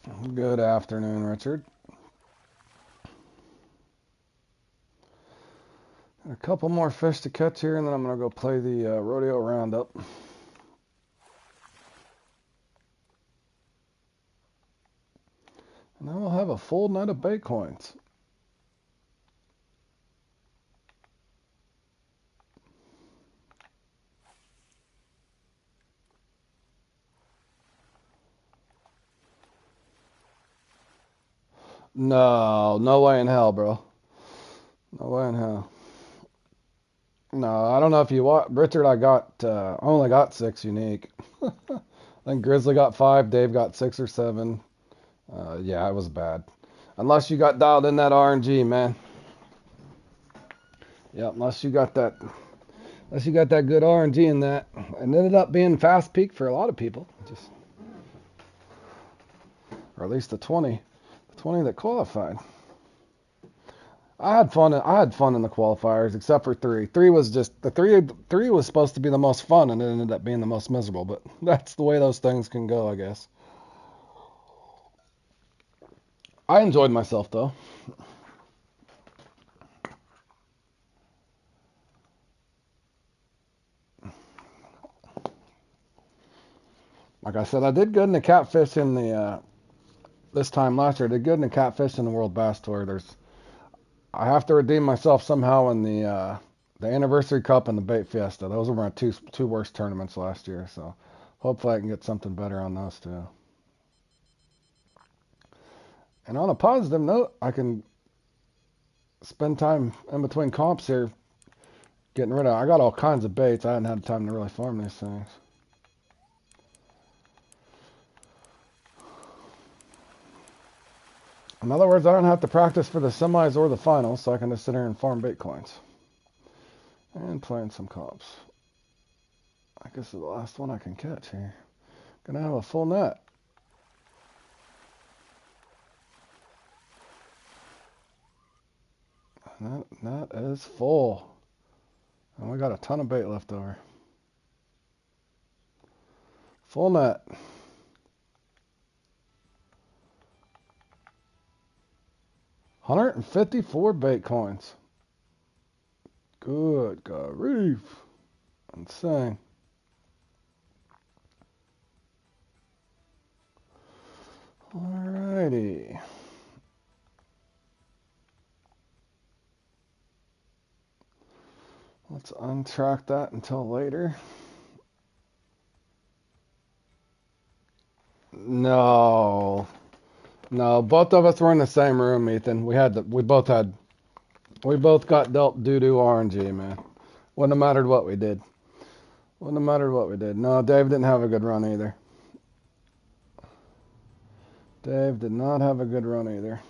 Good afternoon, Richard. A couple more fish to catch here, and then I'm going to go play the Rodeo Roundup. And then we'll have a full night of baitcoins. No, no way in hell, bro. No way in hell. No, I don't know if you want Richard. I only got 6 unique. I think Grizzly got 5, Dave got 6 or 7. Yeah, it was bad. Unless you got dialed in that RNG, man. Yeah, unless you got that good RNG in that. It ended up being fast peak for a lot of people. Or at least the 20 that qualified. I had fun. I had fun in the qualifiers, except for three. Three was just the three. Three was supposed to be the most fun, and it ended up being the most miserable. But that's the way those things can go, I guess. I enjoyed myself though. Like I said, I did good in the catfish in the this time last year. I did good in the catfish in the World Bass Tour. I have to redeem myself somehow in the Anniversary Cup and the Bait Fiesta. Those were my two worst tournaments last year. So hopefully I can get something better on those two. And on a positive note, I can spend time in between comps here getting rid of. I got all kinds of baits. I hadn't had time to really farm these things. In other words, I don't have to practice for the semis or the finals, so I can just sit here and farm bait coins. And playing some comps. I guess it's the last one I can catch here. Gonna have a full net. And that net is full. And we got a ton of bait left over. Full net. $154 bait coins. Good grief. Insane. Alrighty. Let's untrack that until later. No. No, both of us were in the same room, Ethan. We both got dealt doo-doo RNG, man. Wouldn't have mattered what we did. Wouldn't have mattered what we did. No, Dave didn't have a good run either. Dave did not have a good run either.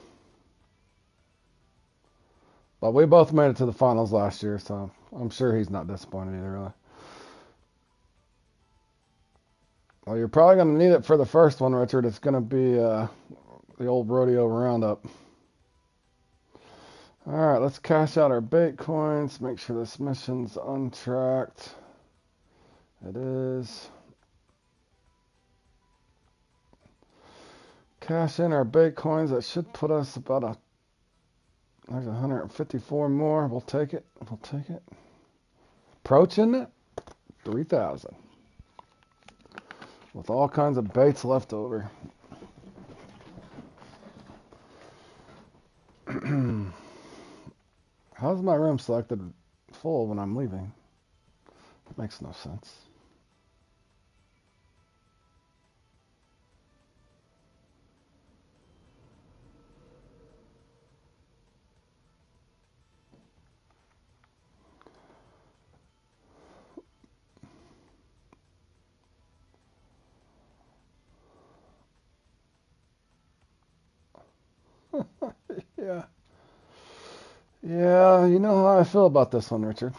But we both made it to the finals last year, so I'm sure he's not disappointed either, really. Well, you're probably going to need it for the first one, Richard. It's going to be the old Rodeo Roundup. All right, let's cash out our bait coins. Make sure this mission's untracked. It is. Cash in our bait coins. That should put us about there's 154 more. We'll take it. We'll take it. Approaching it. 3,000. With all kinds of baits left over. How's my room selected full when I'm leaving? That makes no sense. Yeah. Yeah, you know how I feel about this one, Richard.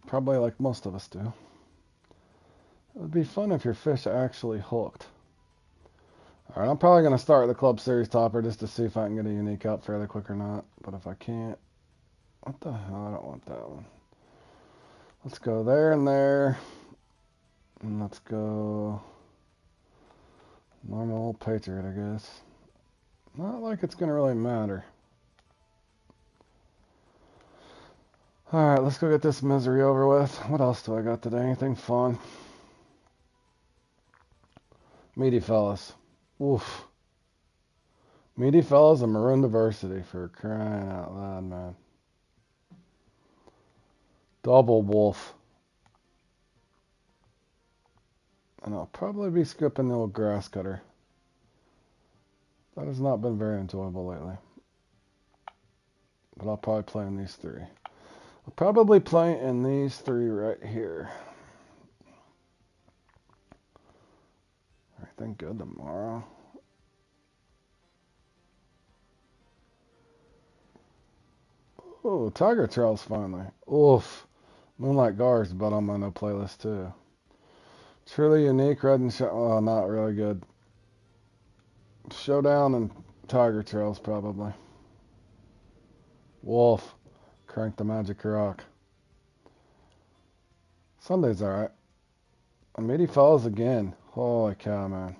Probably like most of us do. It would be fun if your fish actually hooked. Alright, I'm probably going to start with the Club Series topper just to see if I can get a unique out fairly quick or not. But if I can't, what the hell? I don't want that one. Let's go there and there. And let's go Normal old Patriot, I guess. Not like it's going to really matter. Alright, let's go get this misery over with. What else do I got today? Anything fun? Meaty fellas. Oof. Meaty fellas and maroon diversity, for crying out loud, man. Double wolf. And I'll probably be skipping the old grass cutter. That has not been very enjoyable lately. But I'll probably play in these three. I'll probably play in these three right here. Everything good tomorrow? Oh, Tiger Trails finally. Oof. Moonlight Guard's but on my no playlist too. Truly unique, red and oh, not really good. Showdown and Tiger Trails probably. Wolf. Crank the Magic Rock. Sunday's alright. Meaty Fellas again. Holy cow, man.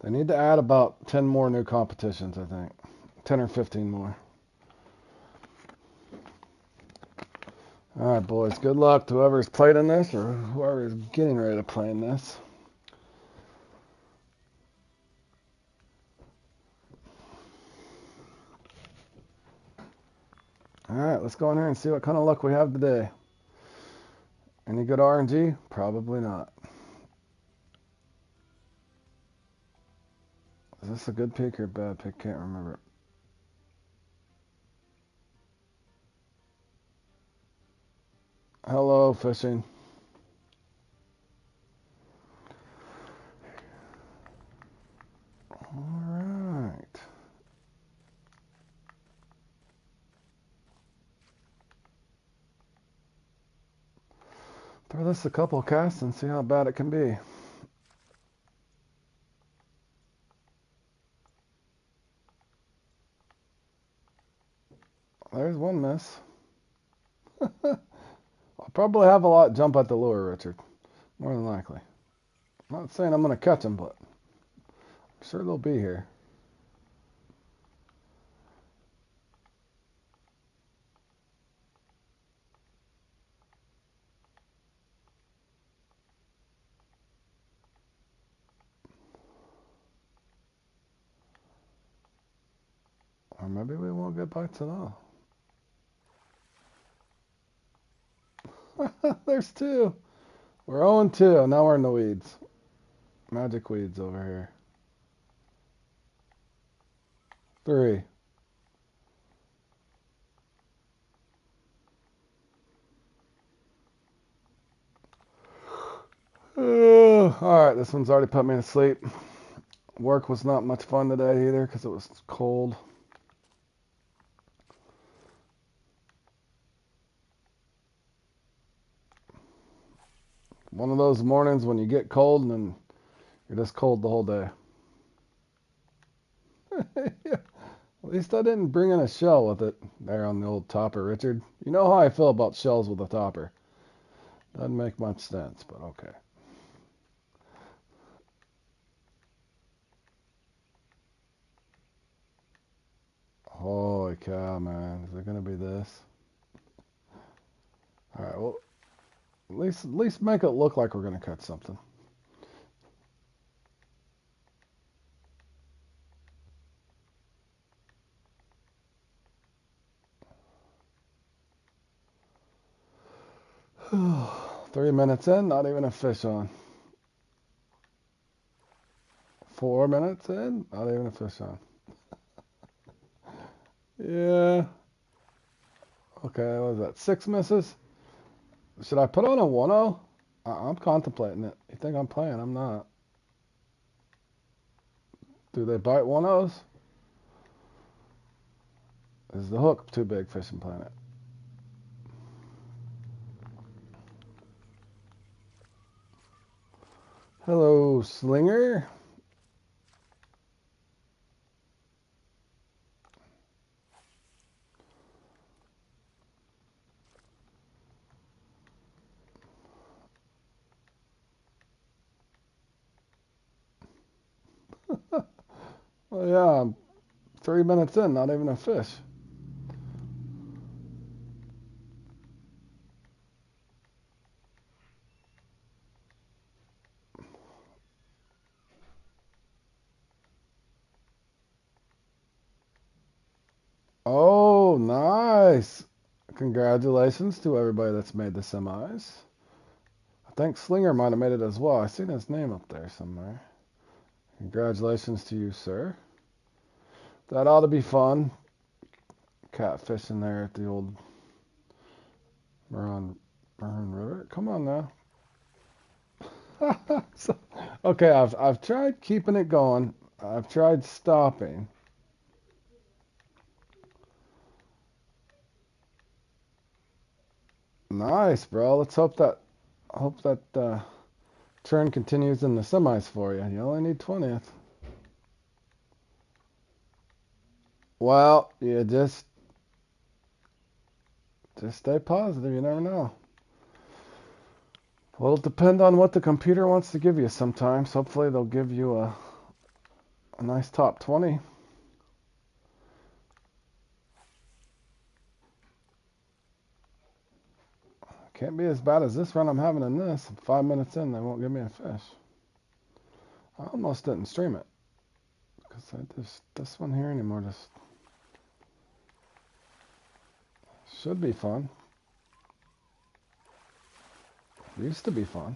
They need to add about 10 more new competitions, I think. 10 or 15 more. Alright, boys. Good luck to whoever's played in this or whoever's getting ready to play in this. Alright, let's go in here and see what kind of luck we have today. Any good RNG? Probably not. Is this a good pick or a bad pick? Can't remember. Hello, fishing. Alright. Throw this a couple casts and see how bad it can be. There's one miss. I'll probably have a lot jump at the lure, Richard. More than likely. I'm not saying I'm going to catch them, but I'm sure they'll be here. Or maybe we won't get bites at all. There's two. We're 0-2. Now we're in the weeds. Magic weeds over here. 3. Alright, this one's already put me to sleep. Work was not much fun today either because it was cold. One of those mornings when you get cold and then you're just cold the whole day. Yeah. At least I didn't bring in a shell with it there on the old topper, Richard. You know how I feel about shells with a topper. Doesn't make much sense, but okay. Holy cow, man. Is it going to be this? Alright, well, at least make it look like we're going to catch something. Three minutes in, not even a fish on. 4 minutes in, not even a fish on. Yeah. Okay, what is that? 6 misses? Should I put on a 1-0? I'm contemplating it. You think I'm playing? I'm not. Do they bite 1-0s? Is the hook too big, Fishing Planet? Hello, Slinger. Well, yeah, I'm 3 minutes in, not even a fish. Oh, nice. Congratulations to everybody that's made the semis. I think Slinger might have made it as well. I seen his name up there somewhere. Congratulations to you, sir. That ought to be fun. Catfishing there at the old Maroon River. Come on now. So, okay, I've tried keeping it going. I've tried stopping. Nice, bro. Let's hope that trend continues in the semis for you. You only need 20th. Well, you just stay positive. You never know. Well, it'll depend on what the computer wants to give you sometimes. Hopefully they'll give you a nice top 20. Can't be as bad as this run I'm having in this. 5 minutes in, they won't give me a fish. I almost didn't stream it because this one here anymore just should be fun. Used to be fun.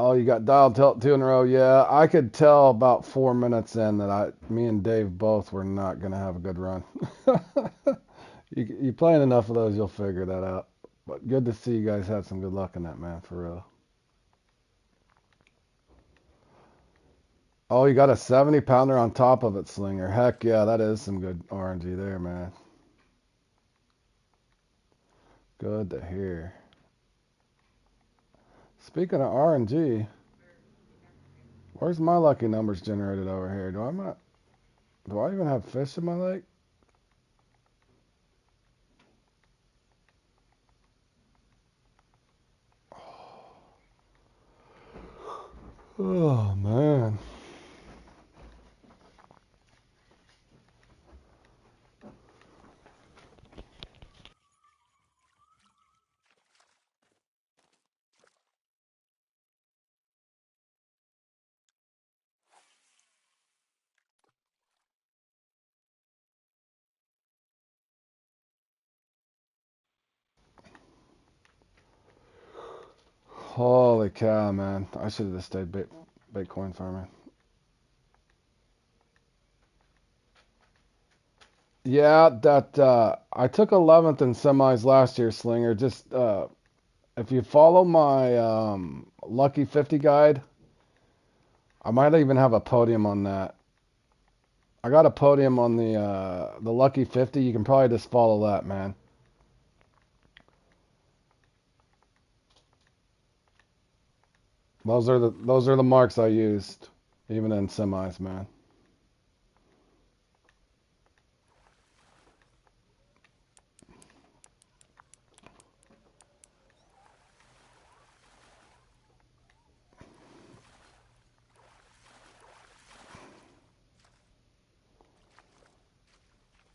Oh, you got dialed tilt 2 in a row. Yeah, I could tell about 4 minutes in that me and Dave both were not gonna have a good run. You playing enough of those, you'll figure that out. But good to see you guys had some good luck in that, man, for real. Oh, you got a 70-pounder on top of it, Slinger. Heck yeah, that is some good RNG there, man. Good to hear. Speaking of RNG, where's my lucky numbers generated over here? Do I even have fish in my lake? Oh man. Holy cow, man. I should have just stayed baitcoin farming. Yeah, that I took 11th in semis last year, Slinger. Just if you follow my Lucky 50 guide, I might even have a podium on that. I got a podium on the Lucky 50. You can probably just follow that, man. Those are the marks I used, even in semis, man.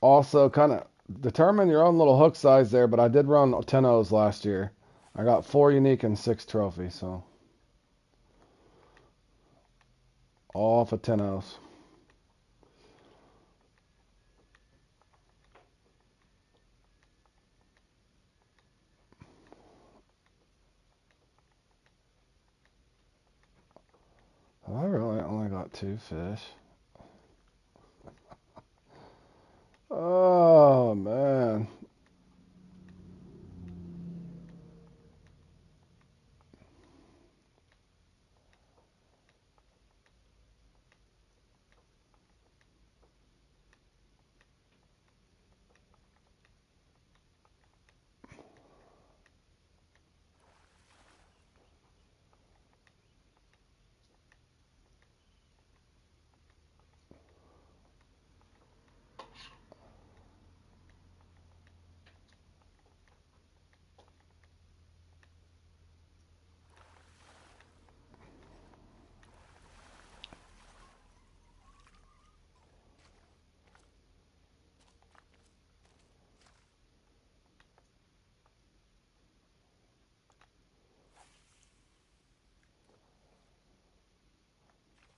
Also, kind of determine your own little hook size there, but I did run 10 O's last year. I got 4 unique and 6 trophy, so all for 10 O's. I really only got 2 fish. Oh man.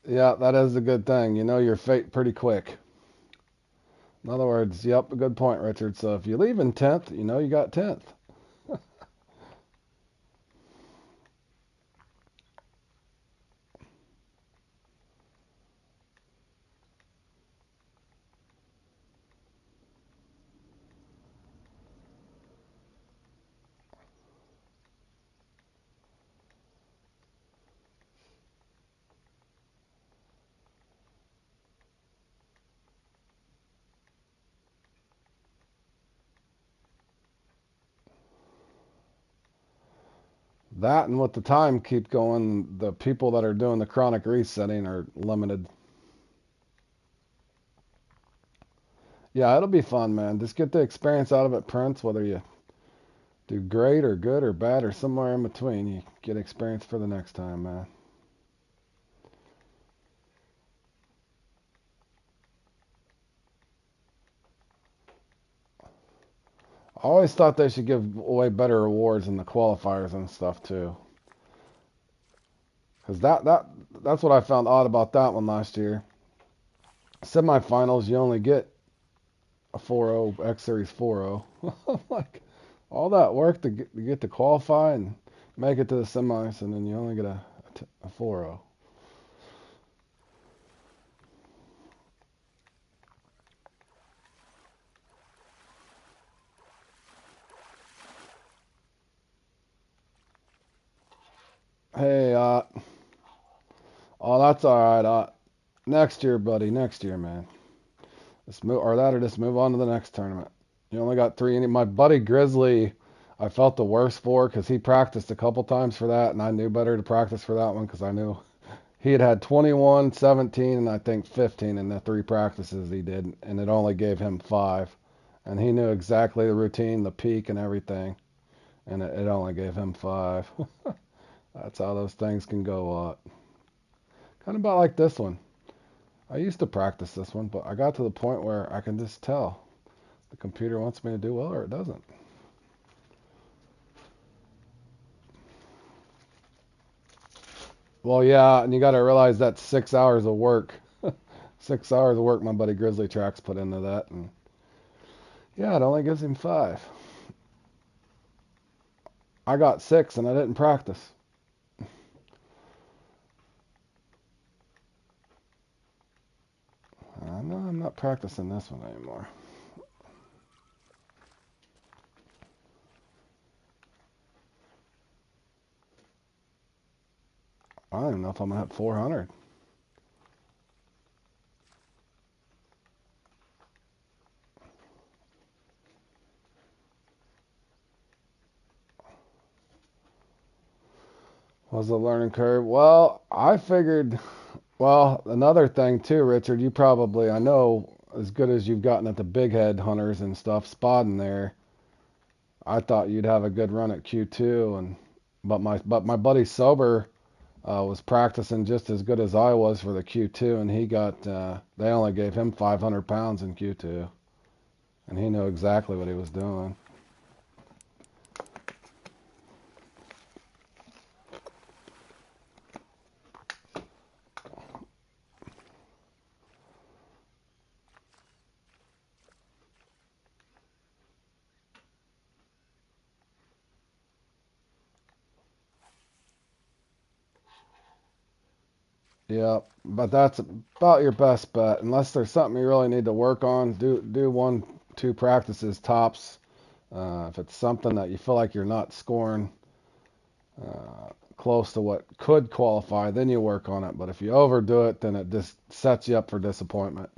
Yeah, that is a good thing. You know your fate pretty quick. In other words, yep, a good point, Richard. So if you leave in 10th, you know you got 10th. That and with the time keep going, the people that are doing the chronic resetting are limited. Yeah, it'll be fun, man. Just get the experience out of it, Prince, whether you do great or good or bad or somewhere in between. You get experience for the next time, man. I always thought they should give away better rewards in the qualifiers and stuff too. Because that's what I found odd about that one last year. Semifinals, you only get a 4-0 X Series 4-0. Like all that work to get to qualify and make it to the semis, and then you only get a 4-0. Hey, oh, that's all right. Next year, buddy. Next year, man. Just move or that, or just move on to the next tournament. You only got three. My buddy Grizzly, I felt the worst for because he practiced a couple times for that, and I knew better to practice for that one because I knew he had 21, 17, and I think 15 in the three practices he did, and it only gave him 5. And he knew exactly the routine, the peak, and everything, and it only gave him 5. That's how those things can go. Kind of about like this one. I used to practice this one, but I got to the point where I can just tell the computer wants me to do well or it doesn't. Well, yeah, and you got to realize that's 6 hours of work. 6 hours of work my buddy Grizzly Tracks put into that, and yeah, it only gives him 5. I got 6 and I didn't practice. No, I'm not practicing this one anymore. I don't even know if I'm gonna have 400. Was a learning curve? Well, I figured. Well, another thing too, Richard. You probably, I know, as good as you've gotten at the big head hunters and stuff, spotting there. I thought you'd have a good run at Q2, and but my buddy Sober was practicing just as good as I was for the Q2, and he got they only gave him 500 pounds in Q2, and he knew exactly what he was doing. Yeah, but that's about your best bet. Unless there's something you really need to work on, do 1, 2 practices tops. If it's something that you feel like you're not scoring close to what could qualify, then you work on it. But if you overdo it, then it just sets you up for disappointment.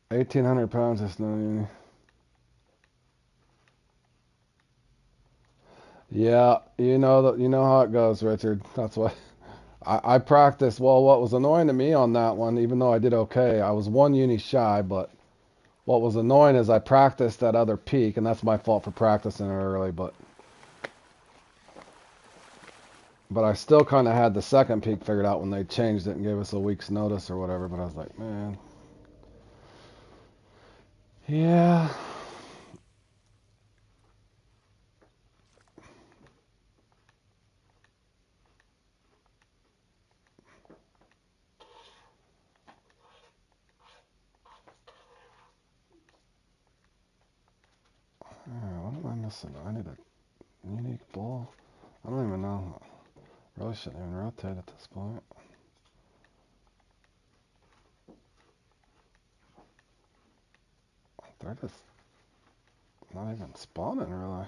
1,800 pounds is no. Yeah, you know how it goes, Richard. That's what I practiced. Well, what was annoying to me on that one, even though I did okay, I was 1 uni shy, but what was annoying is I practiced that other peak, and that's my fault for practicing it early, but I still kind of had the second peak figured out when they changed it and gave us a week's notice or whatever, but I was like, man, yeah. missing? I need a unique bull. I don't even know. Really shouldn't even rotate at this point. They're just not even spawning, really.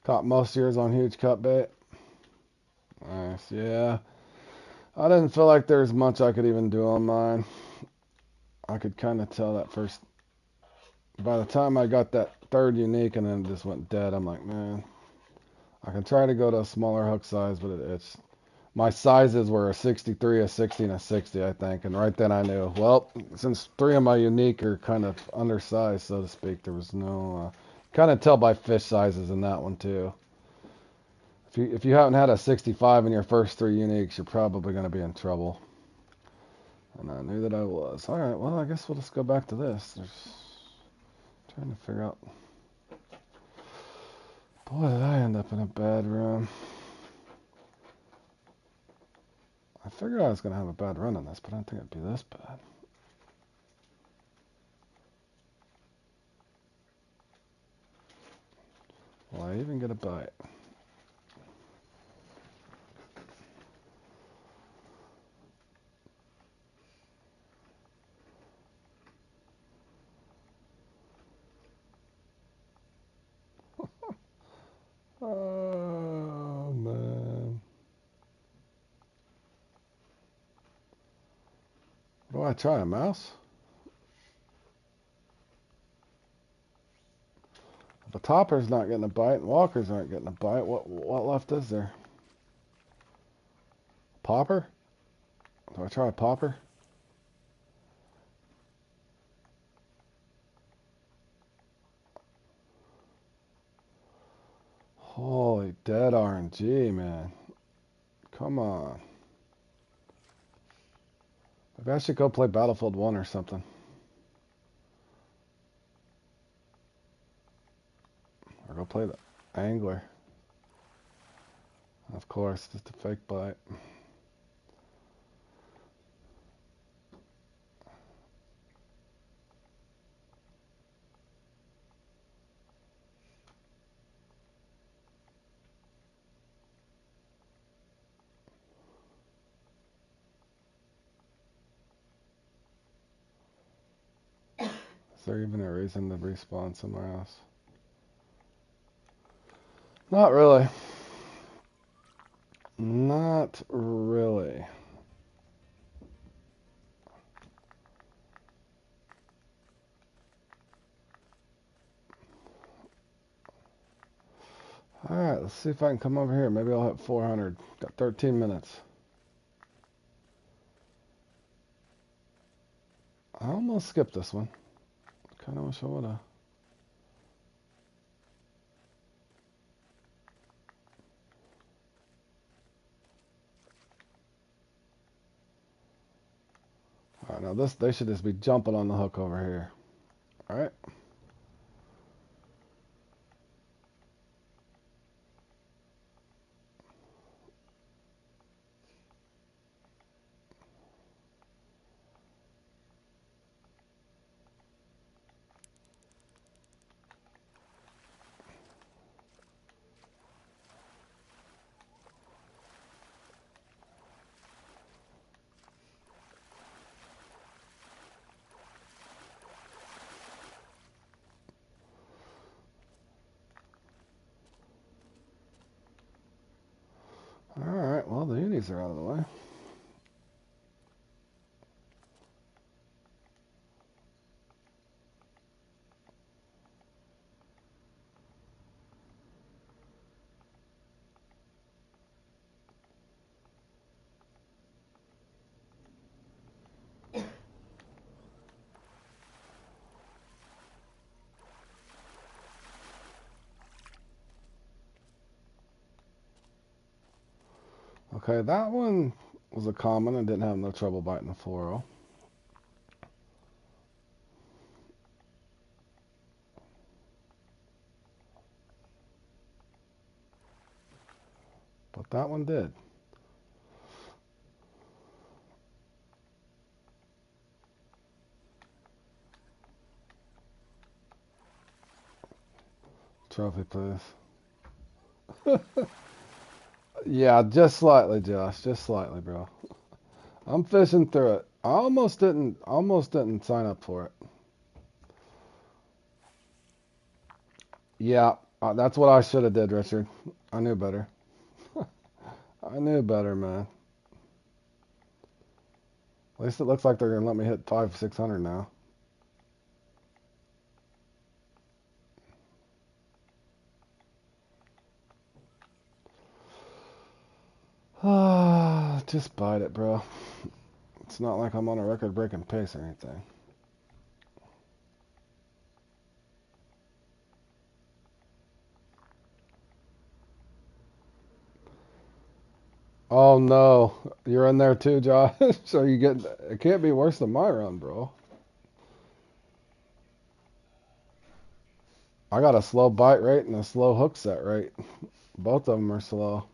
Caught most years on huge cut bait. Nice, yeah. I didn't feel like there's much I could even do on mine. I could kind of tell that first. By the time I got that third unique and then it just went dead, I'm like, man, I can try to go to a smaller hook size, but it's my sizes were a 63, a 60, and a 60, I think. And right then I knew, well, since 3 of my unique are kind of undersized, so to speak, there was no, kind of tell by fish sizes in that one too. If you haven't had a 65 in your first 3 uniques, you're probably going to be in trouble. And I knew that I was. All right, well, I guess we'll just go back to this. Trying to figure out. Boy, did I end up in a bad run. I figured I was going to have a bad run on this, but I didn't think it'd be this bad. Will I even get a bite? Oh, man. Do I try a mouse? The topper's not getting a bite, and walkers aren't getting a bite. What left is there? Popper? Do I try a popper? Holy dead RNG, man. Come on. Maybe I should go play Battlefield 1 or something. Or go play the Angler. Of course, just a fake bite. Is there even a reason to respawn somewhere else? Not really. Not really. Alright, let's see if I can come over here. Maybe I'll hit 400. Got 13 minutes. I almost skipped this one. Kind of wish I would have. Alright, now they should just be jumping on the hook over here. Alright. Alright, well, the unis are out of the way. Okay, that one was a common and didn't have no trouble biting the fluoro. But that one did. Trophy, please. Yeah, just slightly, Josh. Just slightly, bro. I'm fishing through it. I almost didn't sign up for it. Yeah, that's what I should have did, Richard. I knew better. I knew better, man. At least it looks like they're gonna let me hit 600 now. Ah, just bite it, bro. It's not like I'm on a record-breaking pace or anything. Oh no, you're in there too, Josh. So you get it can't be worse than my run, bro. I got a slow bite rate and a slow hook set rate. Both of them are slow.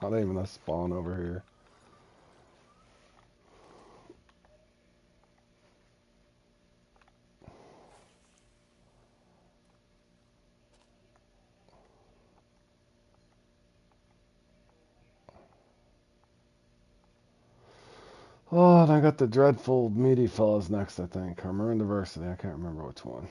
Not even a spawn over here. Oh, and I got the dreadful meaty fellas next, I think. Or Maroon Diversity, I can't remember which one.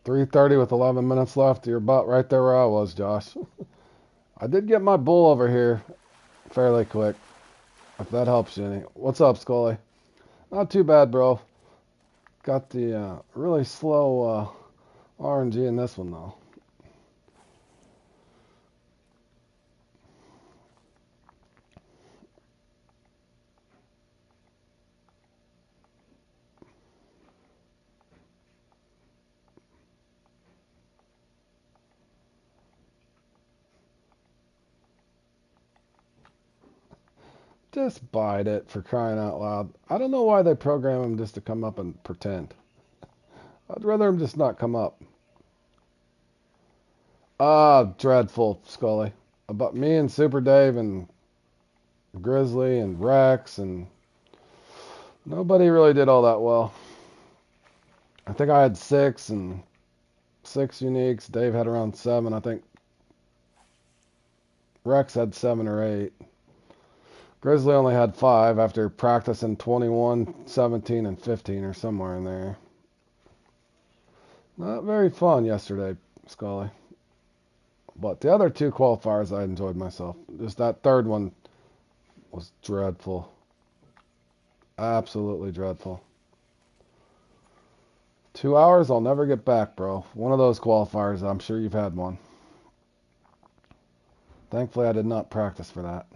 .330 with 11 minutes left. You're about right there where I was, Josh. I did get my bull over here fairly quick, if that helps you any. What's up, Scully? Not too bad, bro. Got the really slow RNG in this one, though. Just bite it, for crying out loud. I don't know why they program them just to come up and pretend. I'd rather them just not come up. Ah, dreadful, Scully. About me and Super Dave and Grizzly and Rex and nobody really did all that well. I think I had 6 and 6 uniques. Dave had around 7. I think Rex had 7 or 8. Grizzly only had 5 after practicing 21, 17, and 15 or somewhere in there. Not very fun yesterday, Scully. But the other 2 qualifiers, I enjoyed myself. Just that third one was dreadful. Absolutely dreadful. 2 hours I'll never get back, bro. One of those qualifiers, I'm sure you've had one. Thankfully, I did not practice for that.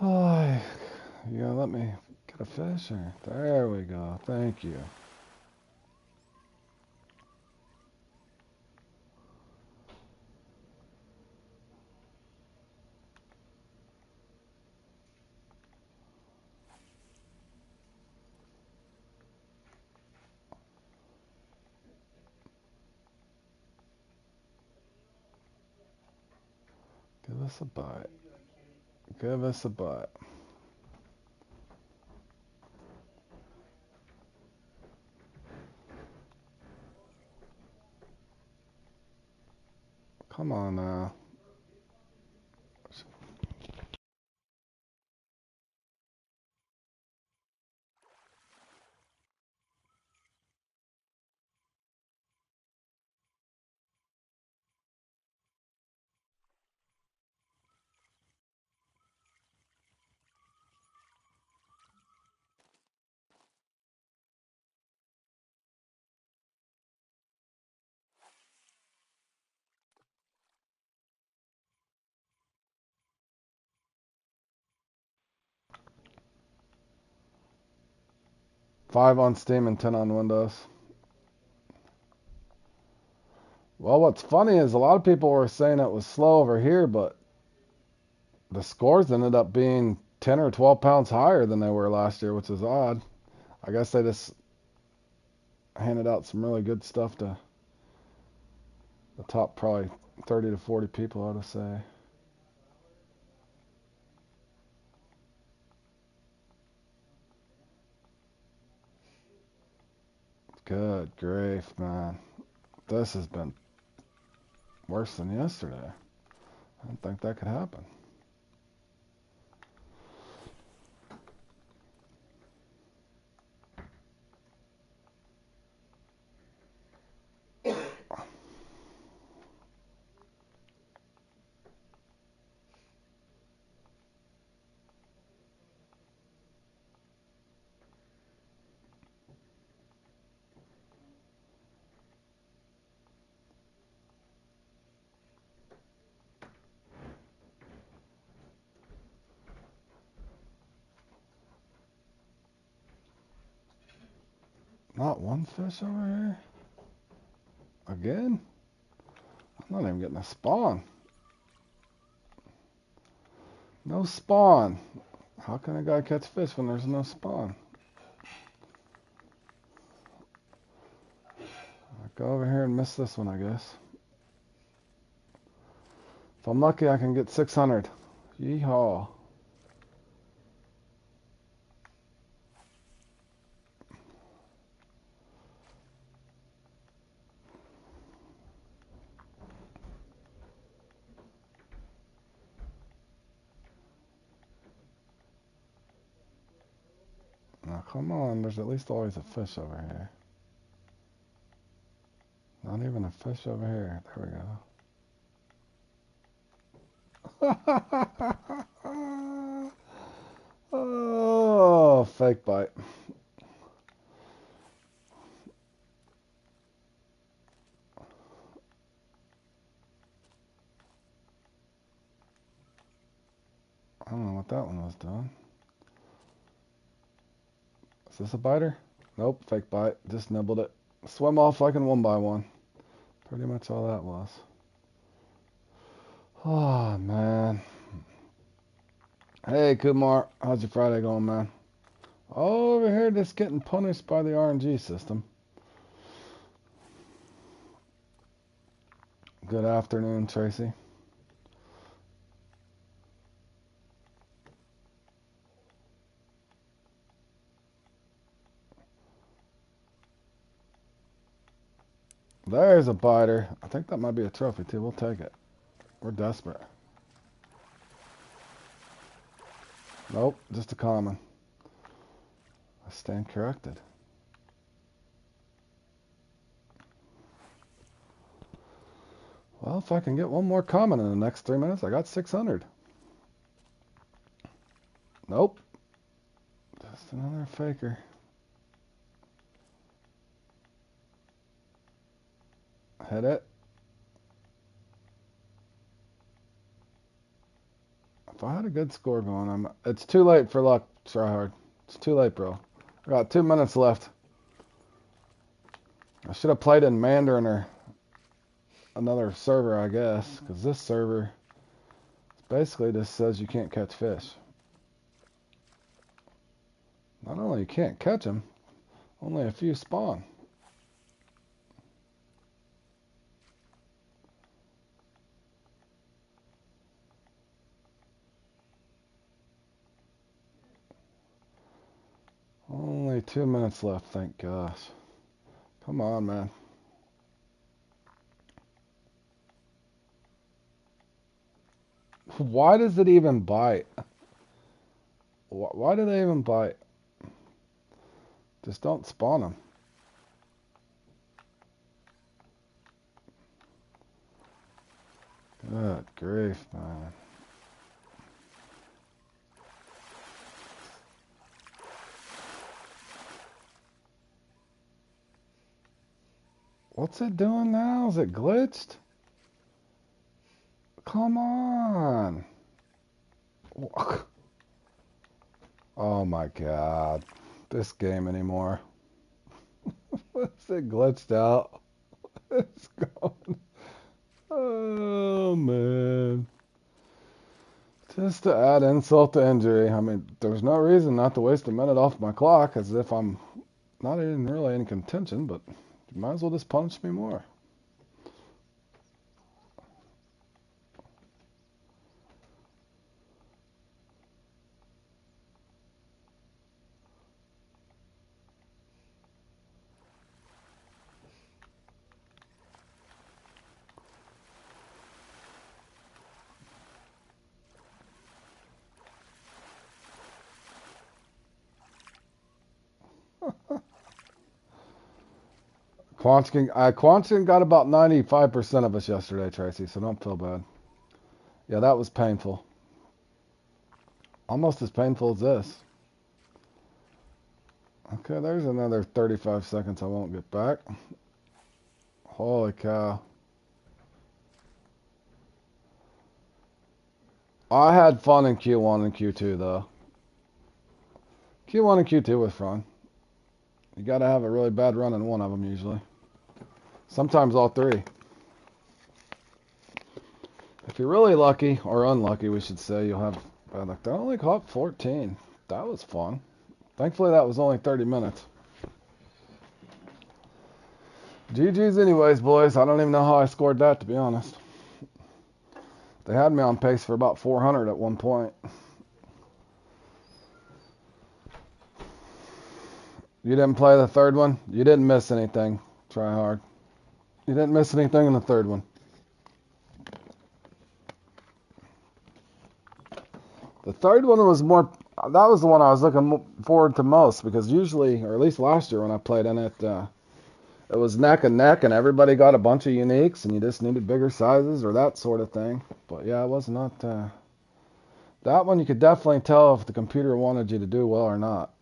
Oh, you gonna let me get a fish? Or? There we go. Thank you. Give us a bite. Give us a bite. Come on now. 5 on Steam and 10 on Windows. Well, what's funny is a lot of people were saying it was slow over here, but the scores ended up being 10 or 12 pounds higher than they were last year, which is odd. I guess they just handed out some really good stuff to the top probably 30 to 40 people, I would say. Good grief, man. This has been worse than yesterday. I don't think that could happen. Not one fish over here? Again? I'm not even getting a spawn. No spawn. How can a guy catch fish when there's no spawn? I'll go over here and miss this one, I guess. If I'm lucky, I can get 600. Yeehaw. Now, come on. There's at least always a fish over here. Not even a fish over here. There we go. Oh, fake bite. I don't know what that one was doing. Is this a biter? Nope, fake bite. Just nibbled it. Swim off like in 1x1. Pretty much all that was. Oh, man. Hey, Kumar. How's your Friday going, man? Over here just getting punished by the RNG system. Good afternoon, Tracy. There's a biter. I think that might be a trophy, too. We'll take it. We're desperate. Nope, just a common. I stand corrected. Well, if I can get one more common in the next 3 minutes, I got 600. Nope. Just another faker. Hit it. If I had a good score going, it's too late for luck, tryhard. It's too late, bro. I got 2 minutes left. I should have played in Mandarin or another server, I guess, because this server basically just says you can't catch fish. Not only you can't catch them, only a few spawn. Only 2 minutes left, thank gosh. Come on, man. Why does it even bite? Why do they even bite? Just don't spawn them. Good grief, man. What's it doing now? Is it glitched? Come on. Oh my god. this game anymore. What's it glitched out? It's gone. Oh, man. Just to add insult to injury. I mean, there's no reason not to waste a minute off my clock as if I'm not even really in contention, but you might as well just punish me more. Quantican got about 95% of us yesterday, Tracy, so don't feel bad. Yeah, that was painful. Almost as painful as this. Okay, there's another 35 seconds I won't get back. Holy cow. I had fun in Q1 and Q2, though. Q1 and Q2 was fun. You gotta have a really bad run in one of them, usually. Sometimes all three. If you're really lucky, or unlucky, we should say, you'll have bad luck. I only caught 14. That was fun. Thankfully, that was only 30 minutes. GG's anyways, boys. I don't even know how I scored that, to be honest. They had me on pace for about 400 at one point. You didn't play the third one? You didn't miss anything. Try hard. You didn't miss anything in the third one. The third one was more... That was the one I was looking forward to most, because usually, or at least last year when I played in it, it was neck and neck, and everybody got a bunch of uniques, and you just needed bigger sizes or that sort of thing. But yeah, it was not... that one you could definitely tell if the computer wanted you to do well or not.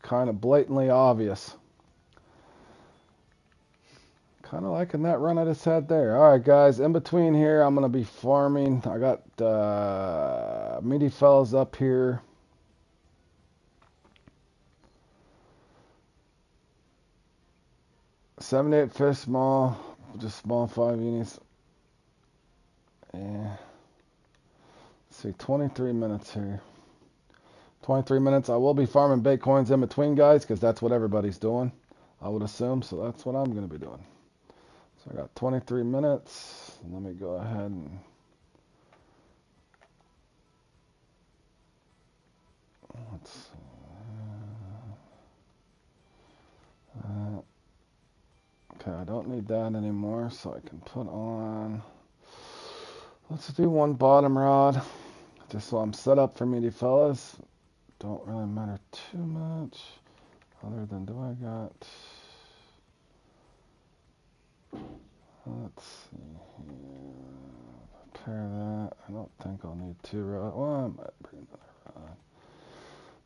Kind of blatantly obvious. Kind of liking that run I just had there. All right, guys. In between here, I'm going to be farming. I got meaty fellas up here. $78 fish small. Just small 5 units. Yeah. Let's see, 23 minutes here. 23 minutes. I will be farming baitcoins in between, guys, because that's what everybody's doing, I would assume. So that's what I'm going to be doing. So I got 23 minutes. Let me go ahead and let's see. Okay, I don't need that anymore, so I can put on. Let's do one bottom rod, just so I'm set up for meaty fellas. Don't really matter too much, other than do I got. Let's see here. Prepare that. I don't think I'll need 2 rods. Well, I might bring another rod.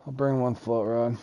I'll bring 1 float rod.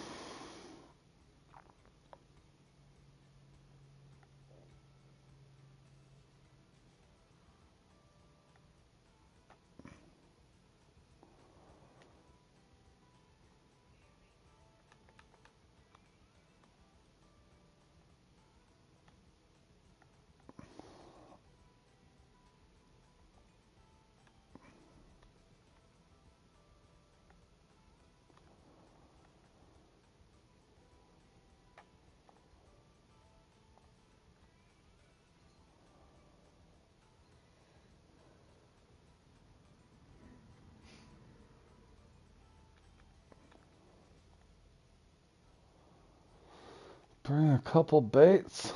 Bring a couple baits.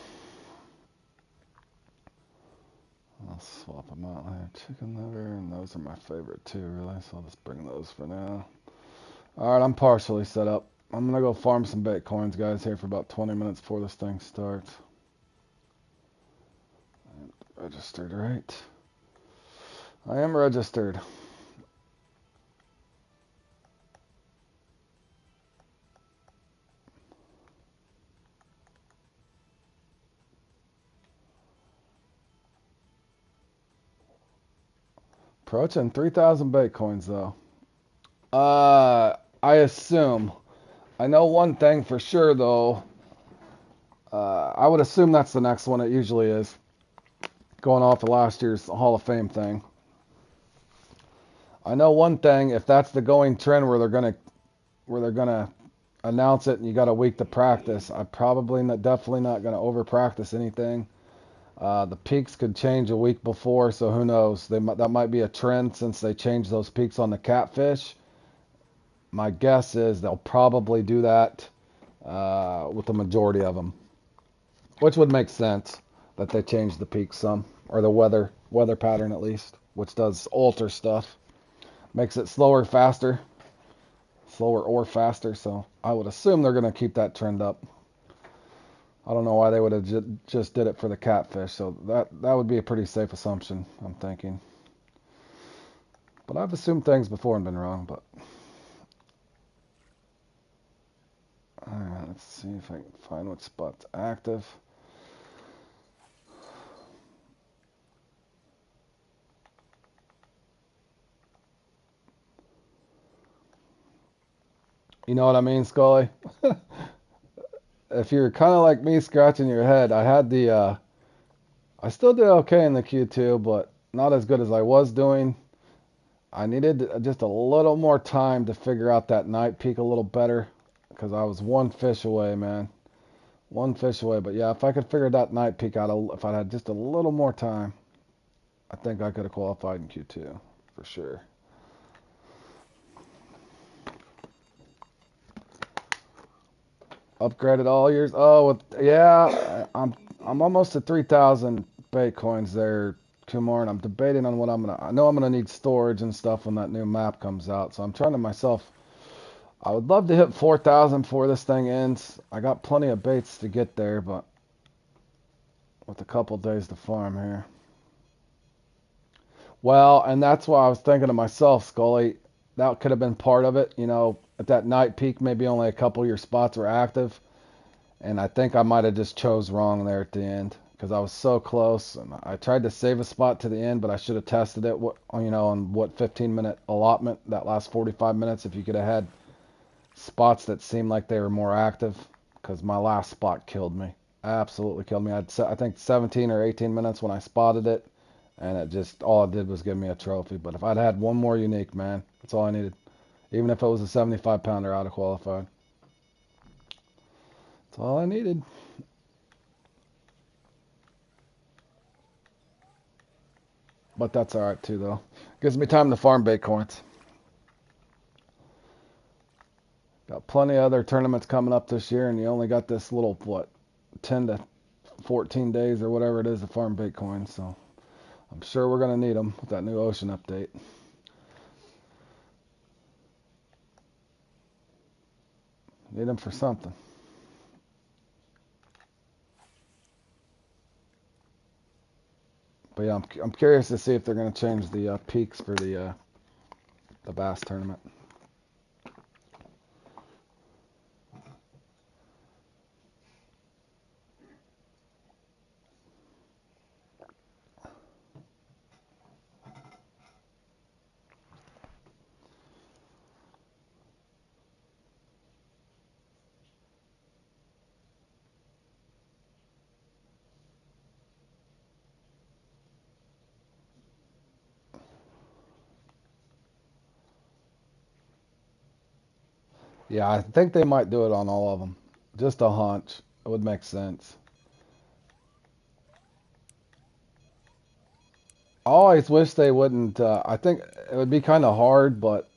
I'll swap them out there. Chicken liver, and those are my favorite too, really, so I'll just bring those for now. Alright, I'm partially set up. I'm going to go farm some baitcoins, guys, here for about 20 minutes before this thing starts. Registered, right? I am registered. Approaching 3,000 baitcoins, though. I assume I know one thing for sure, though. I would assume that's the next one. It usually is. Going off of last year's Hall of Fame thing. I know one thing. If that's the going trend where they're gonna announce it and you got a week to practice, I'm probably definitely not gonna over practice anything. The peaks could change a week before, so who knows? That might be a trend since they changed those peaks on the catfish. My guess is they'll probably do that with the majority of them, which would make sense that they changed the peaks some, or the weather pattern at least, which does alter stuff, makes it slower or faster. So I would assume they're going to keep that trend up. I don't know why they would have just did it for the catfish, so that would be a pretty safe assumption, I'm thinking. But I've assumed things before and been wrong. But all right, let's see if I can find what spot's active. You know what I mean, Scully? If you're kind of like me scratching your head, I still did okay in the Q2, but not as good as I was doing. I needed just a little more time to figure out that night peak a little better because I was one fish away, man. One fish away. But yeah, if I could figure that night peak out, if I had just a little more time, I think I could have qualified in Q2 for sure. Upgraded all years. Oh, yeah. I'm almost at 3,000 baitcoins there, Kumar, and I'm debating on what I know I'm gonna need storage and stuff when that new map comes out. So I'm trying to myself. I would love to hit 4,000 before this thing ends. I got plenty of baits to get there, but with a couple days to farm here. Well, and that's why I was thinking to myself, Scully, that could have been part of it. You know, at that night peak, maybe only a couple of your spots were active. And I think I might have just chose wrong there at the end because I was so close. And I tried to save a spot to the end, but I should have tested it, on what 15-minute allotment, that last 45 minutes, if you could have had spots that seemed like they were more active, because my last spot killed me. Absolutely killed me. I think 17 or 18 minutes when I spotted it, and all it did was give me a trophy. But if I'd had one more unique, man, that's all I needed. Even if it was a 75 pounder, I'd have qualified. That's all I needed. But that's alright too, though. Gives me time to farm baitcoins. Got plenty of other tournaments coming up this year, and you only got this little, 10 to 14 days or whatever it is to farm baitcoins. So I'm sure we're going to need them with that new ocean update. Need them for something. But yeah, I'm curious to see if they're going to change the peaks for the bass tournament. Yeah, I think they might do it on all of them. Just a hunch. It would make sense. I always wish they wouldn't. I think it would be kind of hard, but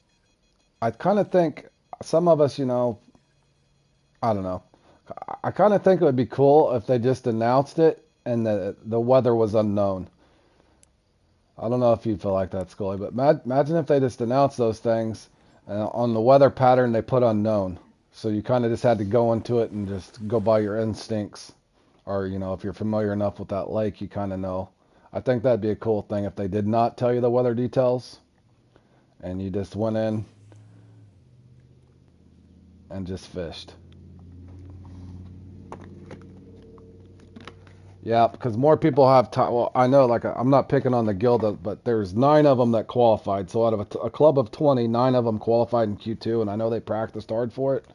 I kind of think some of us, I don't know. I kind of think it would be cool if they just announced it and the weather was unknown. I don't know if you feel like that, Scully, but imagine if they just announced those things and on the weather pattern they put unknown. So you kind of just had to go into it and just go by your instincts. Or, if you're familiar enough with that lake, you kind of know. I think that'd be a cool thing if they did not tell you the weather details and you just went in and just fished. Yeah, because more people have time. Well, I know, I'm not picking on the guild, but there's 9 of them that qualified. So out of a club of 20, 9 of them qualified in Q2, and I know they practiced hard for it.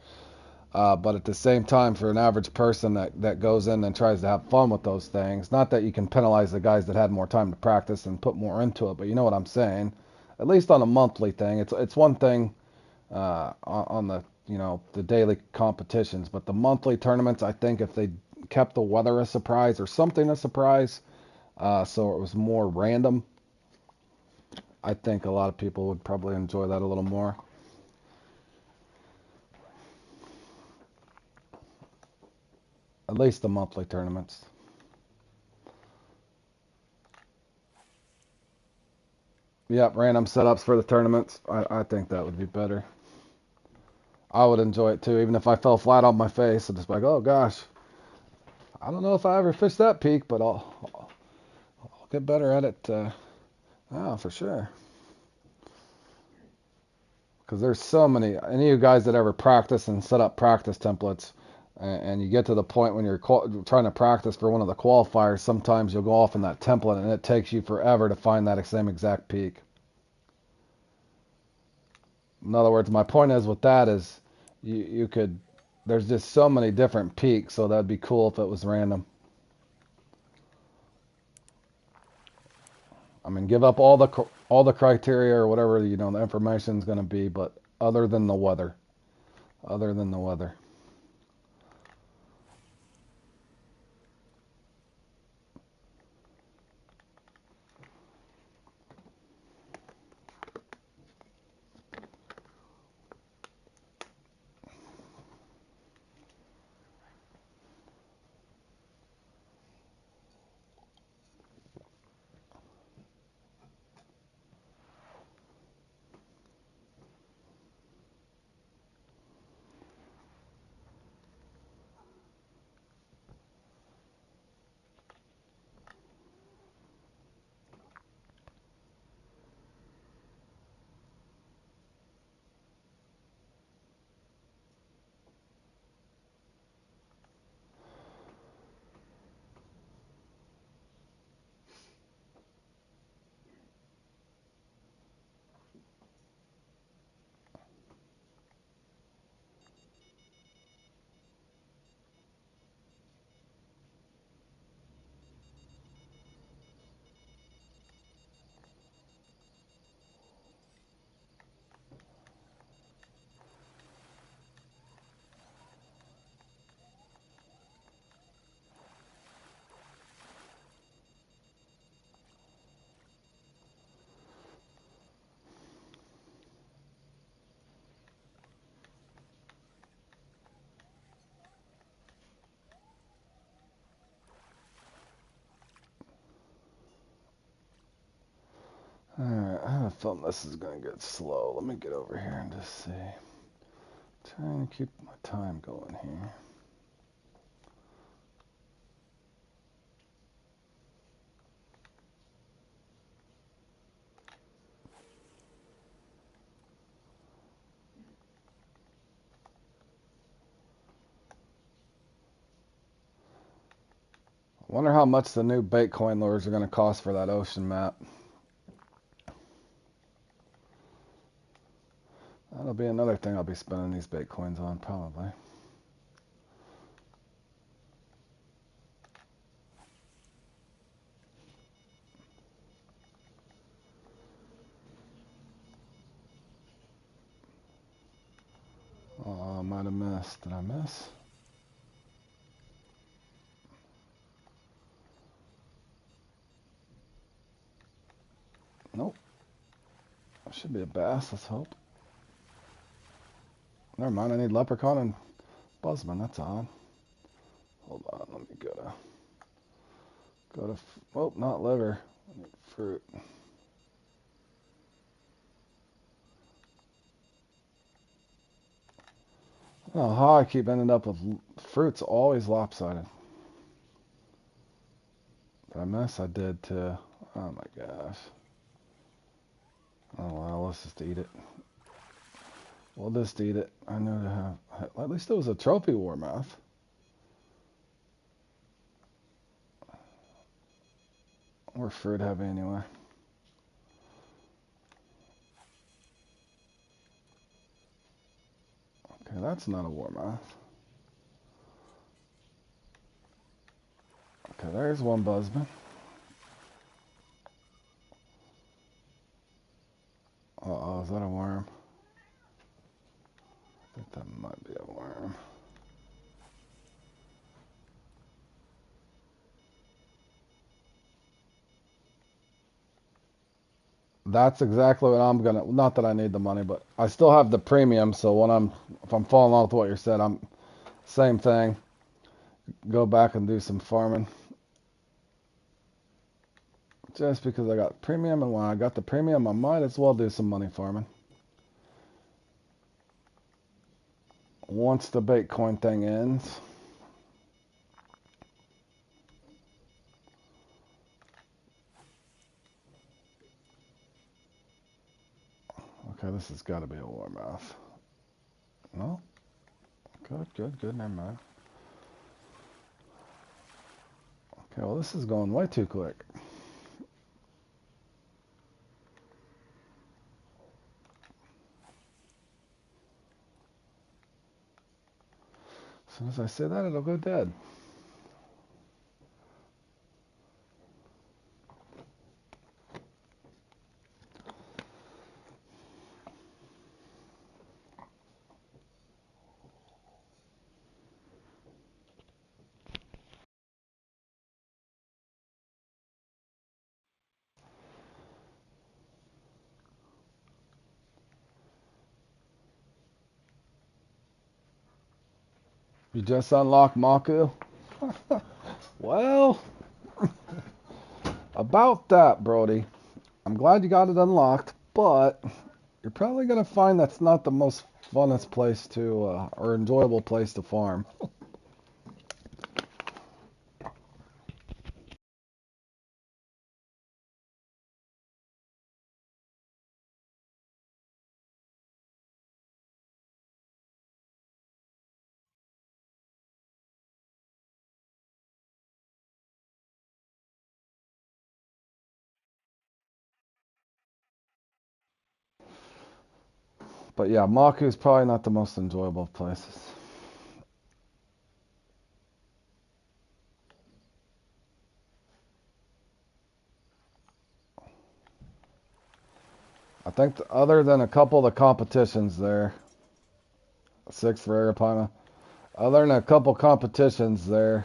But at the same time, for an average person that goes in and tries to have fun with those things, not that you can penalize the guys that had more time to practice and put more into it, but you know what I'm saying. At least on a monthly thing, it's one thing on the the daily competitions, but the monthly tournaments, I think if they kept the weather a surprise or something a surprise, so it was more random, I think a lot of people would probably enjoy that a little more. At least the monthly tournaments. Yep, random setups for the tournaments. I think that would be better. I would enjoy it too, even if I fell flat on my face and just like, oh gosh, I don't know if I ever fished that peak, but I'll get better at it. Oh, for sure. Because there's so many. Any of you guys that ever practice and set up practice templates, and you get to the point when you're trying to practice for one of the qualifiers, sometimes you'll go off in that template and it takes you forever to find that same exact peak. In other words, my point is with that is you could, there's just so many different peaks, so that'd be cool if it was random. I mean, give up all the criteria or whatever the information is going to be, but other than the weather, other than the weather. Alright, I have a feeling this is going to get slow. Let me get over here and just see. Trying to keep my time going here. I wonder how much the new baitcoin lures are going to cost for that ocean map. That'll be another thing I'll be spending these baitcoins on, probably. Oh, I might have missed. Did I miss? Nope. That should be a bass, let's hope. Never mind, I need leprechaun and buzzman, that's odd. Hold on, let me go to, oh, not liver. I need fruit. Oh, how I keep ending up with fruits always lopsided. Did I miss? I did too. Oh my gosh. Oh well, let's just eat it. We'll just eat it. I know to have. At least it was a trophy warmouth. We're fruit heavy anyway. Okay, Okay, that's not a warmouth. Okay, there's one buzzman. Uh-oh, is that a worm? I think that might be a worm. That's exactly what I'm gonna. Not that I need the money, but I still have the premium. So when if I'm following along with what you said, I'm same thing. Go back and do some farming. Just because I got premium, and when I got the premium, I might as well do some money farming. Once the baitcoin thing ends. Okay, this has got to be a warmouth. No? Good, never mind. Okay, well this is going way too quick. As soon as I say that, it'll go dead. You just unlocked Maku? Well, about that, Brody. I'm glad you got it unlocked, but you're probably going to find that's not the most funnest place to, or enjoyable place to farm. But yeah, Maku is probably not the most enjoyable of places. I think other than a couple of the competitions there, 6 for Arapaima, other than a couple competitions there,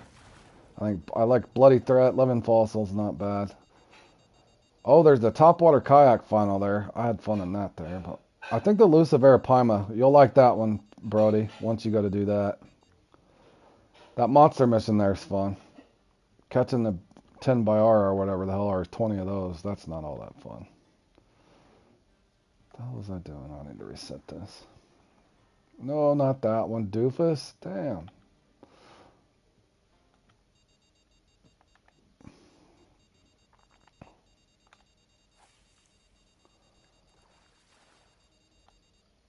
I think I like Bloody Threat, Living Fossils, not bad. Oh, there's the Topwater Kayak final there. I had fun in that there. But I think the Elusive Arapaima, you'll like that one, Brody, once you go to do that. That monster mission there is fun. Catching the 10 by R or whatever the hell, or 20 of those, that's not all that fun. What the hell was I doing? I need to reset this. No, not that one. Doofus? Damn.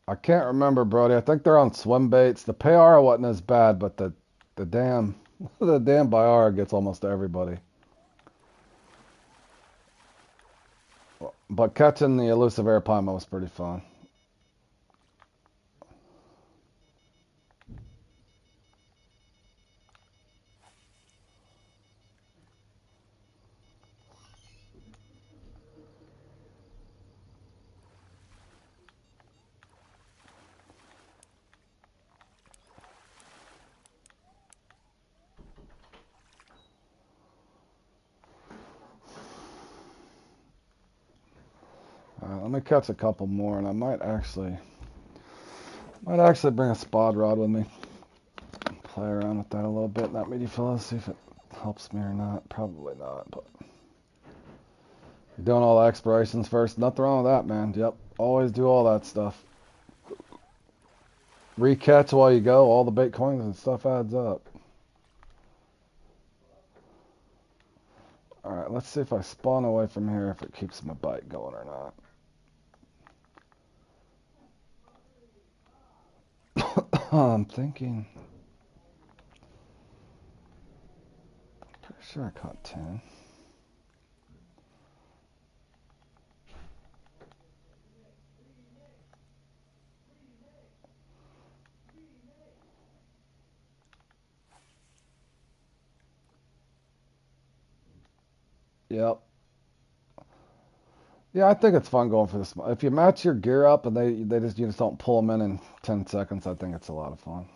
I can't remember, Brody. I think they're on swim baits. The Payara wasn't as bad, but the damn the damn Bayara gets almost everybody. But catching the elusive Arapaima was pretty fun. Let me catch a couple more, and I might actually bring a spod rod with me. Play around with that a little bit, that meaty fella, see if it helps me or not. Probably not, but you're doing all the explorations first. Nothing wrong with that, man. Yep, always do all that stuff. Recatch while you go. All the Bitcoins and stuff adds up. Alright, let's see if I spawn away from here, if it keeps my bite going or not. I'm thinking. Pretty sure I caught 10. Yep. Yeah, I think it's fun going for this. If you match your gear up and you just don't pull them in 10 seconds, I think it's a lot of fun.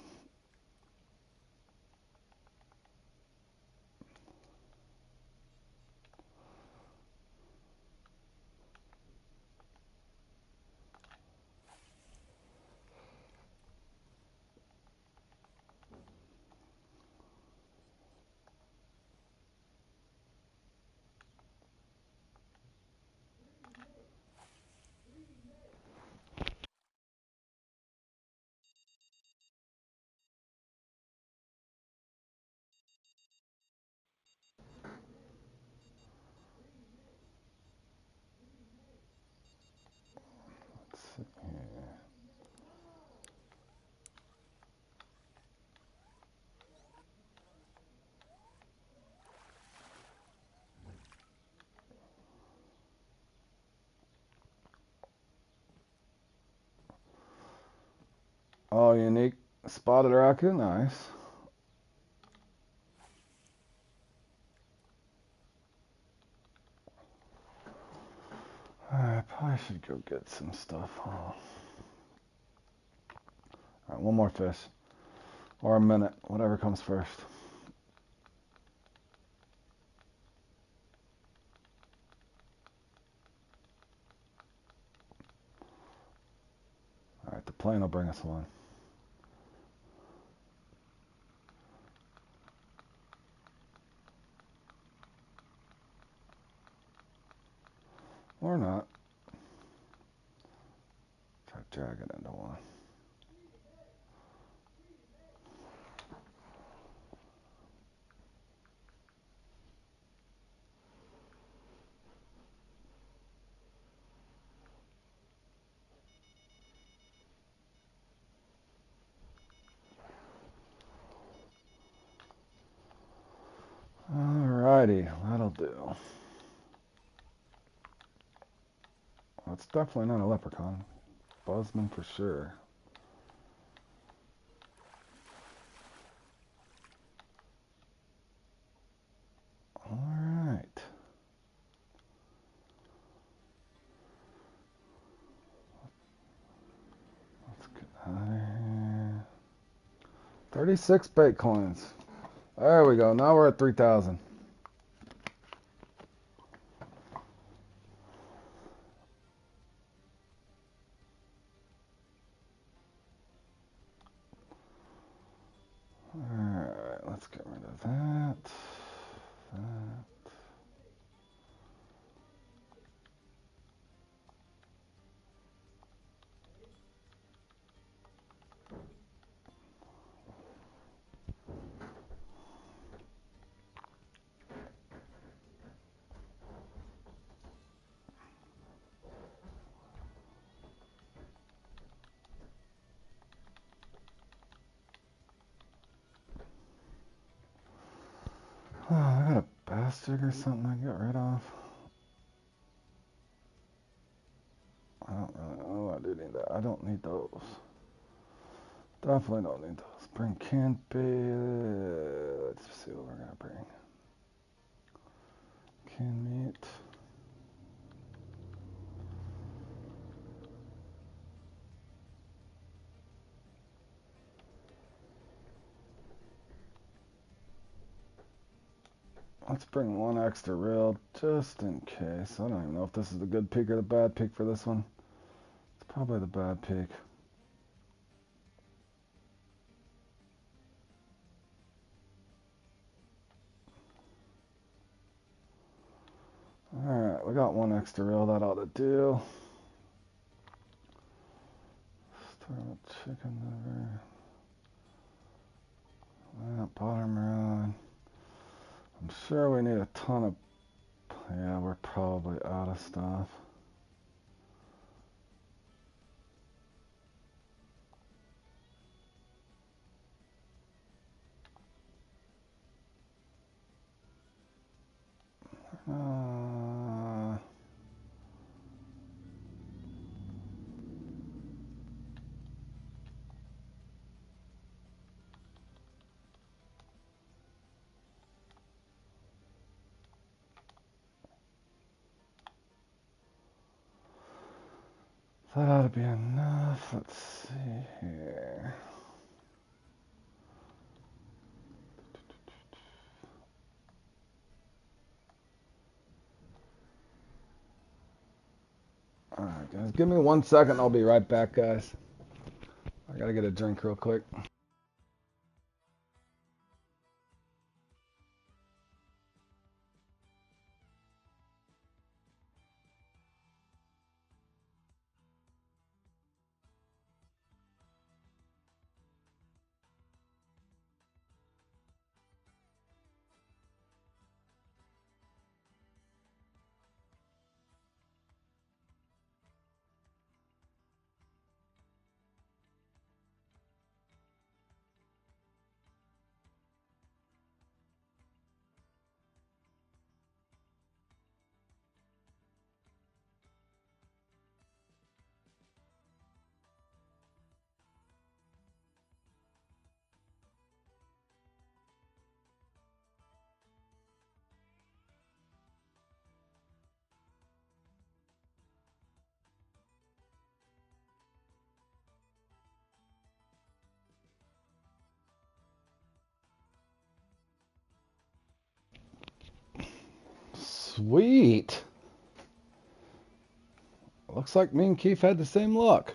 Let's see here. Oh, unique spotted raccoon, nice. Alright, probably should go get some stuff. Alright, one more fish. Or a minute, whatever comes first. Alright, the plane will bring us one. Or not. Try to drag it into one. Alrighty, that'll do. Well, it's definitely not a leprechaun. Buzzman for sure. Alright. Let's get out of here. 36 baitcoins. There we go. Now we're at 3,000. Alright, let's get rid of that. Oh, I got a bastard or something I get rid of. I don't really know. I do need that. I don't need those. Definitely don't need those. Bring can't be. Let's see what we're gonna bring. Canned meat. Let's bring one extra reel just in case. I don't even know if this is the good peak or the bad peak for this one. It's probably the bad peak. Alright, we got one extra reel. That ought to do. Start with chicken liver. Buttermilk. I'm sure we need a ton of... Yeah, we're probably out of stuff. That ought to be enough. Let's see here. Alright guys, give me 1 second. I'll be right back, guys. I gotta get a drink real quick. Sweet. Looks like me and Keith had the same luck.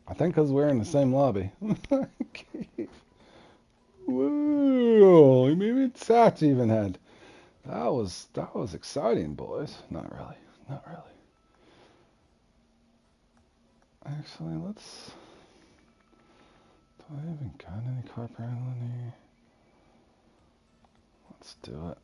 I think because we're in the same lobby. Keith. Whoa, maybe Satch even had. That was exciting, boys. Not really. Not really. Actually, let's. Do I even got any carpet in here? Let's do it.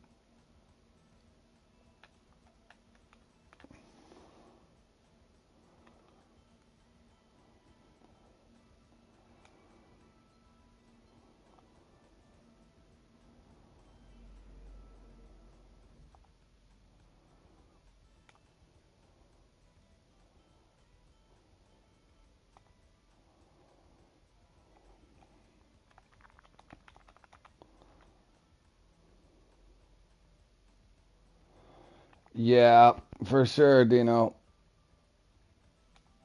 Yeah, for sure, Dino.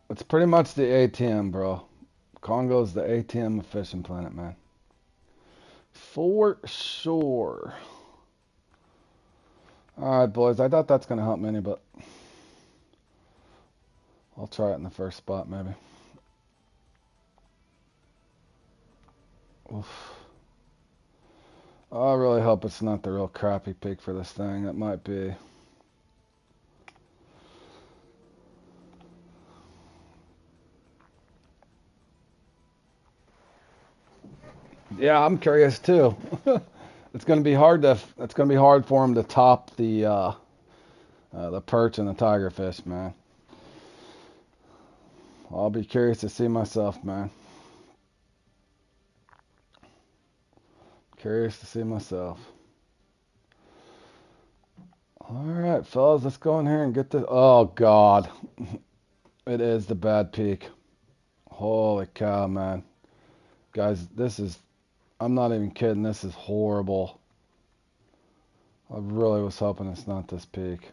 It's pretty much the ATM, bro. Congo's the ATM of Fishing Planet, man. For sure. Alright, boys. I thought that's going to help many, but I'll try it in the first spot, maybe. Oof. I really hope it's not the real crappy peak for this thing. It might be. Yeah, I'm curious too. It's gonna be hard to. It's gonna be hard for him to top the perch and the tigerfish, man. I'll be curious to see myself, man. Curious to see myself. All right, fellas, let's go in here and get this. Oh God, it is the bad peak. Holy cow, man. Guys, this is. I'm not even kidding. This is horrible. I really was hoping it's not this peak.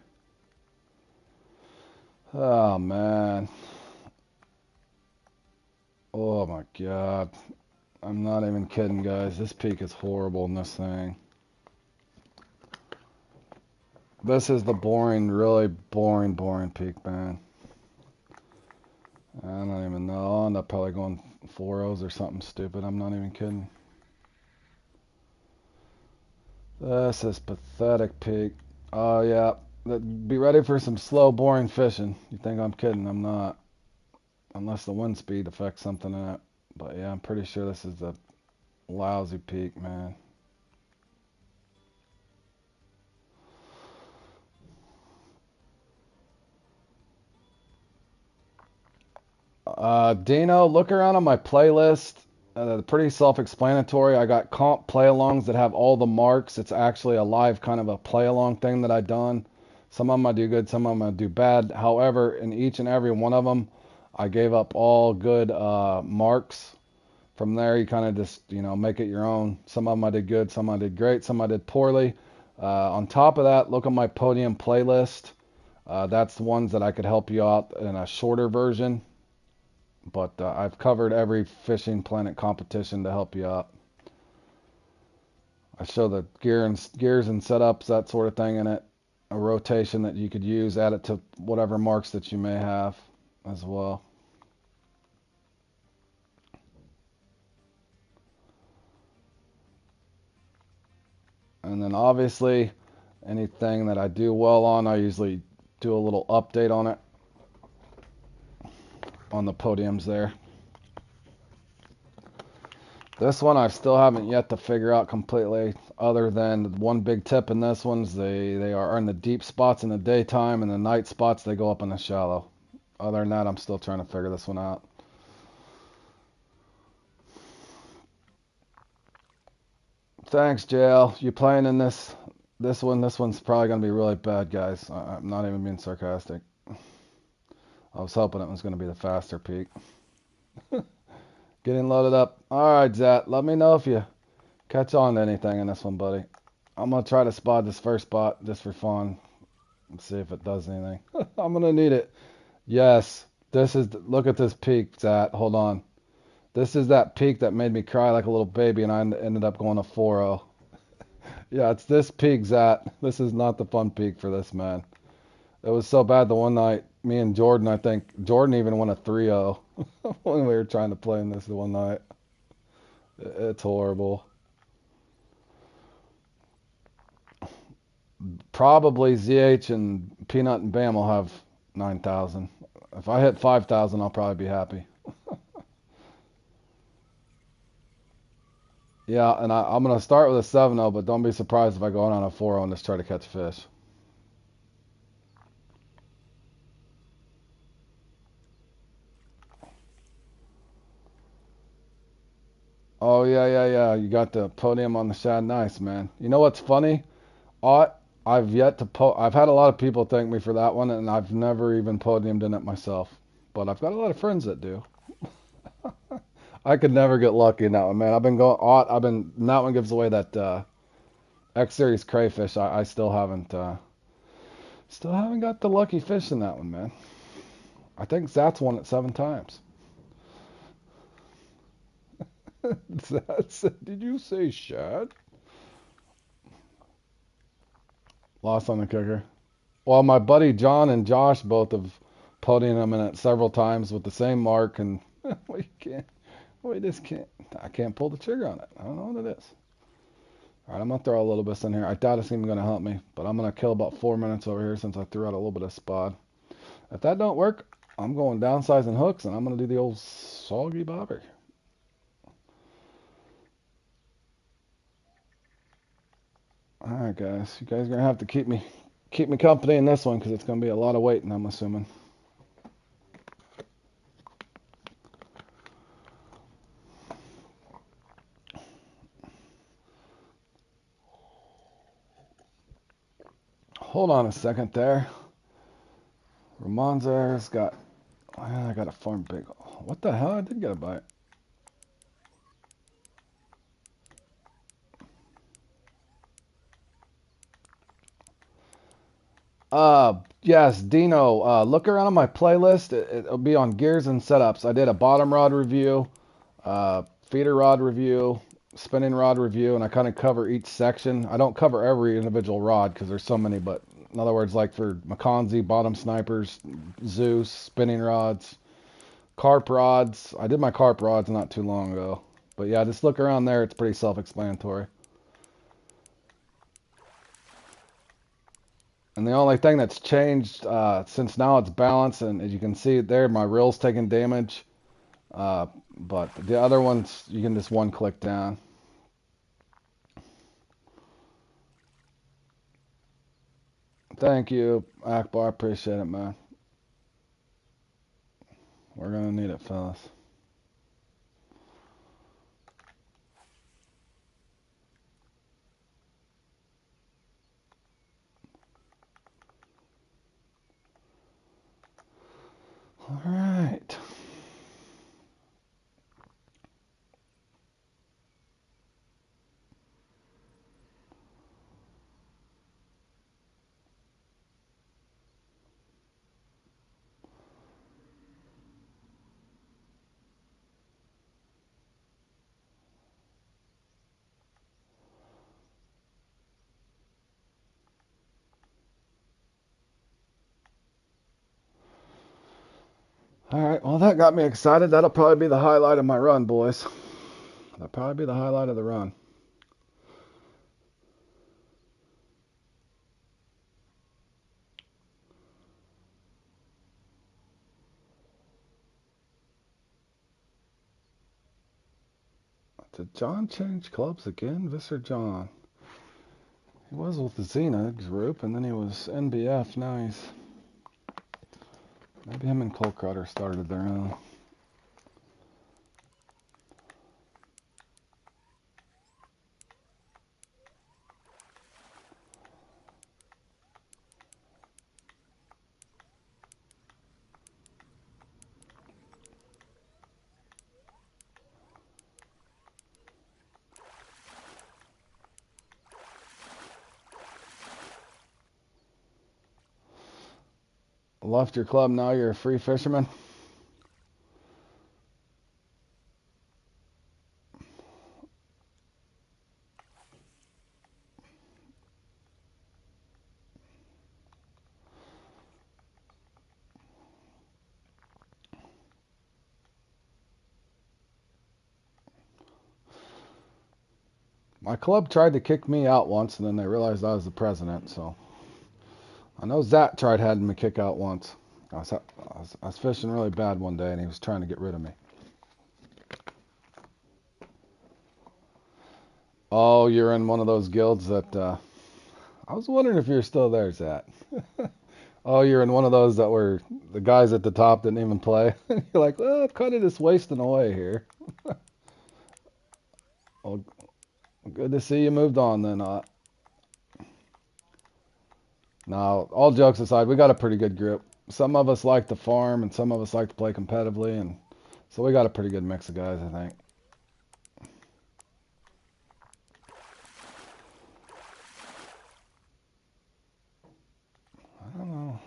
Oh, man. Oh, my God. I'm not even kidding, guys. This peak is horrible in this thing. This is the boring, really boring peak, man. I don't even know. I'll end up probably going 4-0s or something stupid. I'm not even kidding. This is pathetic peak. Oh, yeah. Be ready for some slow, boring fishing. You think I'm kidding? I'm not. Unless the wind speed affects something in it. But yeah, I'm pretty sure this is a lousy peak, man. Dino, look around on my playlist. Pretty self-explanatory. I got comp play-alongs that have all the marks. It's actually a live kind of a play-along thing that I done. Some of them I do good, some of them I do bad. However, in each and every one of them, I gave up all good marks. From there, you kind of just, make it your own. Some of them I did good, some I did great, some I did poorly. On top of that, look at my podium playlist. That's the ones that I could help you out in a shorter version. But I've covered every Fishing Planet competition to help you out. I show the gears and setups, that sort of thing in it. A rotation that you could use, add it to whatever marks that you may have as well. And then obviously anything that I do well on, I usually do a little update on it on the podiums there. This one I still haven't yet to figure out completely, other than one big tip in this one's they are in the deep spots in the daytime, and the night spots they go up in the shallow. Other than that, I'm still trying to figure this one out. Thanks, JL. You playing in this one? This one's probably gonna be really bad, guys. I'm not even being sarcastic. I was hoping it was gonna be the faster peak. Getting loaded up. Alright, Zat, let me know if you catch on to anything in this one, buddy. I'm going to try to spot this first spot just for fun and see if it does anything. I'm going to need it. Yes, look at this peak, Zat. Hold on. This is that peak that made me cry like a little baby, and I ended up going to 4-0. Yeah, it's this peak, Zat. This is not the fun peak for this, man. It was so bad the one night, me and Jordan, I think, Jordan even won a 3-0 when we were trying to play in this one night. It's horrible. Probably ZH and Peanut and Bam will have 9,000. If I hit 5,000, I'll probably be happy. Yeah, and I'm going to start with a 7-0, but don't be surprised if I go on a 4-0 and just try to catch fish. Oh, yeah. You got the podium on the shad. Nice, man. You know what's funny? I've yet to I've had a lot of people thank me for that one, and I've never even podiumed in it myself. But I've got a lot of friends that do. I could never get lucky in that one, man. That one gives away that X Series crayfish. I still haven't got the lucky fish in that one, man. I think Zat's won it 7 times. Did you say shad? Lost on the kicker. Well, my buddy John and Josh both have podiumed them in it several times with the same mark, and we just can't. I can't pull the trigger on it. I don't know what it is. All right, I'm gonna throw a little bit in here. I doubt it's even gonna help me, but I'm gonna kill about 4 minutes over here since I threw out a little bit of spod. If that don't work, I'm going downsizing hooks, and I'm gonna do the old soggy bobber. All right, guys. You guys are gonna have to keep me company in this one because it's gonna be a lot of waiting, I'm assuming. Hold on a second there. Ramonzer's got. I got a farm big. What the hell? I did get a bite. Yes, Dino. Look around on my playlist. It'll be on gears and setups. I did a bottom rod review, feeder rod review, spinning rod review, and I kind of cover each section. I don't cover every individual rod because there's so many, but in other words, like for McConsey, bottom snipers, Zeus, spinning rods, carp rods. I did my carp rods not too long ago. But yeah, just look around there. It's pretty self-explanatory. And the only thing that's changed since now it's balanced, and as you can see there, my reel's taking damage. But the other ones, you can just one click down. Thank you, Akbar. Appreciate it, man. We're going to need it, fellas. All right. Alright, well that got me excited. That'll probably be the highlight of my run, boys. That'll probably be the highlight of the run. Did John change clubs again? Visser John. He was with the Xena group, and then he was NBF. Now he's... Maybe him and Cole Crowder started their own. Left your club, now you're a free fisherman? My club tried to kick me out once, and then they realized I was the president, so... I know Zach tried having me kick out once. I was fishing really bad one day, and he was trying to get rid of me. Oh, you're in one of those guilds that... I was wondering if you're still there, Zach. Oh, you're in one of those that were... The guys at the top didn't even play. You're like, well, kind of just wasting away here. Well, good to see you moved on then. Now, all jokes aside, we got a pretty good group. Some of us like to farm, and some of us like to play competitively, and so we got a pretty good mix of guys, I think. I don't know.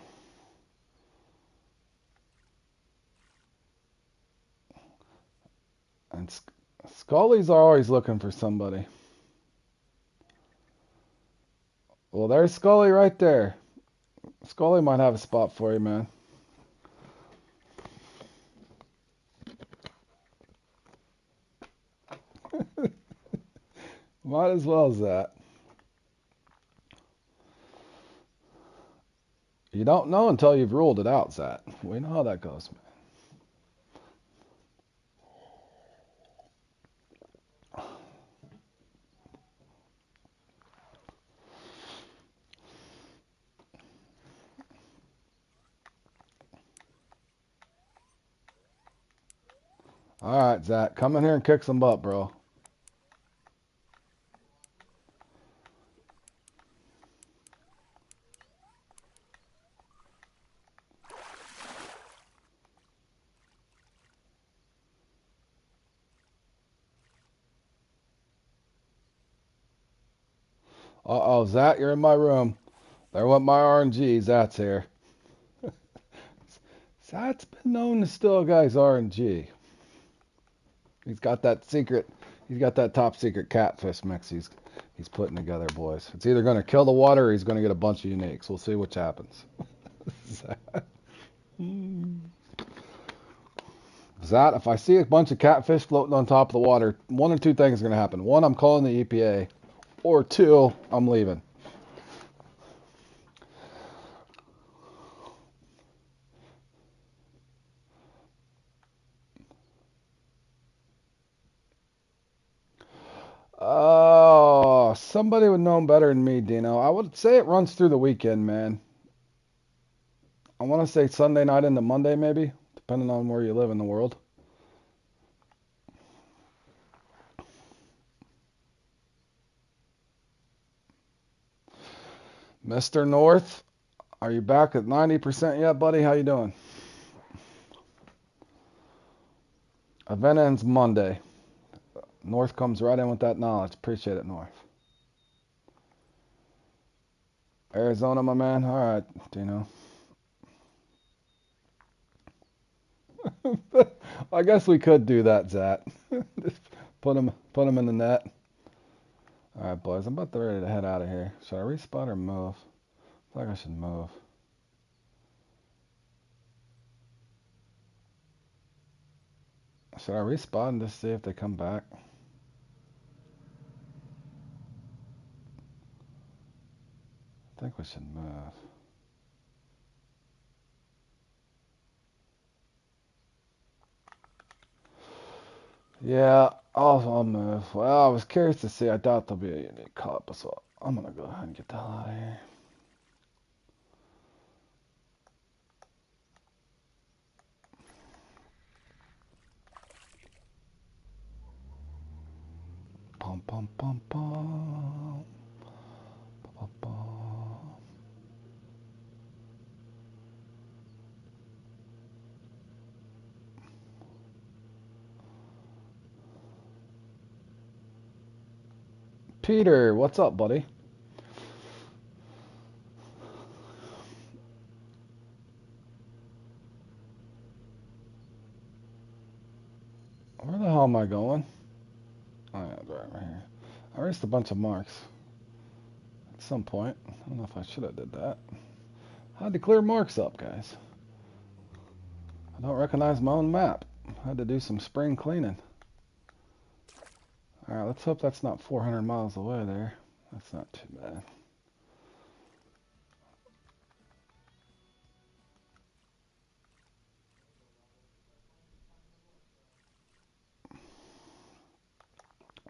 And Scully's always looking for somebody. Well, there's Scully right there. Scully might have a spot for you, man. Might as well as that. You don't know until you've ruled it out, Zach. We know how that goes, man. All right, Zach, come in here and kick some butt, bro. Uh-oh, Zach, you're in my room. There went my RNG. Zach's here. Zach's been known to steal a guy's RNG. He's got that secret. He's got that top secret catfish mix he's putting together, boys. It's either going to kill the water or he's going to get a bunch of uniques. We'll see which happens. Zach, if I see a bunch of catfish floating on top of the water, one or two things are going to happen. One, I'm calling the EPA. Or two, I'm leaving. Oh, somebody would know better than me, Dino. I would say it runs through the weekend, man. I want to say Sunday night into Monday, maybe, depending on where you live in the world. Mr. North, are you back at 90% yet, buddy? How you doing? Event ends Monday. North comes right in with that knowledge. Appreciate it, North. Arizona, my man. All right, Dino. I guess we could do that, Zach. Just put him in the net. All right, boys. I'm about to ready to head out of here. Should I respot or move? I feel like I should move. Should I respawn and just see if they come back? I think we should move. Yeah, I'll move. Well, I was curious to see. I doubt there'll be a unique cup, so I'm gonna go ahead and get the hell out of here. Pum pum pum pum. Pum, pum, pum. Peter, what's up, buddy? Where the hell am I going? Oh yeah, right here. I erased a bunch of marks at some point. I don't know if I should have did that. I had to clear marks up, guys. I don't recognize my own map. I had to do some spring cleaning. Alright, let's hope that's not 400 miles away there. That's not too bad.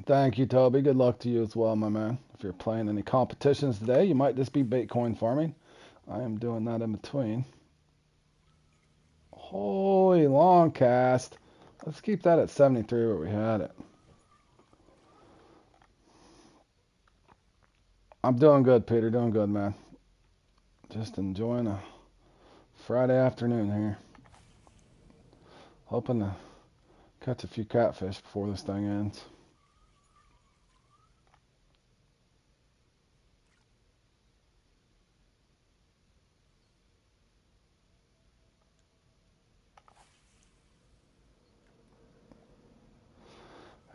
Thank you, Toby. Good luck to you as well, my man. If you're playing any competitions today, you might just be baitcoin farming. I am doing that in between. Holy long cast. Let's keep that at 73 where we had it. I'm doing good, Peter. Doing good, man. Just enjoying a Friday afternoon here. Hoping to catch a few catfish before this thing ends.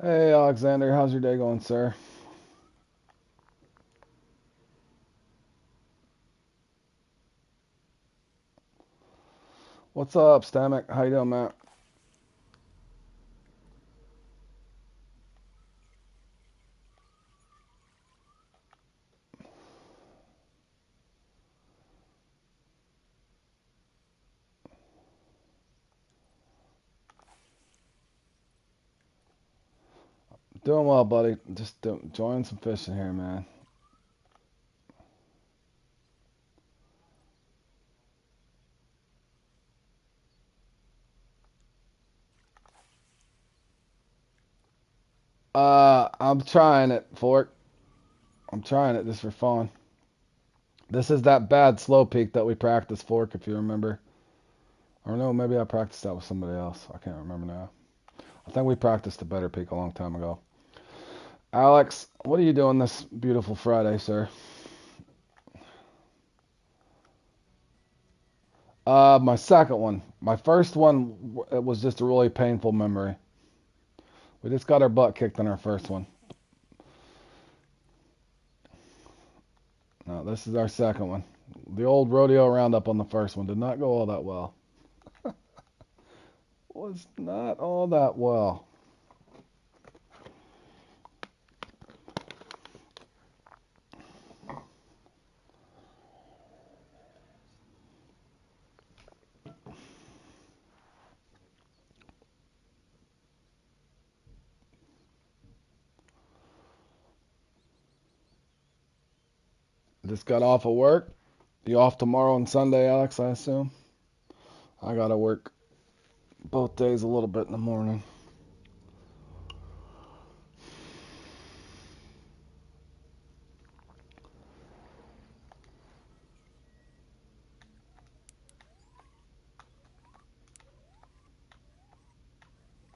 Hey, Alexander. How's your day going, sir? What's up, Stamek? How you doing, Matt? Doing well, buddy. Just enjoying some fishing here, man. I'm trying it, Fork. I'm trying it just for fun. This is that bad slow peak that we practiced, Fork, if you remember. Or no, maybe I practiced that with somebody else. I can't remember now. I think we practiced a better peak a long time ago. Alex, what are you doing this beautiful Friday, sir? My second one. My first one, it was just a really painful memory. We just got our butt kicked in our first one. No, this is our second one. The old Rodeo Roundup on the first one did not go all that well. Was not all that well. Just got off of work. You off tomorrow and Sunday, Alex, I assume? I gotta work both days a little bit in the morning.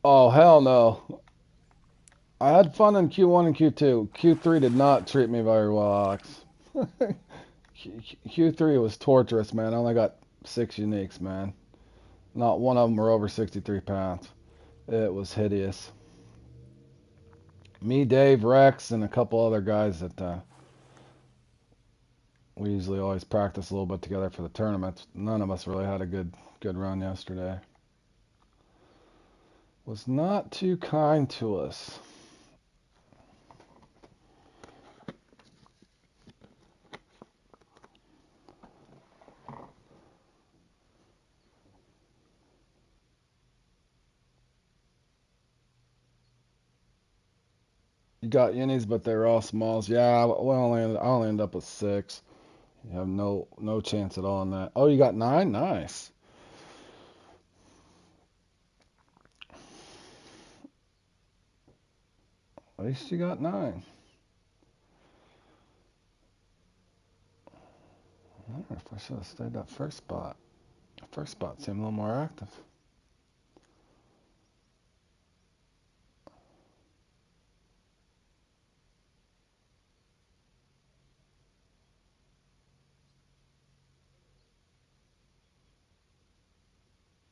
Oh, hell no. I had fun in Q1 and Q2. Q3 did not treat me very well, Alex. Q3 was torturous, man. I only got 6 uniques, man. Not one of them were over 63 pounds. It was hideous. Me, Dave, Rex, and a couple other guys that we usually always practice a little bit together for the tournaments. None of us really had a good run yesterday. was not too kind to us. You got unis, but they're all smalls. Yeah, I only end up with 6. You have no chance at all on that. Oh, you got 9? Nice. At least you got 9. I wonder if I should have stayed that first spot. The first spot seemed a little more active.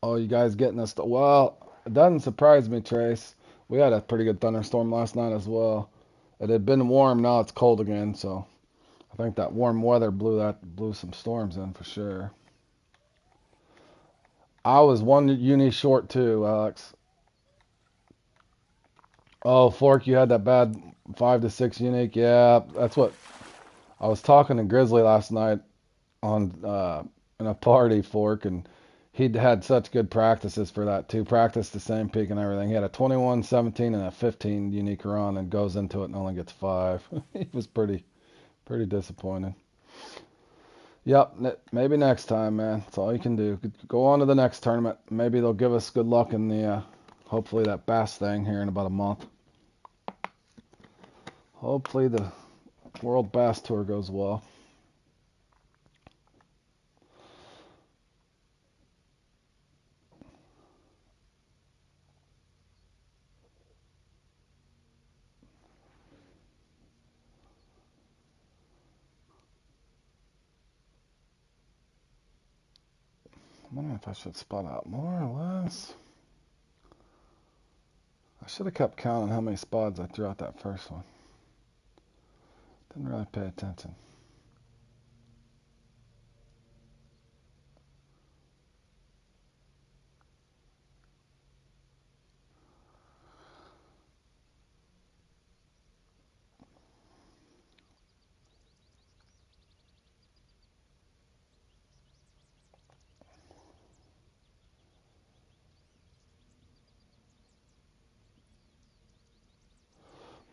Oh, you guys getting us? Well, it doesn't surprise me, Trace. We had a pretty good thunderstorm last night as well. It had been warm, now it's cold again, so I think that warm weather blew some storms in for sure. I was 1 uni short too, Alex. Oh, Fork, you had that bad 5 to 6 unique. Yeah, that's what I was talking to Grizzly last night on in a party, Fork, and he'd had such good practices for that too. Practiced the same peak and everything. He had a 21, 17, and a 15 unique run, and goes into it and only gets 5. He was pretty disappointed. Yep, maybe next time, man. That's all you can do. Go on to the next tournament. Maybe they'll give us good luck in the hopefully that bass thing here in about a month. Hopefully the World Bass Tour goes well. I'm wondering if I should spot out more or less. I should have kept counting how many spots I threw out that first one. Didn't really pay attention.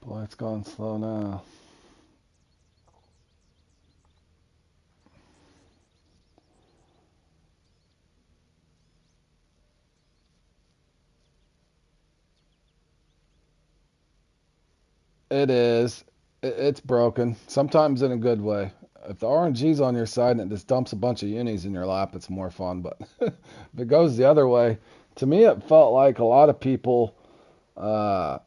Boy, it's going slow now. It is. It's broken. Sometimes in a good way. If the RNG's on your side and it just dumps a bunch of unis in your lap, it's more fun. But if it goes the other way, to me, it felt like a lot of people, uh,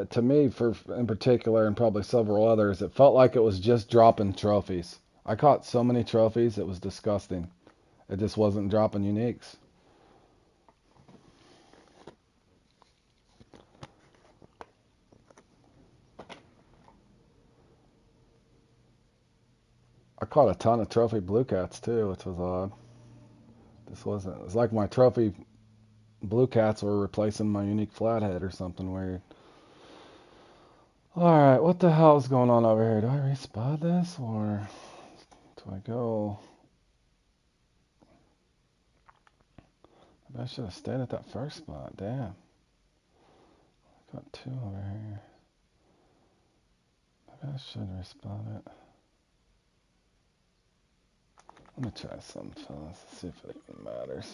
to me, for in particular, and probably several others, it felt like it was just dropping trophies. I caught so many trophies, it was disgusting. It just wasn't dropping uniques. I caught a ton of trophy blue cats too, which was odd. This wasn't. It was like my trophy blue cats were replacing my unique flathead or something weird. All right, what the hell is going on over here? Do I respot this or do I go? Maybe I should have stayed at that first spot. Damn, I got 2 over here. Maybe I should respot it. Let me try something, fellas. See if it even matters.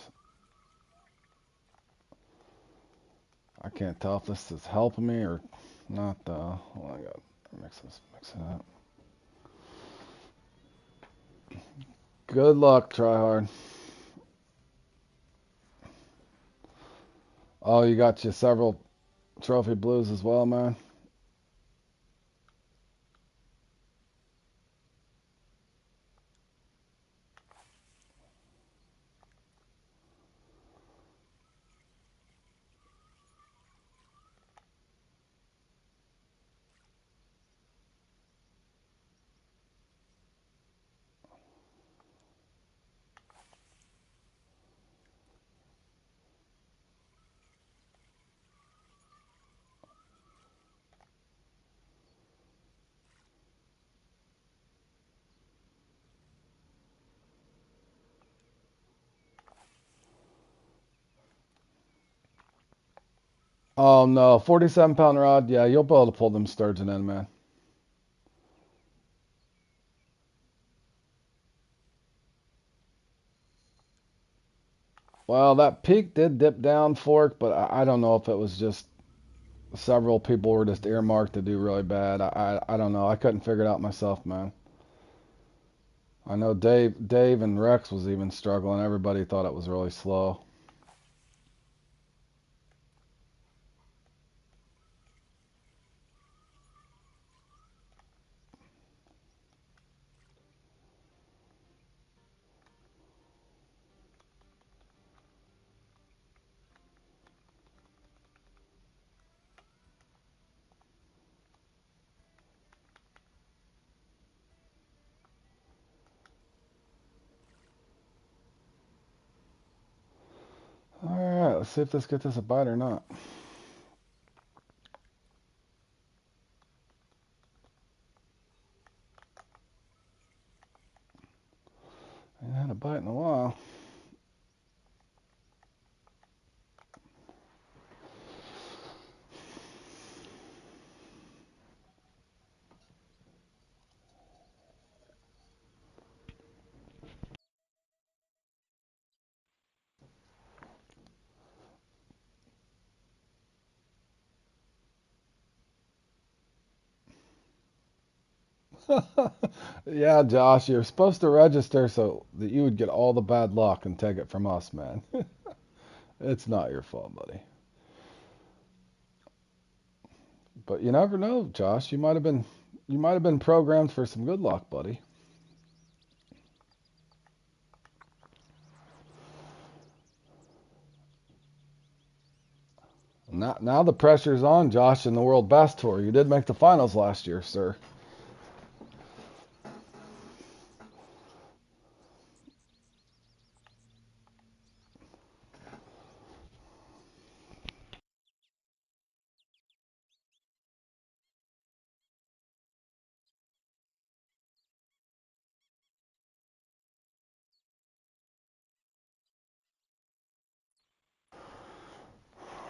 I can't tell if this is helping me or not though. Oh my god, mix it up. Good luck, try hard. Oh, you got you several trophy blues as well, man. Oh no, 47-pound rod. Yeah, you'll be able to pull them sturgeon in, man. Well, that peak did dip down, Fork, but I don't know if it was just several people were just earmarked to do really bad. I don't know. I couldn't figure it out myself, man. I know Dave and Rex was even struggling. Everybody thought it was really slow. All right, let's see if this gets us a bite or not. I ain't had a bite in a while. Yeah, Josh, you're supposed to register so that you would get all the bad luck and take it from us, man. It's not your fault, buddy. But you never know, Josh. You might have been programmed for some good luck, buddy. Now the pressure's on, Josh, in the World Bass Tour. You did make the finals last year, sir.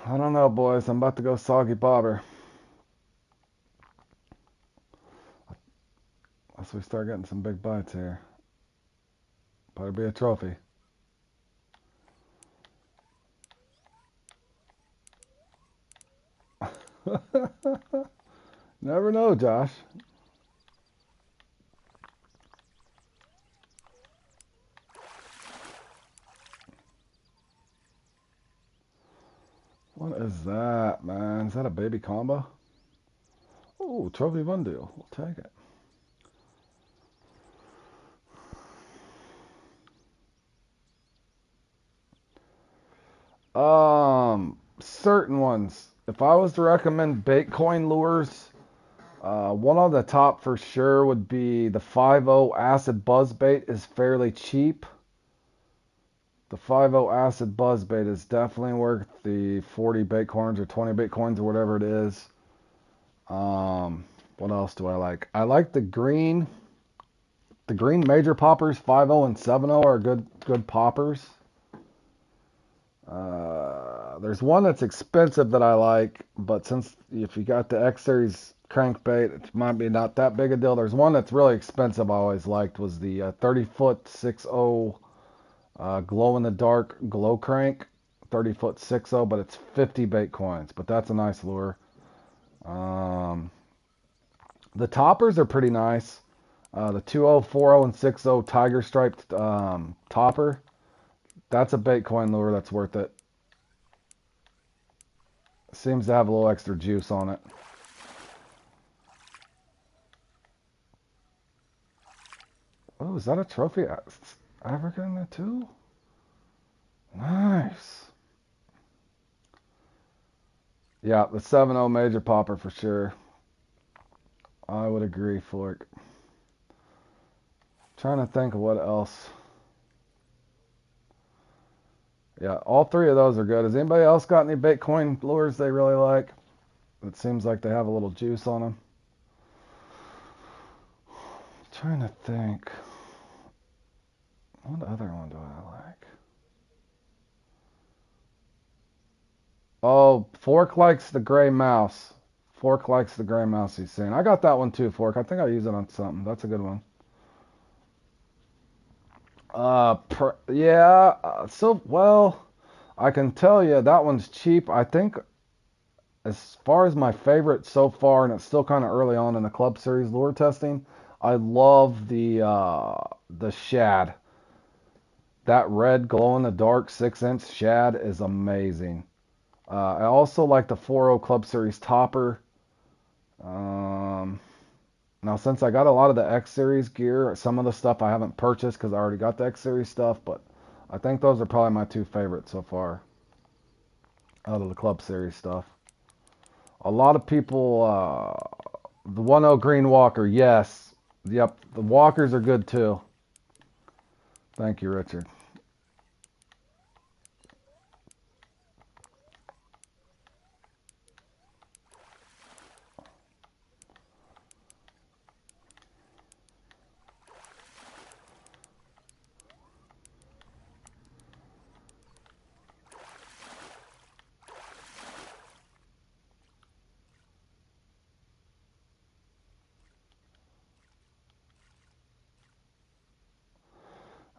I don't know, boys. I'm about to go soggy bobber unless we start getting some big bites here. Better be a trophy. Never know, Josh. What is that, man? Is that a baby combo? Oh, trophy one deal. We'll take it. Certain ones. If I was to recommend baitcoin lures, one on the top for sure would be the 5.0 acid buzzbait is fairly cheap. The 5.0 acid buzzbait is definitely worth the 40 baitcoins or 20 baitcoins or whatever it is. What else do I like? I like the green. The green major poppers, 5.0 and 7.0 are good poppers. There's one that's expensive that I like, but since if you got the X Series crankbait, it might be not that big a deal. There's one that's really expensive I always liked was the 30-foot 6.0 glow in the dark glow crank, 30-foot 6.0, but it's 50 bait coins. But that's a nice lure. Um, the toppers are pretty nice. The 2.0, 4.0, and 6.0 tiger striped topper. That's a bait coin lure that's worth it. Seems to have a little extra juice on it. Oh, is that a trophy Africa in there too? Nice. Yeah, the 7.0 major popper for sure. I would agree, Fork. Trying to think of what else. Yeah, all three of those are good. Has anybody else got any Bitcoin lures they really like? It seems like they have a little juice on them. Trying to think. What other one do I like? Oh, Fork likes the gray mouse. Fork likes the gray mouse he's saying. I got that one too, Fork. I think I use it on something. That's a good one. Yeah, well, I can tell you that one's cheap. I think as far as my favorite so far, and it's still kind of early on in the Club Series lure testing, I love the shad. That red glow in the dark 6-inch shad is amazing. I also like the 4.0 Club Series topper. Um, Now, since I got a lot of the X Series gear, some of the stuff I haven't purchased because I already got the X Series stuff, but I think those are probably my two favorites so far out of the Club Series stuff. A lot of people, the 1.0 Green Walker, yes. Yep, the Walkers are good too. Thank you, Richard.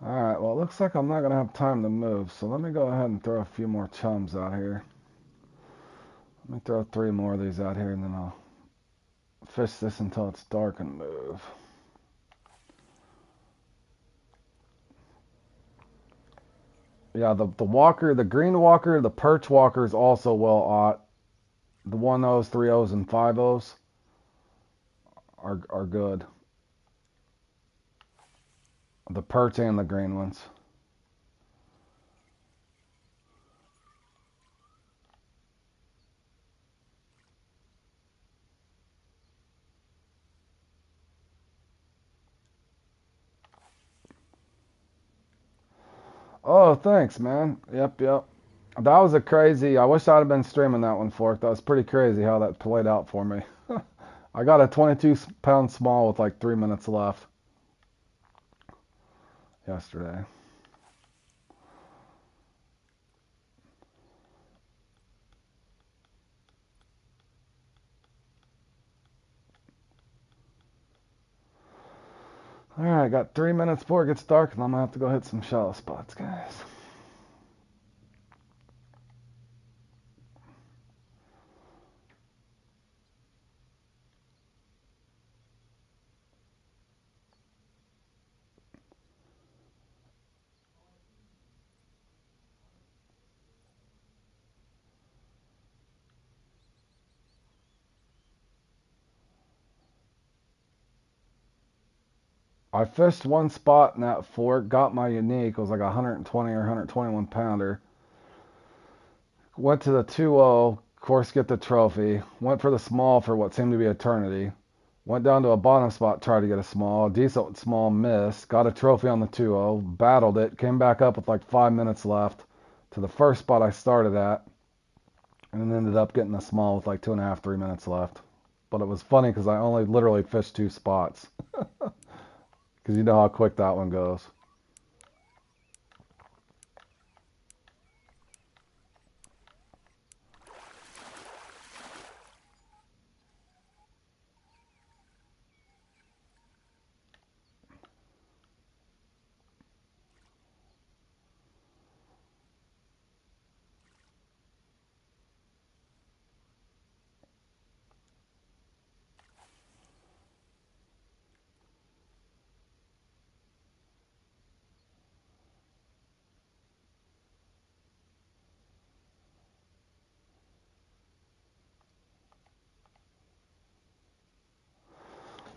Alright, well, it looks like I'm not going to have time to move, so let me go ahead and throw a few more chums out here. Let me throw 3 more of these out here, and then I'll fish this until it's dark and move. Yeah, the walker, the green walker, the perch walker is also well aught. The 1.0s, 3.0s, and 5.0s are good. The perch and the green ones. Oh, thanks, man. Yep, yep. That was a crazy. I wish I'd have been streaming that one, Fork. That was pretty crazy how that played out for me. I got a 22-pound small with like 3 minutes left yesterday. All right, got 3 minutes before it gets dark, and I'm gonna have to go hit some shallow spots, guys. I fished one spot in that fork, got my unique. It was like a 120 or 121 pounder. Went to the 2.0, of course, get the trophy. Went for the small for what seemed to be eternity. Went down to a bottom spot, tried to get a small, decent small miss. Got a trophy on the 2.0, battled it, came back up with like 5 minutes left to the first spot I started at, and then ended up getting a small with like 2.5, 3 minutes left. But it was funny because I only literally fished 2 spots. Because you know how quick that one goes.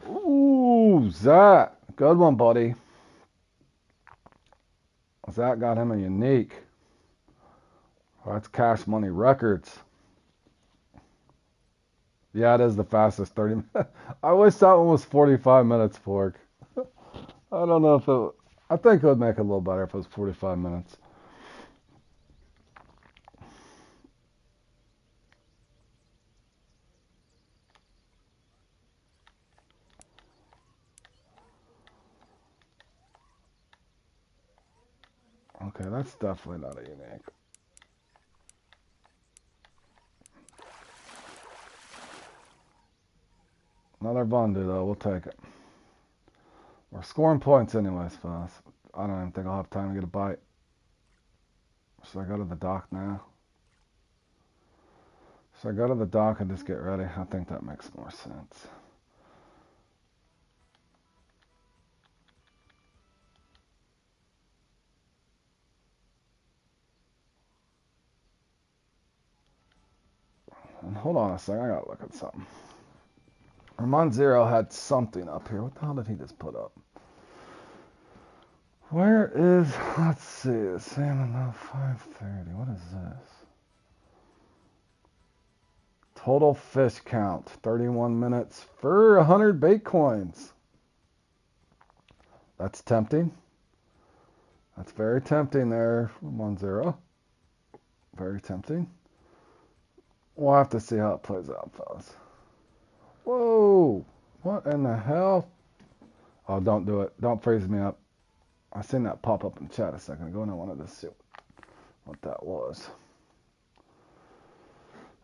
Ooh, Zach. Good one, buddy. Zach got him a unique. That's Cash Money Records. Yeah, it is the fastest 30 minutes. I wish that one was 45 minutes, Fork. I don't know if it... I think it would make it a little better if it was 45 minutes. Okay, that's definitely not a unique. Another Bundu, though. We'll take it. We're scoring points anyways, fellas. I don't even think I'll have time to get a bite. Should I go to the dock now? Should I go to the dock and just get ready? I think that makes more sense. And hold on a second, I gotta look at something. Ramon Zero had something up here. What the hell did he just put up? Where is, let's see, the salmon now 530. What is this? Total fish count, 31 minutes for 100 baitcoins. That's tempting. That's very tempting there, Ramon Zero. Very tempting. We'll have to see how it plays out, fellas. Whoa! What in the hell? Oh, don't do it. Don't freeze me up. I seen that pop up in chat a second ago, and I wanted to see what that was.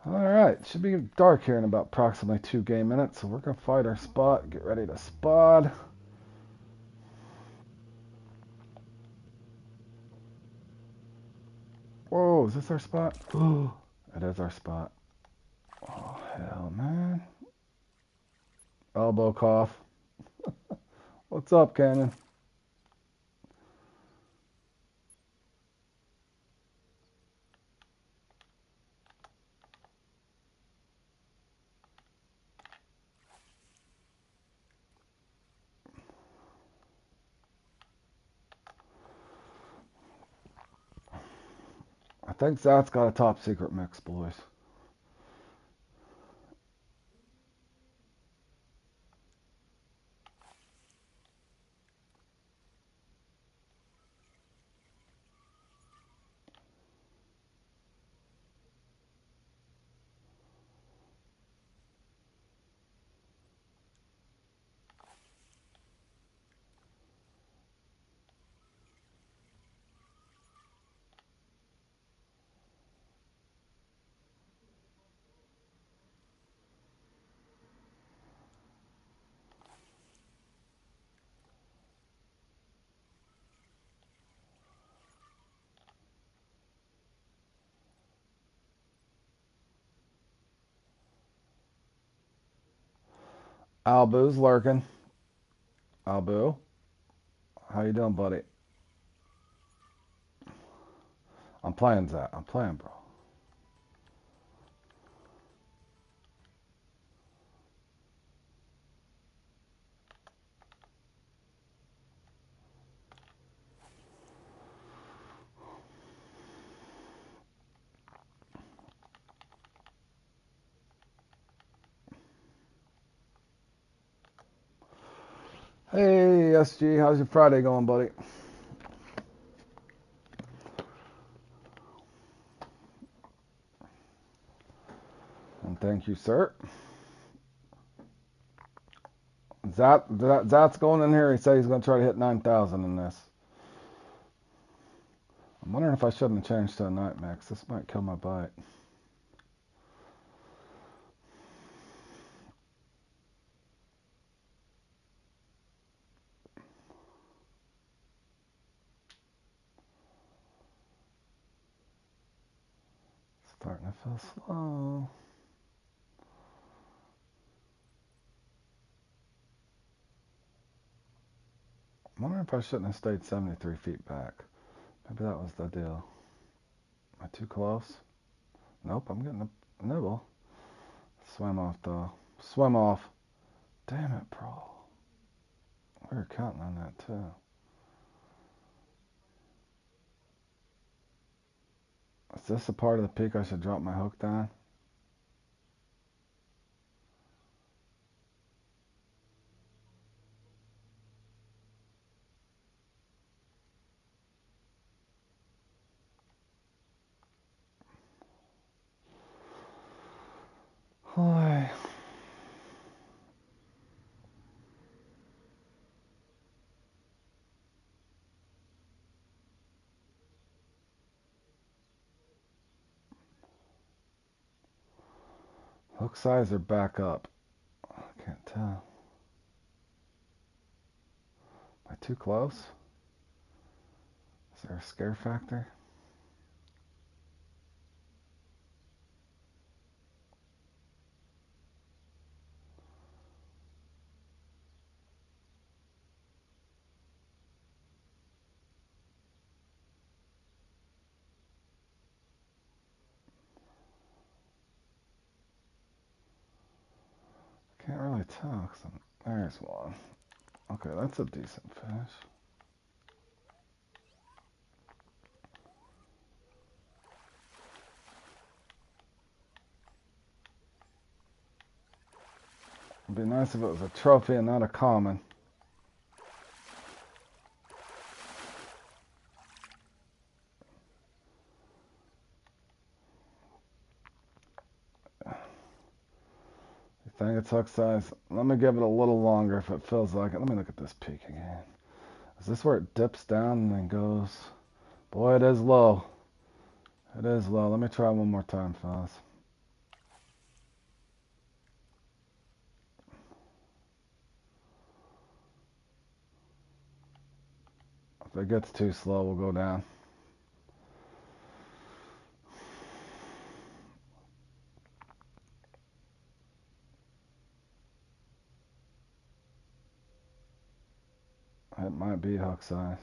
Alright, should be dark here in about approximately 2 game minutes, so we're going to fight our spot, get ready to spot. Whoa, is this our spot? Oh, it is our spot. Oh, hell, man. Elbow cough. What's up, Canyon? I think Zat's got a top secret mix, boys. Albu's lurking. Albu, how you doing, buddy? I'm playing, Zat. I'm playing, bro. Hey, SG, how's your Friday going, buddy? And thank you, sir. Zat's going in here. He said he's going to try to hit 9,000 in this. I'm wondering if I shouldn't have changed to a night max. This might kill my bite. Starting to feel slow. I'm wondering if I shouldn't have stayed 73 feet back. Maybe that was the deal. Am I too close? Nope, I'm getting a nibble. Swim off, though. Swim off. Damn it, bro. We were counting on that, too. Is this a part of the peak I should drop my hook down? Boy. Hook size or back up? I can't tell. Am I too close? Is there a scare factor? Can't really tell. There's one. Okay, that's a decent fish. It'd be nice if it was a trophy and not a common. You think it's hook size? Let me give it a little longer if it feels like it. Let me look at this peak again. Is this where it dips down and then goes? Boy, it is low. It is low. Let me try one more time, fellas. If it gets too slow, we'll go down. It might be hook size.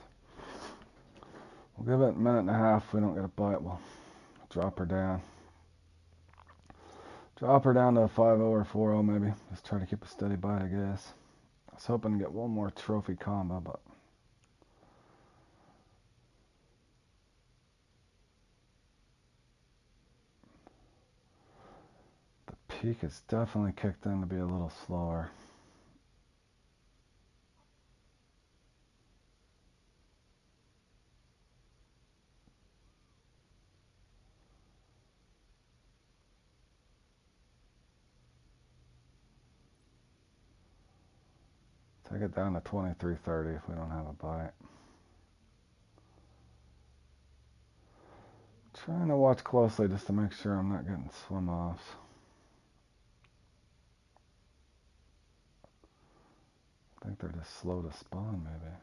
We'll give it a minute and a half. If we don't get a bite, we'll drop her down. Drop her down to a 5-0 or 4-0 maybe. Just try to keep a steady bite, I guess. I was hoping to get one more trophy combo, but the peak has definitely kicked in to be a little slower. Take it down to 23:30 if we don't have a bite. Trying to watch closely just to make sure I'm not getting swim offs. I think they're just slow to spawn, maybe.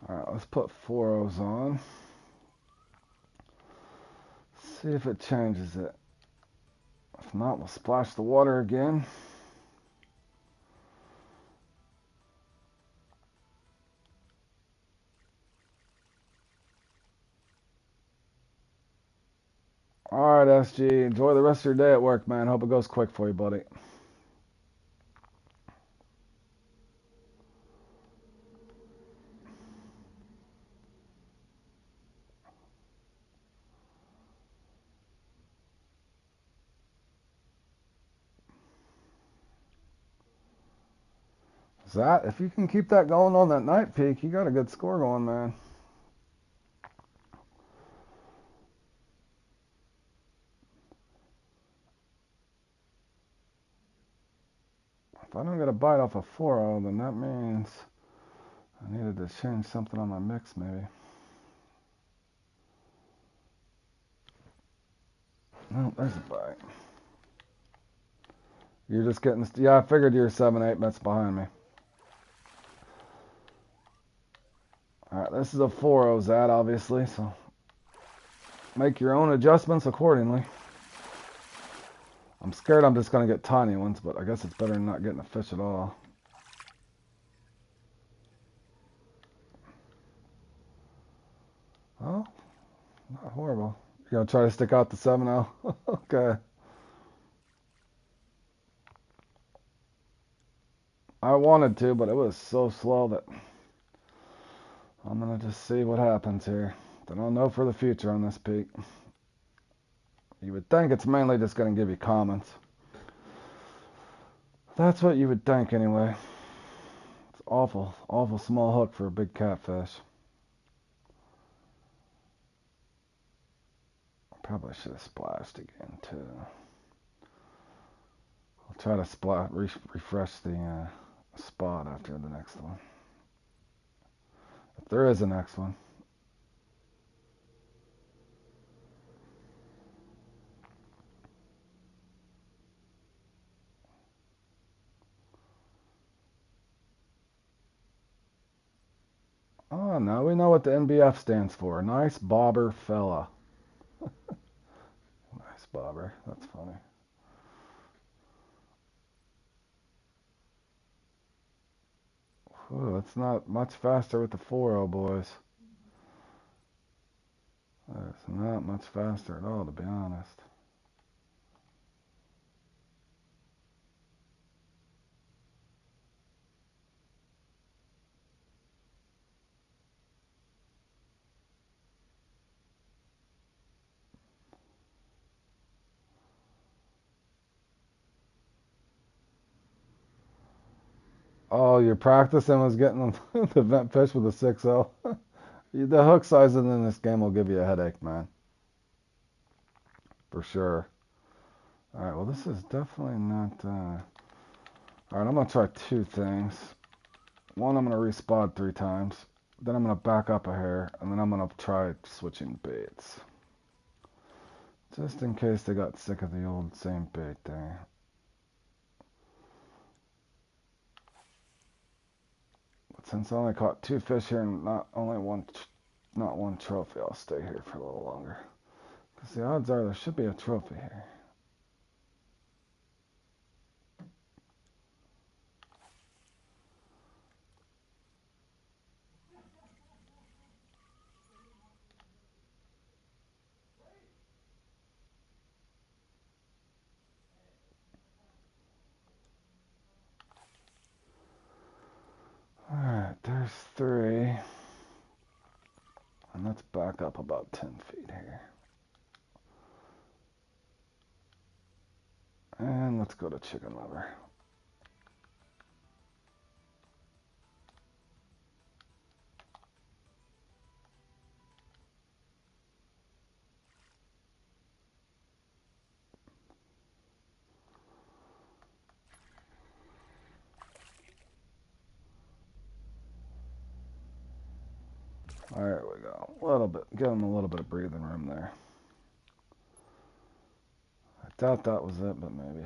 Alright, let's put 4-0s on. See if it changes it. If not, we'll splash the water again. Alright, SG. Enjoy the rest of your day at work, man. Hope it goes quick for you, buddy. That, if you can keep that going on that night peak, you got a good score going, man. If I don't get a bite off a 4-0, then that means I needed to change something on my mix, maybe. No, there's a bite. You're just getting... Yeah, I figured you were 7-8 bets behind me. Alright, this is a 4-0 Zad, obviously, so make your own adjustments accordingly. I'm scared I'm just going to get tiny ones, but I guess it's better than not getting a fish at all. Oh, not horrible. You're going to try to stick out the 7-0? Okay. I wanted to, but it was so slow that I'm going to just see what happens here. Then I'll know for the future on this peak. You would think it's mainly just going to give you comments. That's what you would think anyway. It's awful, awful small hook for a big catfish. Probably should have splashed again too. I'll try to refresh the spot after the next one. If there is a next one. Oh, now we know what the NBF stands for. Nice bobber fella. Nice bobber. That's funny. Whew, it's not much faster with the 4-0, boys. It's not much faster at all, to be honest. Oh, you're practicing was getting the vent fish with a 6-0. The hook sizes in this game will give you a headache, man. For sure. Alright, well, this is definitely not... Alright, I'm going to try two things. One, I'm going to respot 3 times. Then I'm going to back up a hair. And then I'm going to try switching baits. Just in case they got sick of the old same bait there. But since I only caught 2 fish here and not one trophy, I'll stay here for a little longer. Because the odds are there should be a trophy here. Alright, there's 3. And let's back up about 10 feet here. And let's go to chicken liver. There we go. A little bit. Give him a little bit of breathing room there. I doubt that was it, but maybe.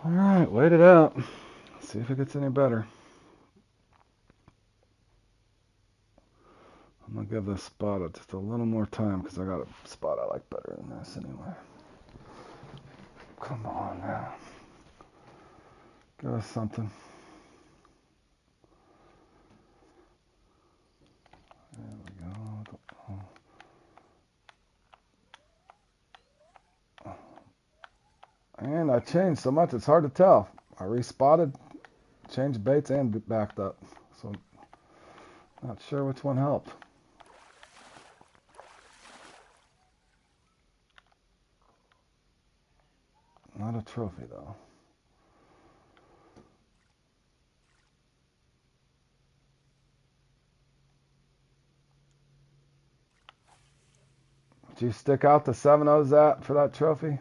Alright, wait it out. See if it gets any better. I'm going to give this spot just a little more time because I got a spot I like better than this anyway. Come on now. Give us something. There we go. And I changed so much it's hard to tell. I respotted, changed baits, and backed up. So not sure which one helped. Not a trophy though. Did you stick out the 7-0s for that trophy?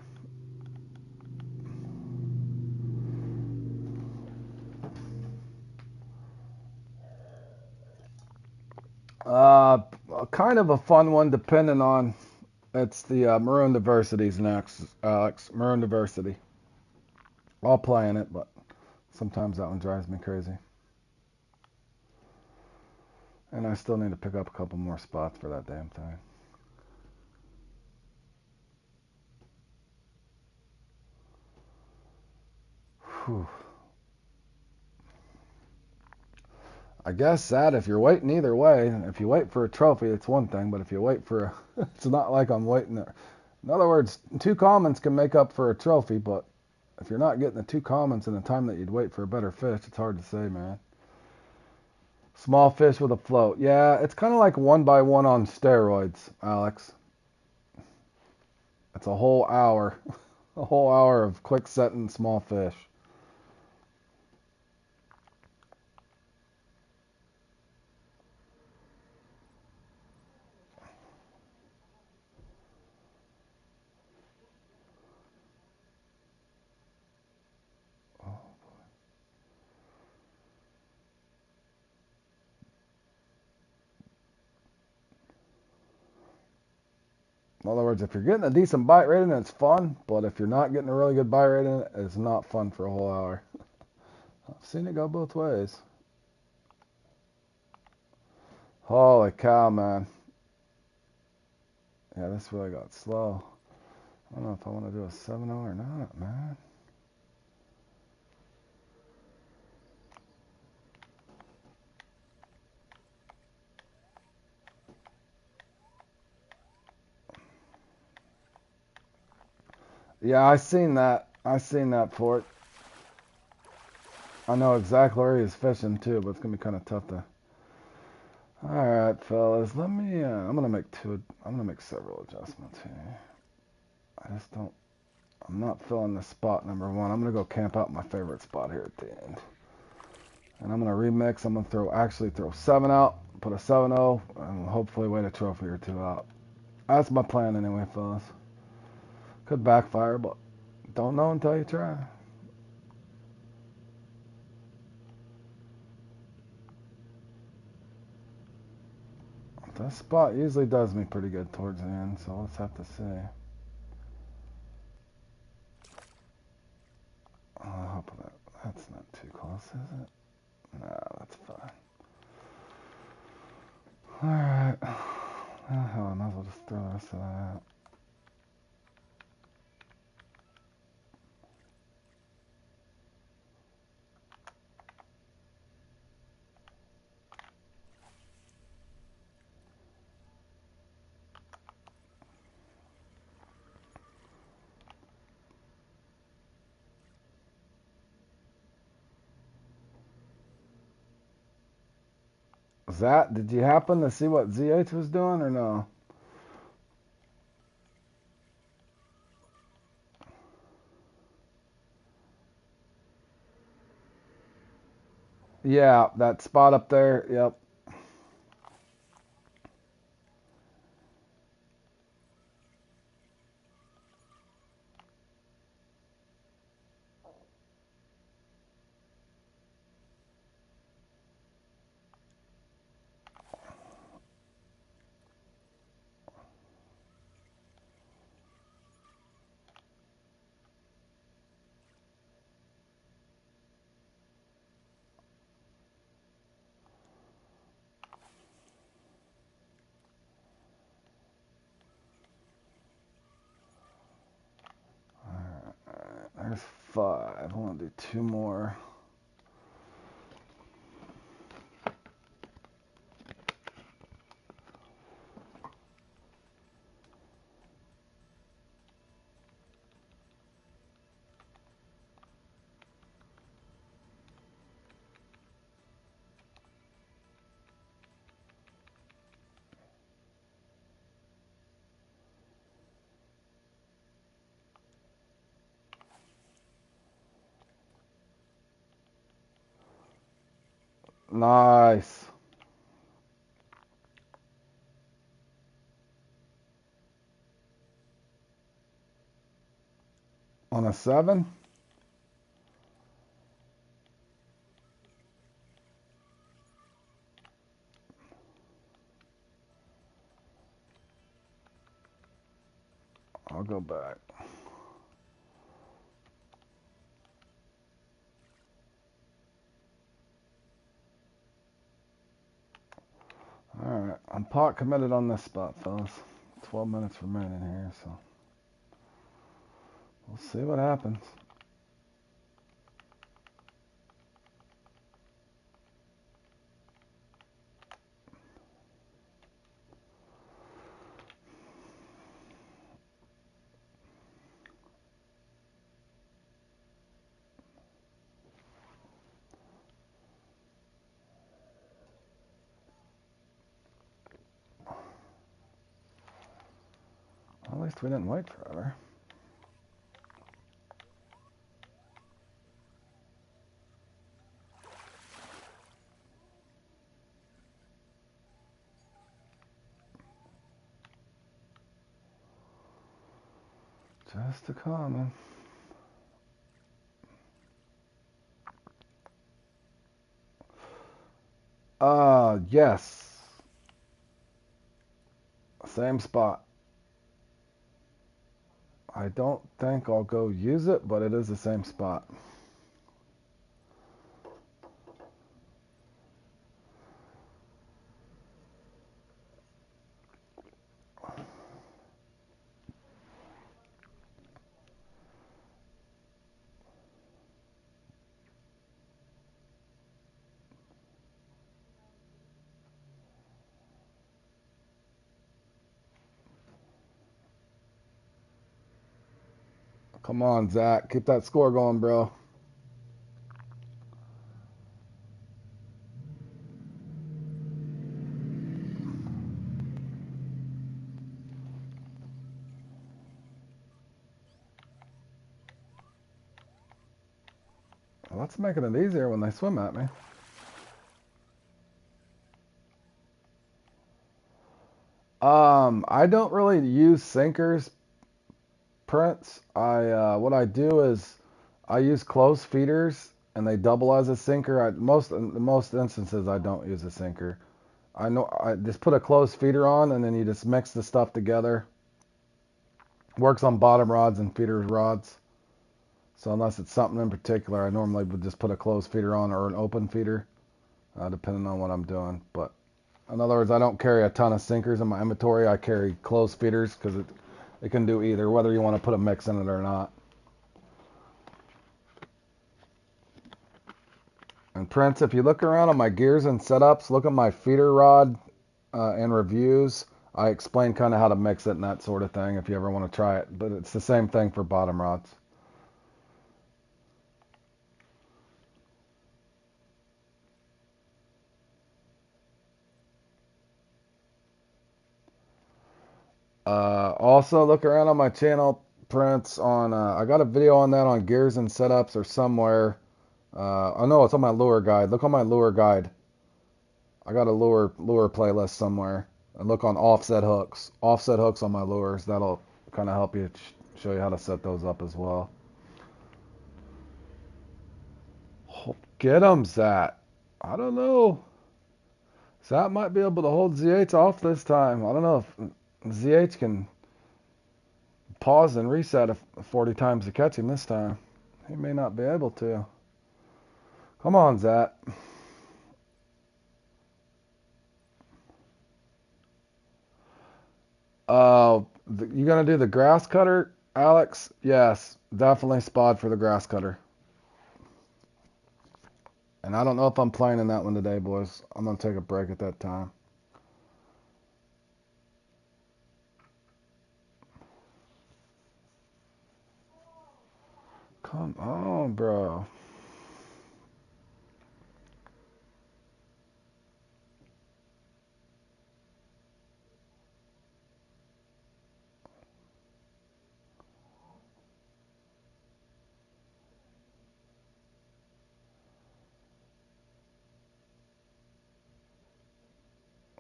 Kind of a fun one depending on, it's the Maroon Diversity's next, Alex. Maroon Diversity. I'll play in it, but sometimes that one drives me crazy. And I still need to pick up a couple more spots for that damn thing. Whew. I guess that if you're waiting either way, if you wait for a trophy, it's one thing, but if you wait for it's not like I'm waiting there. In other words, 2 commons can make up for a trophy, but if you're not getting the 2 commons in the time that you'd wait for a better fish, it's hard to say, man. Small fish with a float. Yeah, it's kind of like 1x1 on steroids, Alex. It's a whole hour. A whole hour of quick setting small fish. In other words, if you're getting a decent bite rating, it's fun. But if you're not getting a really good bite rating, it's not fun for a whole hour. I've seen it go both ways. Holy cow, man. Yeah, this really got slow. I don't know if I want to do a 7-0 or not, man. Yeah, I seen that. I seen that port. I know exactly where he was fishing too, but it's gonna be kind of tough to. All right, fellas. Let me. I'm gonna make several adjustments here. I just don't. I'm not filling the spot number 1. I'm gonna go camp out my favorite spot here at the end, and I'm gonna remix. I'm gonna actually throw 7 out, put a 7-0, and hopefully wait a trophy or 2 out. That's my plan anyway, fellas. Could backfire, but don't know until you try. That spot usually does me pretty good towards the end, so let's have to see. Oh, I hope that's not too close, is it? Nah, that's fine. Alright. Oh, hell, I might as well just throw the rest of that out. Did you happen to see what ZH was doing or no? Yeah, that spot up there, yep. Alright, there's 5. I want to do 2 more. Nice. On a 7? I'll go back. Alright, I'm pot committed on this spot, fellas. 12 minutes remaining here, so we'll see what happens. we didn't wait forever. Just a comment. Yes. Same spot. I don't think I'll go use it, but it is the same spot. Come on, Zach. Keep that score going, bro. Well, that's making it easier when they swim at me. I don't really use sinkers, Prince. What I do is I use close feeders and they double as a sinker. In most instances I don't use a sinker. I just put a closed feeder on and then you just mix the stuff together. Works on bottom rods and feeder rods. So unless it's something in particular, I normally would just put a closed feeder on or an open feeder, depending on what I'm doing. But in other words, I don't carry a ton of sinkers in my inventory. I carry closed feeders because it can do either, whether you want to put a mix in it or not. And Prince, if you look around on my gears and setups, look at my feeder rod and reviews. I explain kind of how to mix it and that sort of thing if you ever want to try it. But it's the same thing for bottom rods. Also, look around on my channel, Prince. I got a video on that on gears and setups or somewhere. I know it's on my lure guide. Look on my lure guide. I got a lure playlist somewhere. And look on offset hooks. Offset hooks on my lures. That'll kind of help you show you how to set those up as well. Get 'em, Zat. I don't know. Zat might be able to hold ZH off this time. I don't know if ZH can pause and reset 40 times to catch him this time. He may not be able to. Come on, Zat. You gonna do the grass cutter, Alex? Yes, definitely spot for the grass cutter. And I don't know if I'm playing in that one today, boys. I'm gonna take a break at that time. Come on, bro.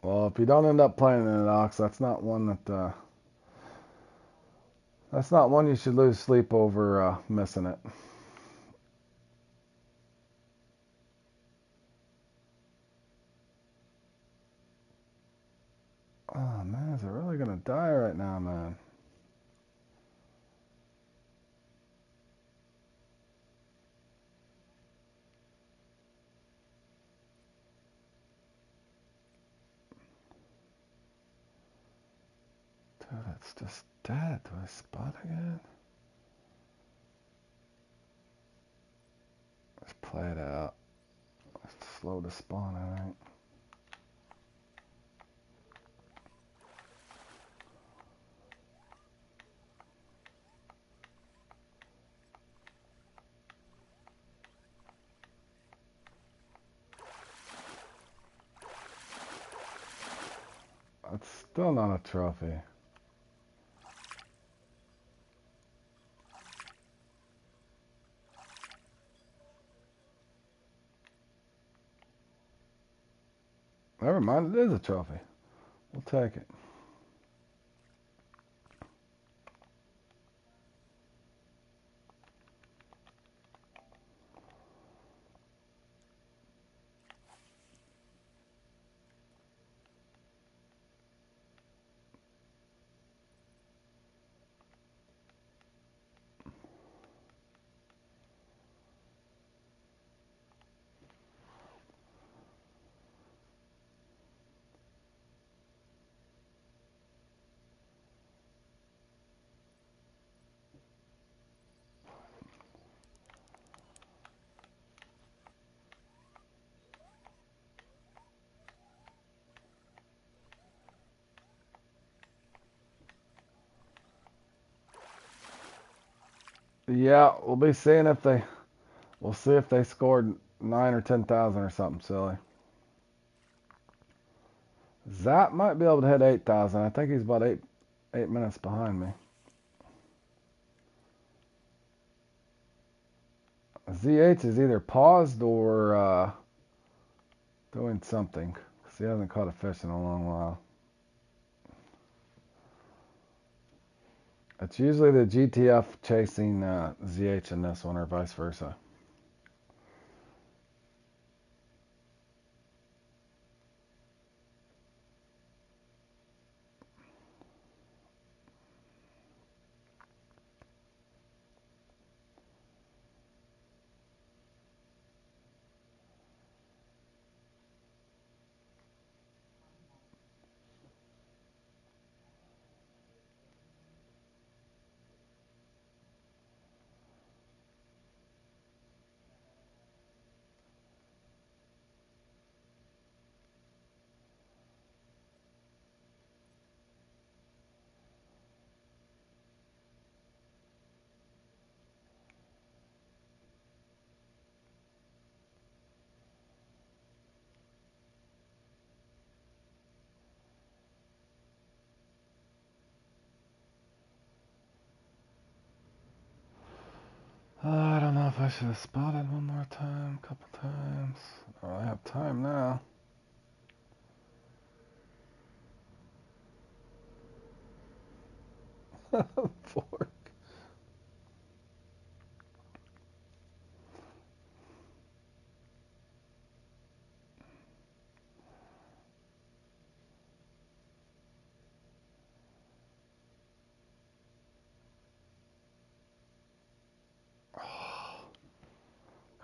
Well, if you don't end up playing in it, Ox, that's not one you should lose sleep over missing it. Oh man, is it really gonna die right now, man? Dude, it's just dead. Do I spot again? Let's play it out. It's slow to spawn, I think. It's still not a trophy. Never mind, it is a trophy. We'll take it. Yeah, we'll be seeing if they. We'll see if they scored 9 or 10,000 or something silly. Zap might be able to hit 8,000. I think he's about 8 minutes behind me. ZH is either paused or doing something because he hasn't caught a fish in a long while. It's usually the GTF chasing ZH in this one or vice versa. I don't know if I should have spotted one more time, a couple times. I don't really have time now. Fork.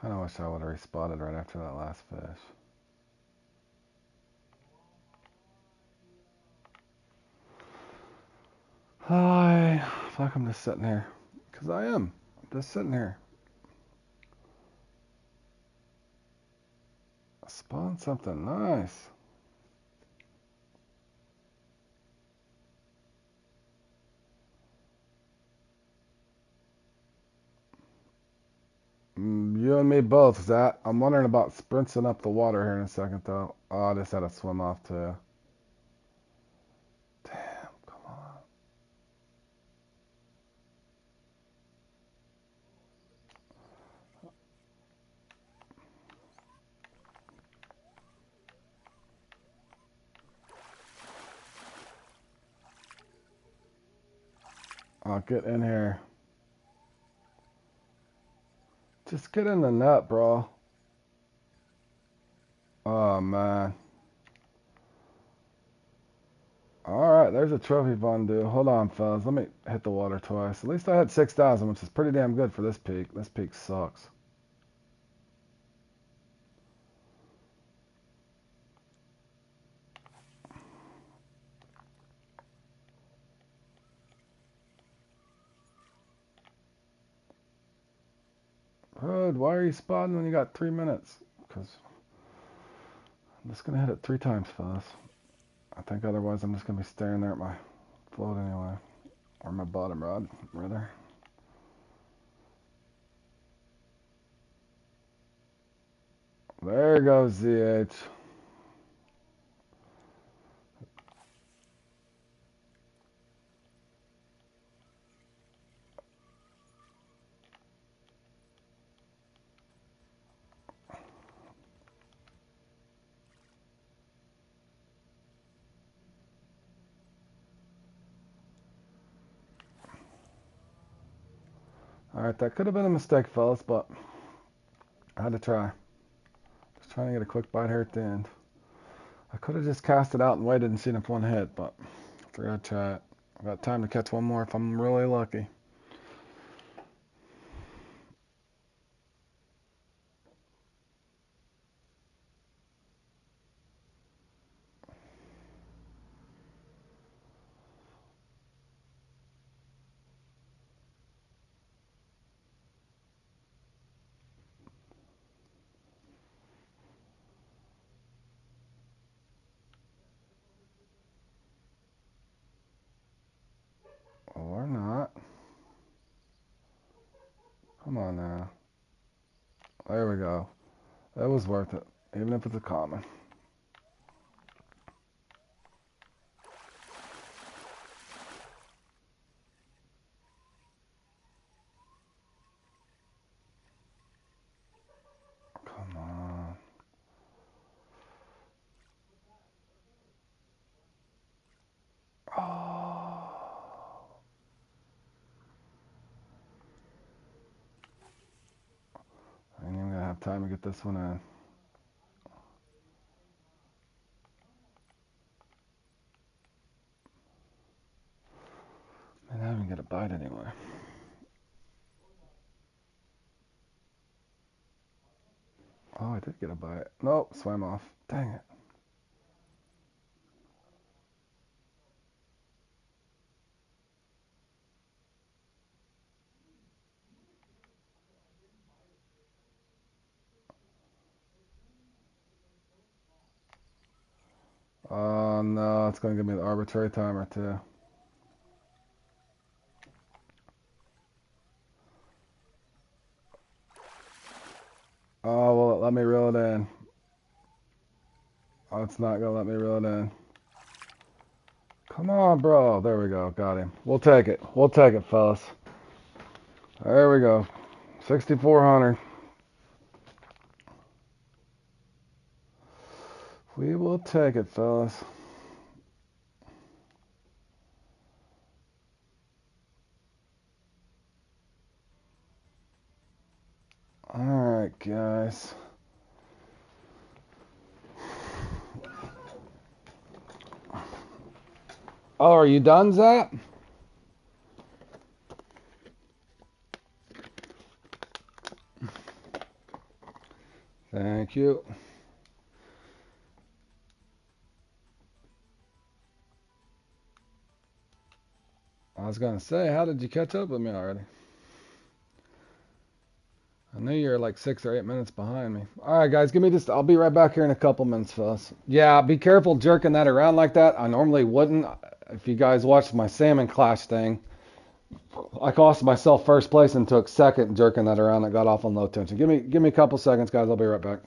Kind of wish I would have respotted right after that last fish. I feel like I'm just sitting here. Because I am. I'm just sitting here. Spawn something nice. You and me both, Zach. I'm wondering about sprinting up the water here in a second, though. Oh, I just had to swim off, too. Damn, come on. I'll get in here. Just get in the net, bro. Oh, man. Alright, there's a trophy fondue. Hold on, fellas. Let me hit the water twice. At least I had 6,000, which is pretty damn good for this peak. This peak sucks. Bud, why are you spotting when you got 3 minutes? Because I'm just going to hit it 3 times, fellas. I think otherwise I'm just going to be staring there at my float anyway. Or my bottom rod, rather. There goes ZH. Alright, that could have been a mistake, fellas, but I had to try. Just trying to get a quick bite here at the end. I could have just cast it out and waited and seen if one hit, but I figured I'd try it. I've got time to catch one more if I'm really lucky. Or not. Come on now. There we go. That was worth it, even if it's a common. Come on. Oh. I ain't even gonna have time to get this one in. Man, I didn't even get a bite anyway. Oh, I did get a bite. Nope, swam off. Dang it. Oh no, it's gonna give me the arbitrary timer too. Oh, well, it let me reel it in. Oh, it's not gonna let me reel it in. Come on, bro. There we go. Got him. We'll take it. We'll take it, fellas. There we go. 6,400. We will take it, fellas. All right, guys. Oh, are you done, Zap? Thank you. I was gonna say, how did you catch up with me already? I knew you were like 6 or 8 minutes behind me. All right, guys, give me just. I'll be right back here in a couple minutes, fellas. Yeah, be careful jerking that around like that. I normally wouldn't. If you guys watched my salmon clash thing, I cost myself first place and took second jerking that around. That got off on low tension. Give me a couple seconds, guys. I'll be right back.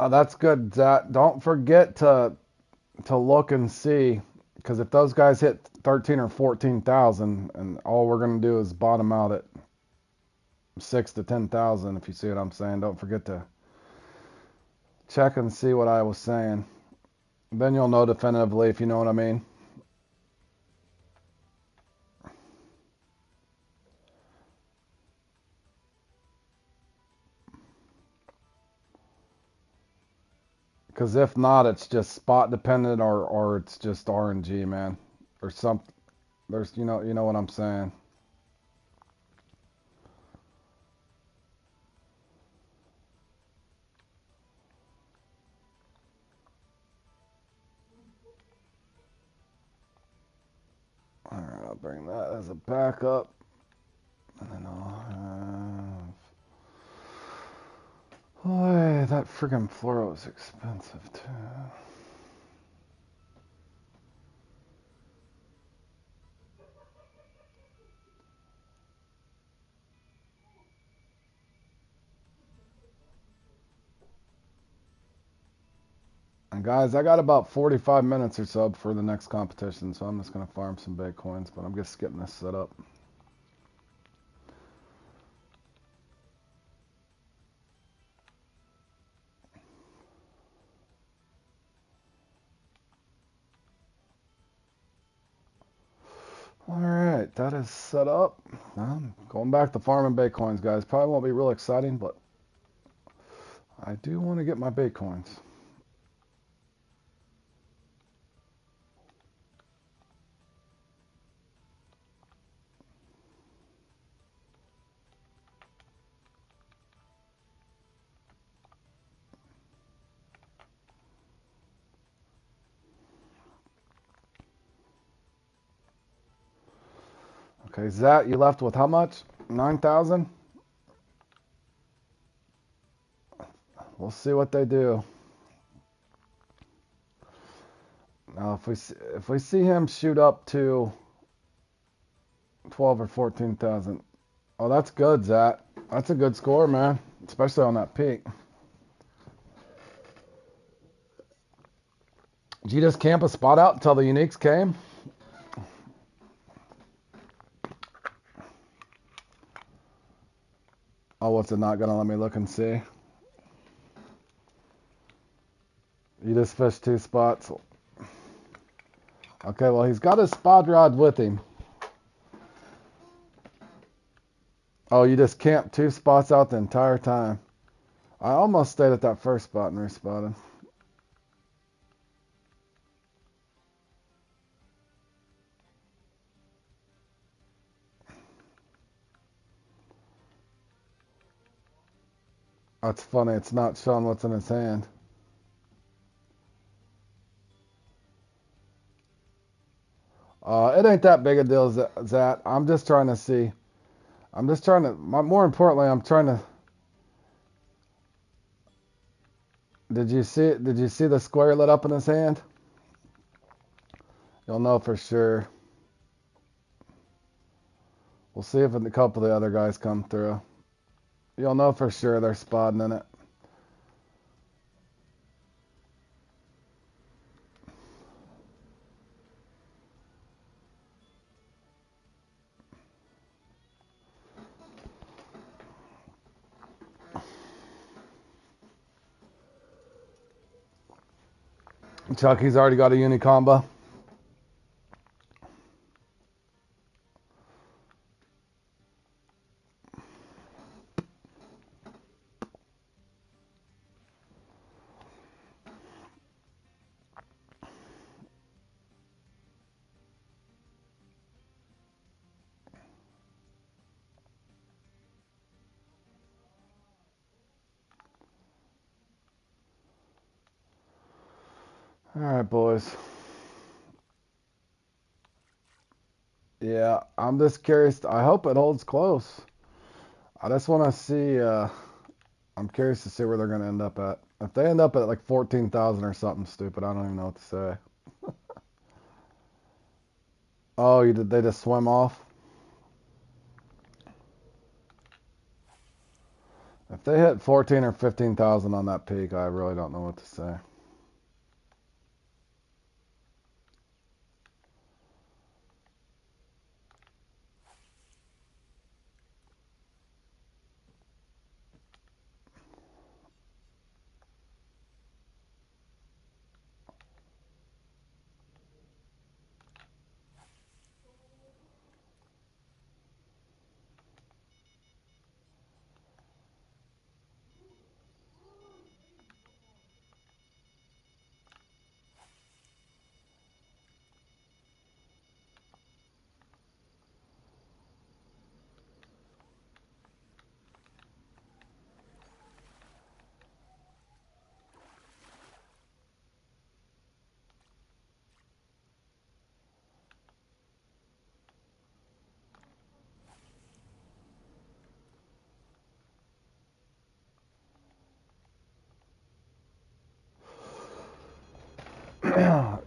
That's good, Zach. Don't forget to look and see, because if those guys hit 13 or 14,000, and all we're gonna do is bottom out at 6 to 10,000, if you see what I'm saying. Don't forget to check and see what I was saying. Then you'll know definitively, if you know what I mean. Because if not, it's just spot dependent, or it's just RNG, man, or something. There's, you know what I'm saying. All right, I'll bring that as a backup, and then I'll have. Boy, that friggin' fluoro is expensive too. And guys, I got about 45 minutes or so for the next competition, so I'm just gonna farm some baitcoins, but I'm just getting this set up. Alright, that is set up. I'm going back to farming baitcoins, guys. Probably won't be real exciting, but I do want to get my baitcoins. Okay, Zat, you left with how much? 9,000? We'll see what they do. Now, if we see him shoot up to 12 or 14,000, oh, that's good, Zat. That's a good score, man, especially on that peak. Did you just camp a spot out until the uniques came? Oh, what's it not gonna let me look and see? You just fished 2 spots. Okay, well, he's got his spot rod with him. Oh, you just camped 2 spots out the entire time. I almost stayed at that first spot and respotted. That's funny. It's not showing what's in his hand. It ain't that big a deal, Zat. I'm just trying to see. I'm just trying to. More importantly, I'm trying to. Did you see it? Did you see the square lit up in his hand? You'll know for sure. We'll see if a couple of the other guys come through. You'll know for sure they're spotting in it. Chucky's already got a uni combo. All right, boys. Yeah, I'm just curious. I hope it holds close. I just want to see. I'm curious to see where they're going to end up at. If they end up at like 14,000 or something stupid, I don't even know what to say. Oh, you did? They just swim off? If they hit 14 or 15,000 on that peak, I really don't know what to say.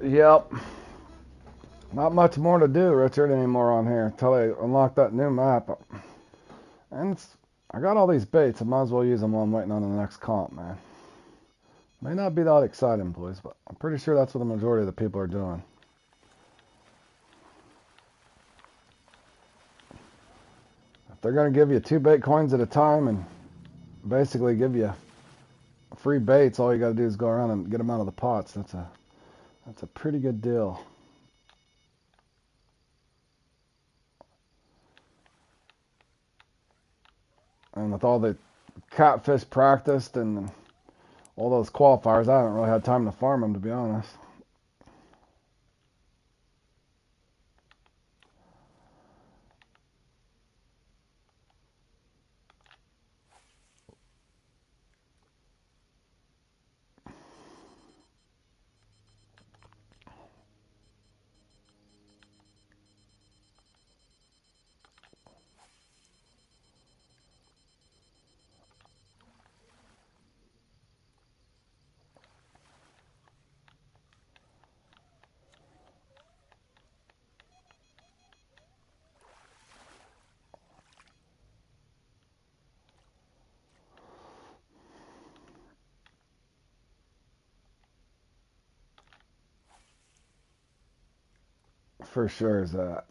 Yep. Not much more to do, Richard, anymore on here until they unlock that new map. And I got all these baits. I might as well use them while I'm waiting on the next comp, man. May not be that exciting, boys, but I'm pretty sure that's what the majority of the people are doing. If they're going to give you 2 baitcoins at a time and basically give you free baits, all you got to do is go around and get them out of the pots. That's a pretty good deal. And with all the catfish practiced and all those qualifiers, I haven't really had time to farm them, to be honest. For sure is that.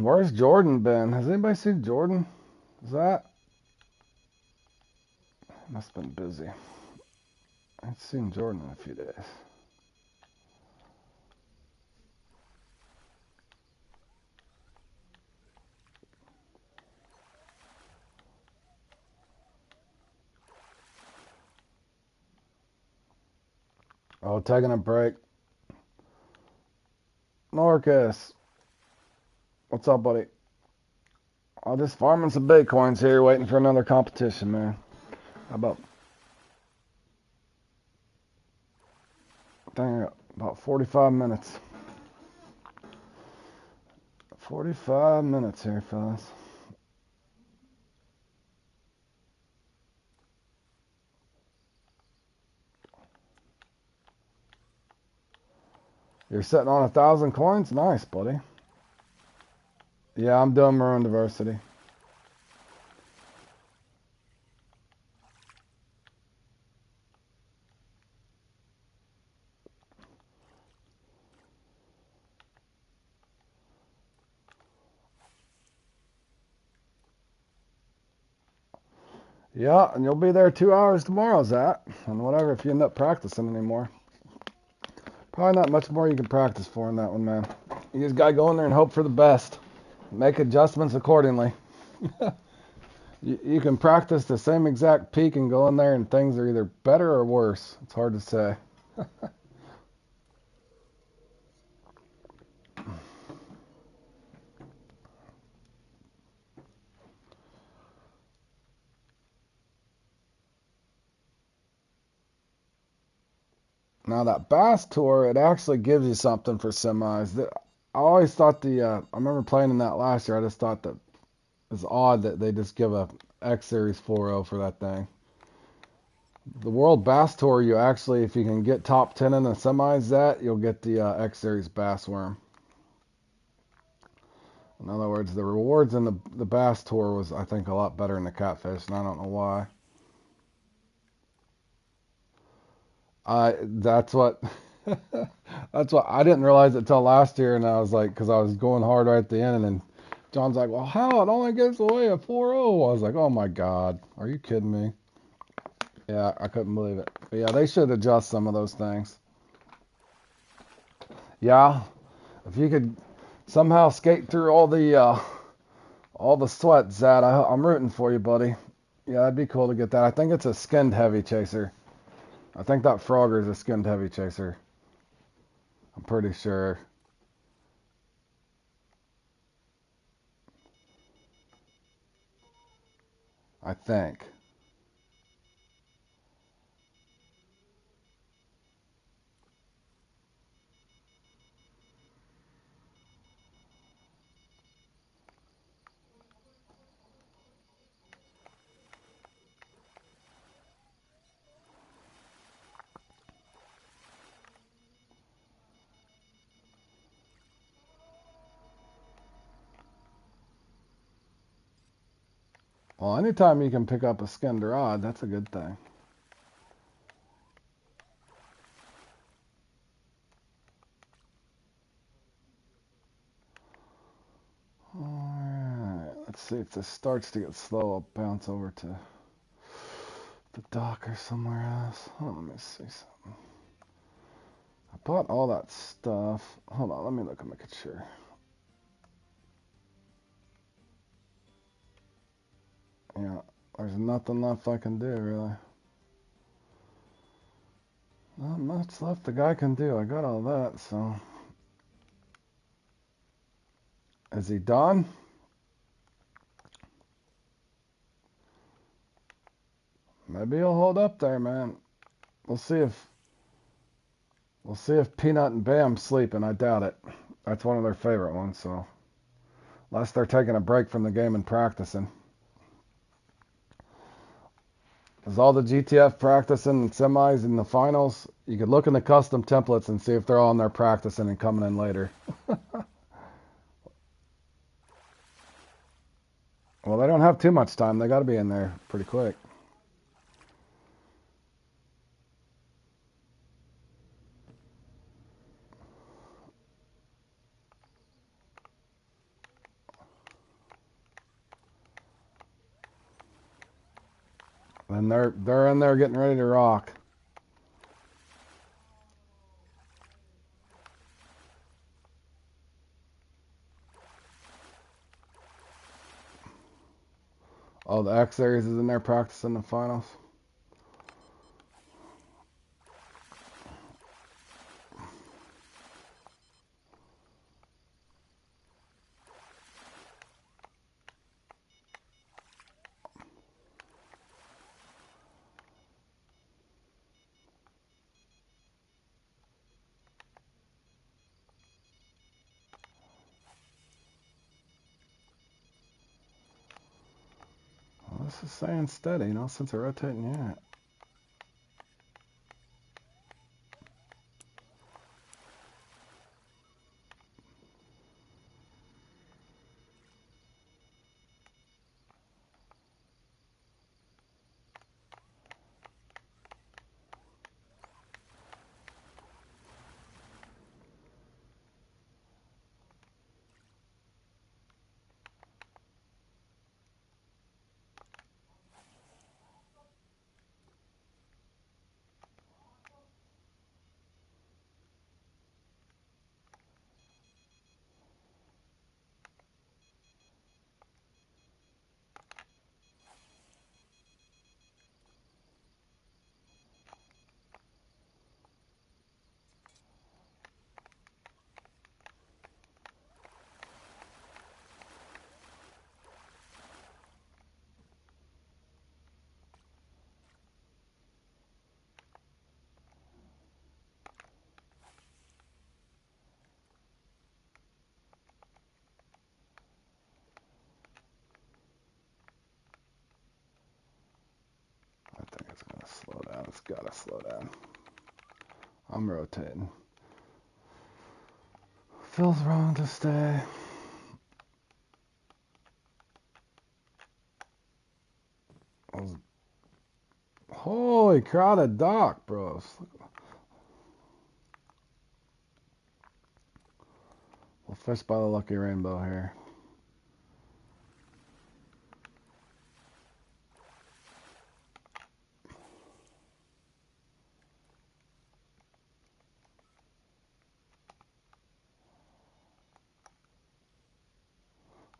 Where's Jordan been? Has anybody seen Jordan? Is that? Must have been busy. I ain't seen Jordan in a few days. Oh, taking a break. Norcus, what's up, buddy? I'm just farming some baitcoins here, waiting for another competition, man. How about? Dang, about 45 minutes. 45 minutes here, fellas. You're sitting on 1,000 coins? Nice, buddy. Yeah, I'm doing Maroon Diversity. Yeah, and you'll be there 2 hours tomorrow, Zach. And whatever, if you end up practicing anymore. Probably not much more you can practice for in that one, man. You just gotta go in there and hope for the best. Make adjustments accordingly. You can practice the same exact peak and go in there and things are either better or worse. It's hard to say. Now that Bass Tour, it actually gives you something for semis. I always thought I remember playing in that last year. I just thought that it's odd that they just give a X Series 4.0 for that thing. The World Bass Tour, you actually, if you can get top 10 in the semis, you'll get the X Series Bass Worm. In other words, the rewards in the Bass Tour was, I think, a lot better in the Catfish, and I don't know why. That's what that's what I didn't realize it till last year, and I was like, because I was going hard right at the end, and then John's like, well, how it only gives away a 4.0? I was like, oh my god, are you kidding me? Yeah, I couldn't believe it. But yeah, they should adjust some of those things. Yeah, if you could somehow skate through all the sweat, Zad, I'm rooting for you, buddy. Yeah, that'd be cool to get that. I think it's a skinned heavy chaser. I think that Frogger's a skinned heavy chaser. I'm pretty sure. I think. Well, anytime you can pick up a skinned rod, that's a good thing. Alright, let's see if this starts to get slow. I'll bounce over to the dock or somewhere else. Hold on, let me see something. I bought all that stuff. Hold on, let me look and make it sure. Yeah, there's nothing left I can do, really. Not much left the guy can do. I got all that, so. Is he done? Maybe he'll hold up there, man. We'll see if Peanut and Bam's sleeping. I doubt it. That's one of their favorite ones, so unless they're taking a break from the game and practicing. Is all the GTF practicing in semis in the finals? You could look in the custom templates and see if they're all in there practicing and coming in later. Well, they don't have too much time. They got to be in there pretty quick. And they're in there getting ready to rock. Oh, the X Series is in there practicing the finals. Well, this is staying steady, you know, since they're rotating yet. I think it's going to slow down. It's got to slow down. I'm rotating. Feels wrong to stay. Holy crowded dock, bros. We'll fish by the lucky rainbow here.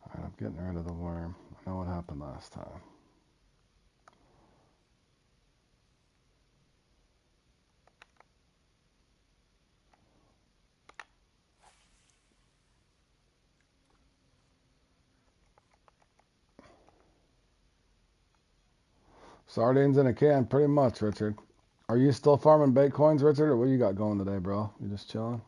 Alright, I'm getting rid of the worm. I know what happened last time. Sardines in a can, pretty much, Richard. Are you still farming baitcoins, Richard, or what you got going today, bro? You just chilling?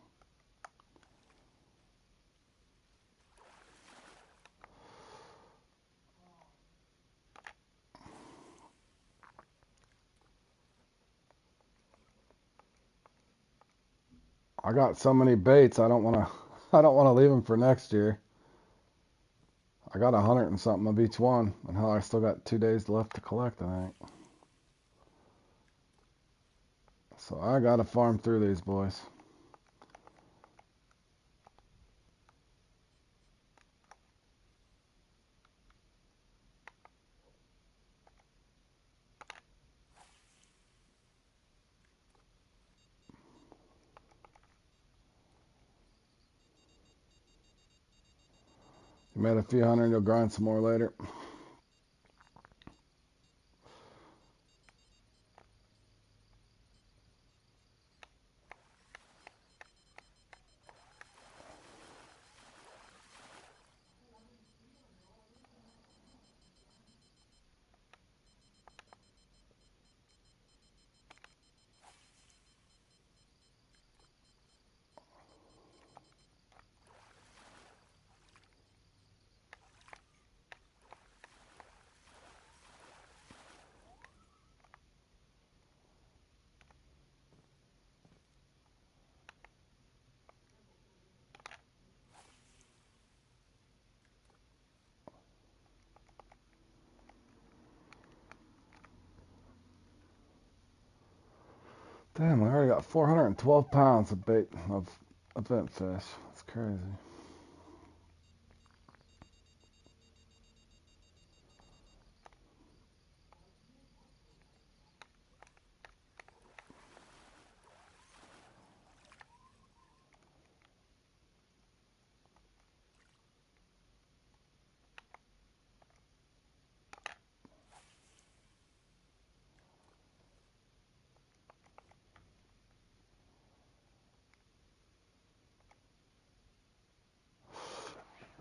I got so many baits, I don't want to I don't want to leave them for next year. I got 100 and something of each one, and hell, I still got 2 days left to collect, I think. So I got to farm through these boys. You made a few hundred, you'll grind some more later. Damn, I already got 412 pounds of bait of event fish. That's crazy.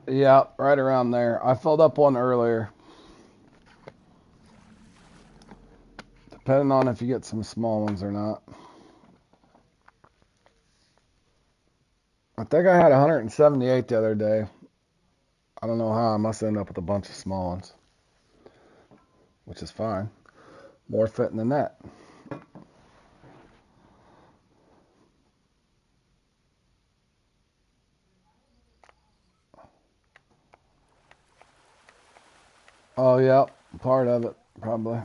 Yeah, right around there. I filled up one earlier. Depending on if you get some small ones or not. I think I had 178 the other day. I don't know how. I must end up with a bunch of small ones, which is fine. More fit in the net. Oh, yeah, part of it, probably.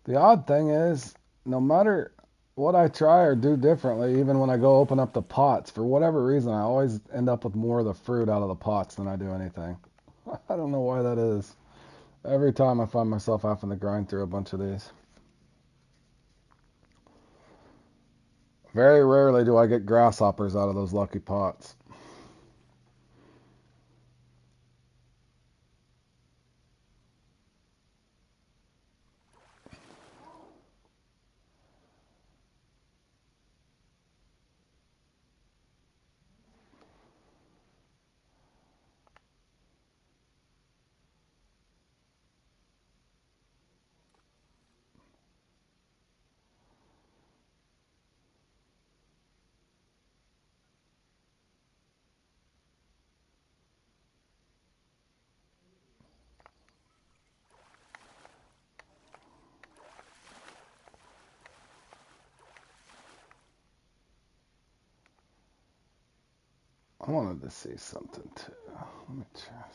The odd thing is, no matter what I try or do differently, even when I go open up the pots, for whatever reason, I always end up with more of the fruit out of the pots than I do anything. I don't know why that is. Every time I find myself having to grind through a bunch of these. Very rarely do I get grasshoppers out of those lucky pots. I wanted to see something too. Let me try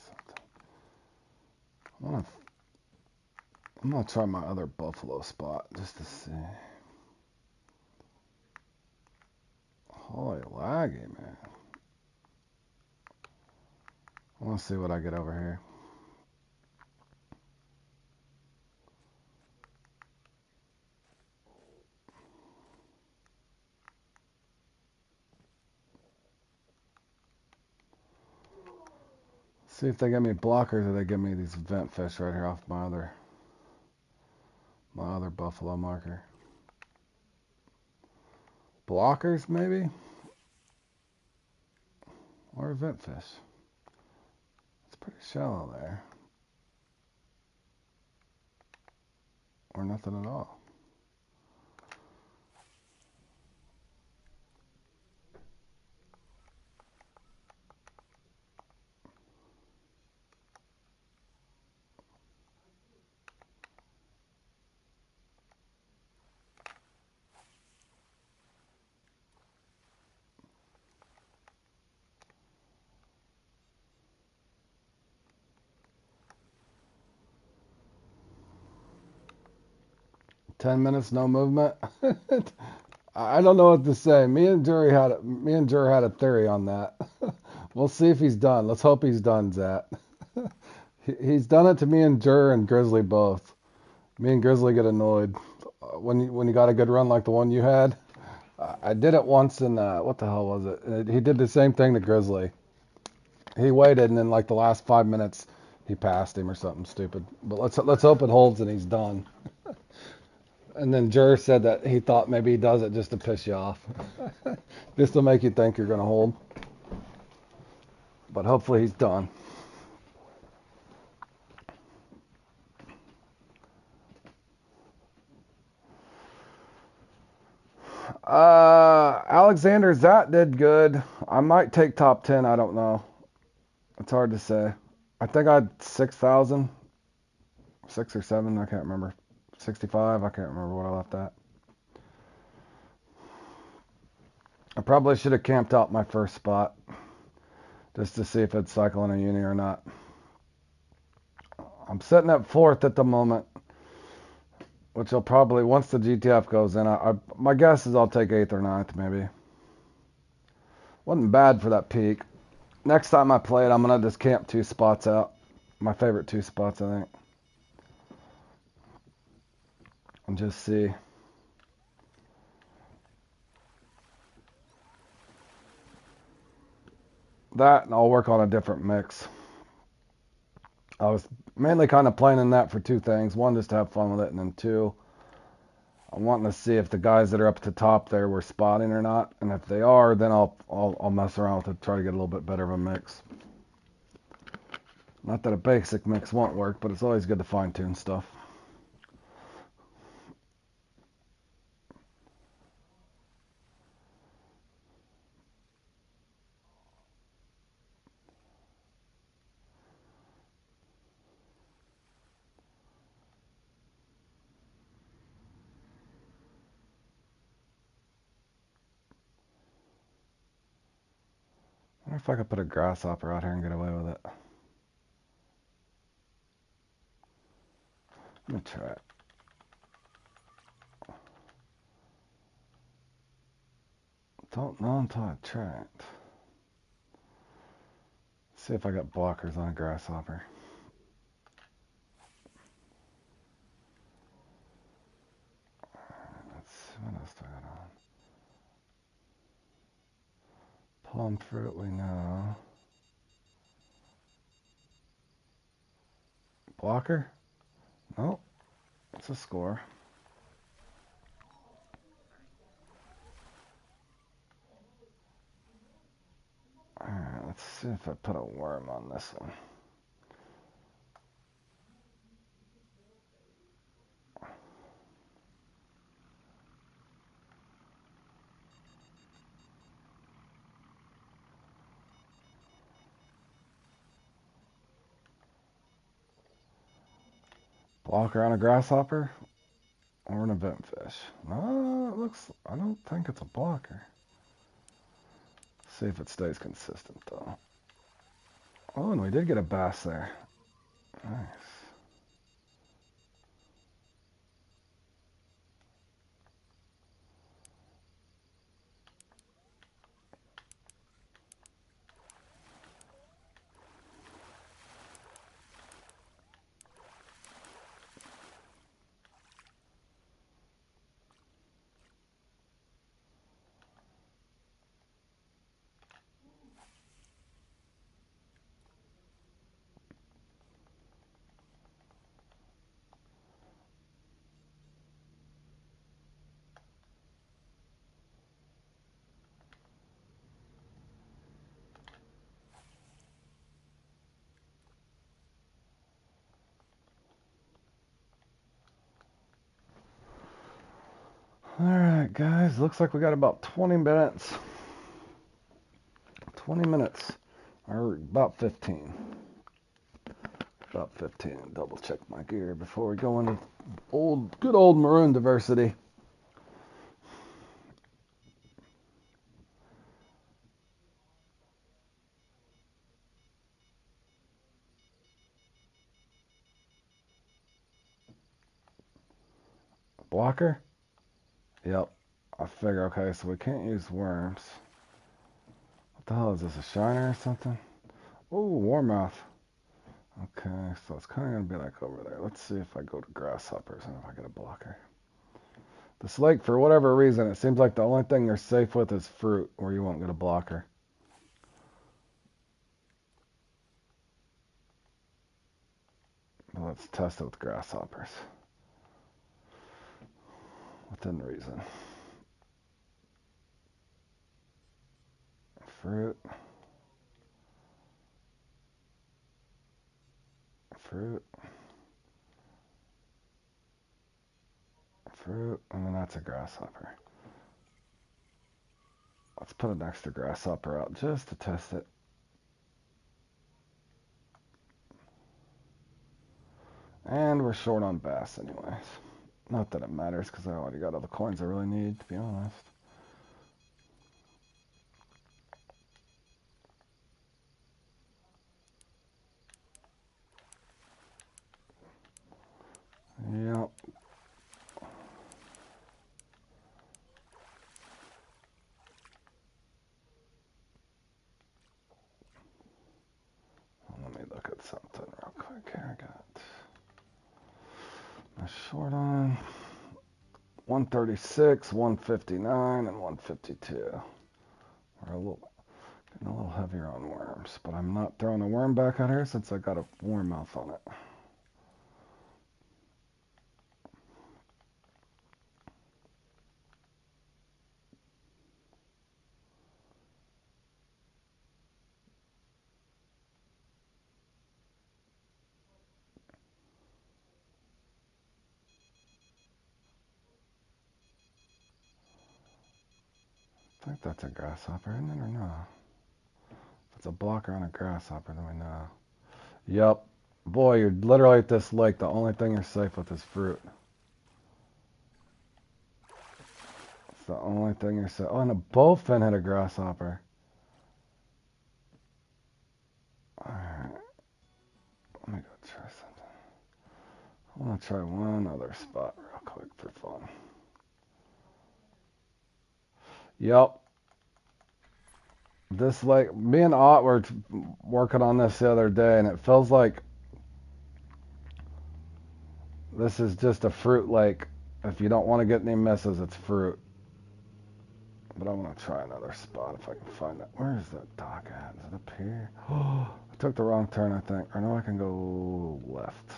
something. I'm gonna try my other buffalo spot just to see. Holy laggy, man. I want to see what I get over here. See if they give me blockers or they give me these vent fish right here off my other buffalo marker. Blockers maybe? Or a vent fish. It's pretty shallow there. Or nothing at all. Ten minutes, no movement. I don't know what to say. Me and Jur had a theory on that. We'll see if he's done. Let's hope he's done, Zat. He's done it to me and Jur and Grizzly both. Me and Grizzly get annoyed when you got a good run like the one you had. I did it once in what the hell was it? He did the same thing to Grizzly. He waited and then like the last 5 minutes he passed him or something stupid. But let's hope it holds and he's done. And then Jur said that he thought maybe he does it just to piss you off, just to make you think you're gonna hold. But hopefully he's done. Alexander Zat did good. I might take top 10. I don't know. It's hard to say. I think I had 6,000, 6 or 7. I can't remember. 65. I can't remember what I left at. I probably should have camped out my first spot just to see if it'd cycle in a uni or not. I'm sitting at fourth at the moment, which will probably once the GTF goes in. My guess is I'll take eighth or ninth maybe. Wasn't bad for that peak. Next time I play it, I'm gonna just camp 2 spots out. My favorite 2 spots, I think, and just see. That, and I'll work on a different mix. I was mainly kind of planning that for two things. One, just to have fun with it, and then two, I'm wanting to see if the guys that are up at the top there were spotting or not. And if they are, then I'll mess around with it, try to get a little bit better of a mix. Not that a basic mix won't work, but it's always good to fine tune stuff. I wonder if I could put a grasshopper out here and get away with it. Let me try it. Don't know until I try it. See if I got blockers on a grasshopper. Let's see, what else do I got on? Plum fruit, we know. Blocker? Nope. It's a score. Alright, let's see if I put a worm on this one. Blocker on a grasshopper or an event fish? No, it looks, I don't think it's a blocker. See if it stays consistent though. Oh, and we did get a bass there. Nice. Alright guys, looks like we got about 20 minutes. 20 minutes. Or about 15. About 15. Double check my gear before we go into good old maroon diversity. Blocker? Yep. I figure, okay, so we can't use worms. What the hell is this, a shiner or something? Ooh, warmouth. Okay, so it's kind of going to be like over there. Let's see if I go to grasshoppers and if I get a blocker. This lake, for whatever reason, it seems like the only thing you're safe with is fruit, where you won't get a blocker. But let's test it with grasshoppers. Within reason. Fruit. Fruit. Fruit. And then that's a grasshopper. Let's put an extra grasshopper out just to test it. And we're short on bass anyways. Not that it matters because I already got all the coins I really need, to be honest. Yep. Let me look at something real quick here. I got my short on 136, 159, and 152. We're a little Getting a little heavier on worms, but I'm not throwing a worm back on here since I got a worm mouth on it. I think that's a grasshopper, isn't it, or no? If it's a blocker on a grasshopper, then we know. Yep. Boy, you're literally at this lake. The only thing you're safe with is fruit. It's the only thing you're safe. Oh, and a bowfin hit a grasshopper. Alright. Let me go try something. I want to try one other spot real quick for fun. Yep. This lake, me and Ott were working on this the other day, and it feels like this is just a fruit lake. If you don't want to get any misses, it's fruit. But I want to try another spot if I can find it. Where is that dock at? Is it up here? Oh, I took the wrong turn, I think. Or no, I can go left.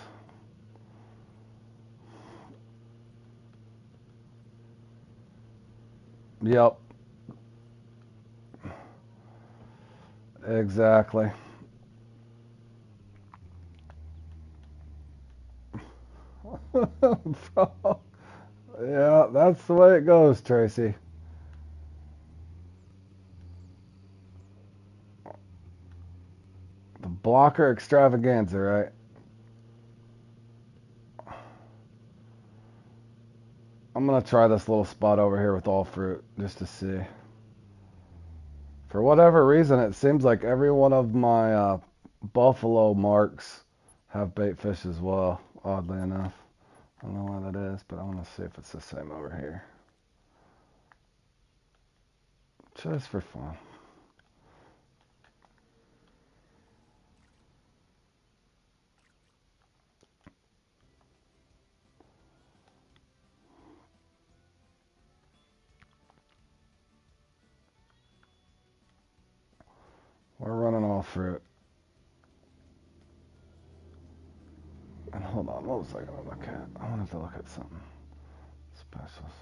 Yep. Exactly. Yeah, that's the way it goes, Tracy. The blocker extravaganza, right? I'm going to try this little spot over here with all fruit just to see. For whatever reason, it seems like every one of my buffalo marks have bait fish as well, oddly enough. I don't know why that is, but I want to see if it's the same over here. Just for fun. We're running all fruit. And hold on, what was I going to look at? I wanted to look at something. Specials.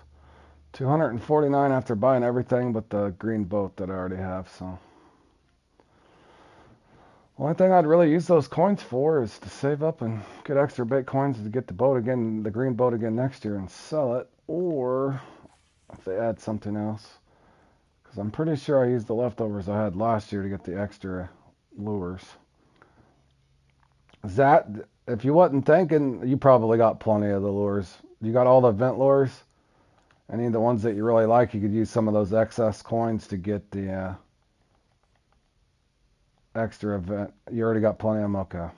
249 after buying everything but the green boat that I already have, so. Only thing I'd really use those coins for is to save up and get extra bait coins to get the boat again, the green boat again next year and sell it, or if they add something else. Because I'm pretty sure I used the leftovers I had last year to get the extra lures. That, if you wasn't thinking, you probably got plenty of the lures. You got all the event lures? Any of the ones that you really like, you could use some of those excess coins to get the extra event. You already got plenty of them, okay.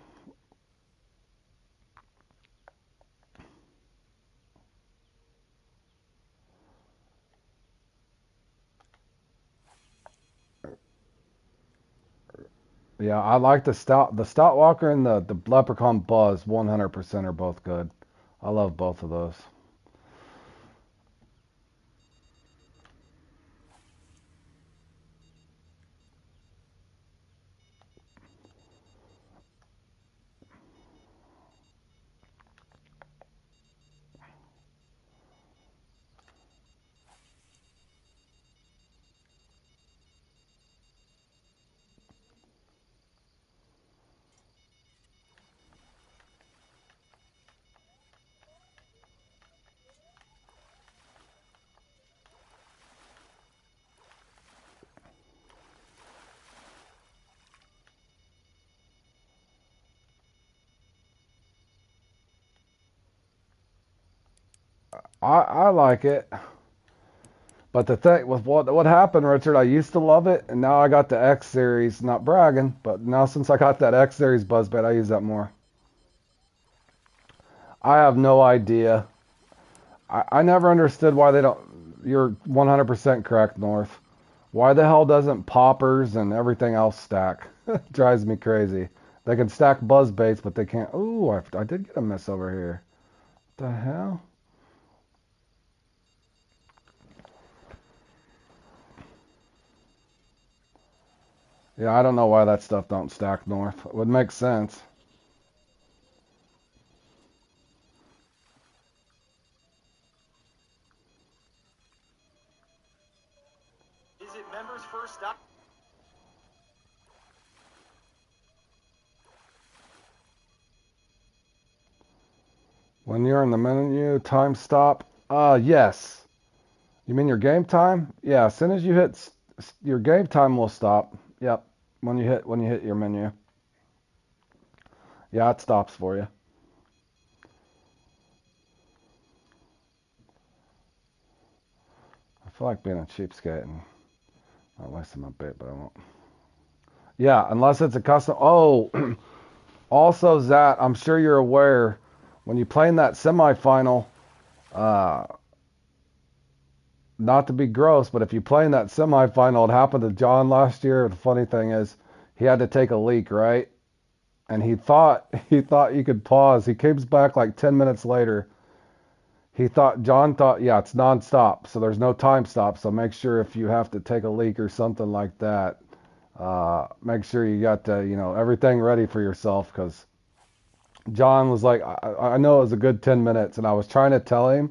Yeah, I like the Stout Walker and the Leprechaun Buzz 100% are both good. I love both of those. I like it. But the thing with what happened, Richard, I used to love it, and now I got the X series. Not bragging, but now since I got that X series buzzbait, I use that more. I have no idea. I never understood why they don't. You're 100% correct, North. Why the hell doesn't poppers and everything else stack? Drives me crazy. They can stack buzzbaits, but they can't. Ooh, I did get a miss over here. What the hell? Yeah, I don't know why that stuff don't stack north. It would make sense. Is it members first stop? When you're in the menu, time stop. Yes. You mean your game time? Yeah, as soon as you hit your game time will stop. Yep. When you hit your menu. Yeah, it stops for you. I feel like being a cheapskate and not wasting my bait, but I won't. Yeah, unless it's a custom. Oh, also, Zat, I'm sure you're aware when you play in that semifinal, uh, not to be gross, but if you play in that semifinal, it happened to John last year. The funny thing is, he had to take a leak, right? And he thought you could pause. He comes back like 10 minutes later. John thought, yeah, it's nonstop, so there's no time stop. So make sure if you have to take a leak or something like that, make sure you got everything ready for yourself, because John was like, I know it was a good 10 minutes, and I was trying to tell him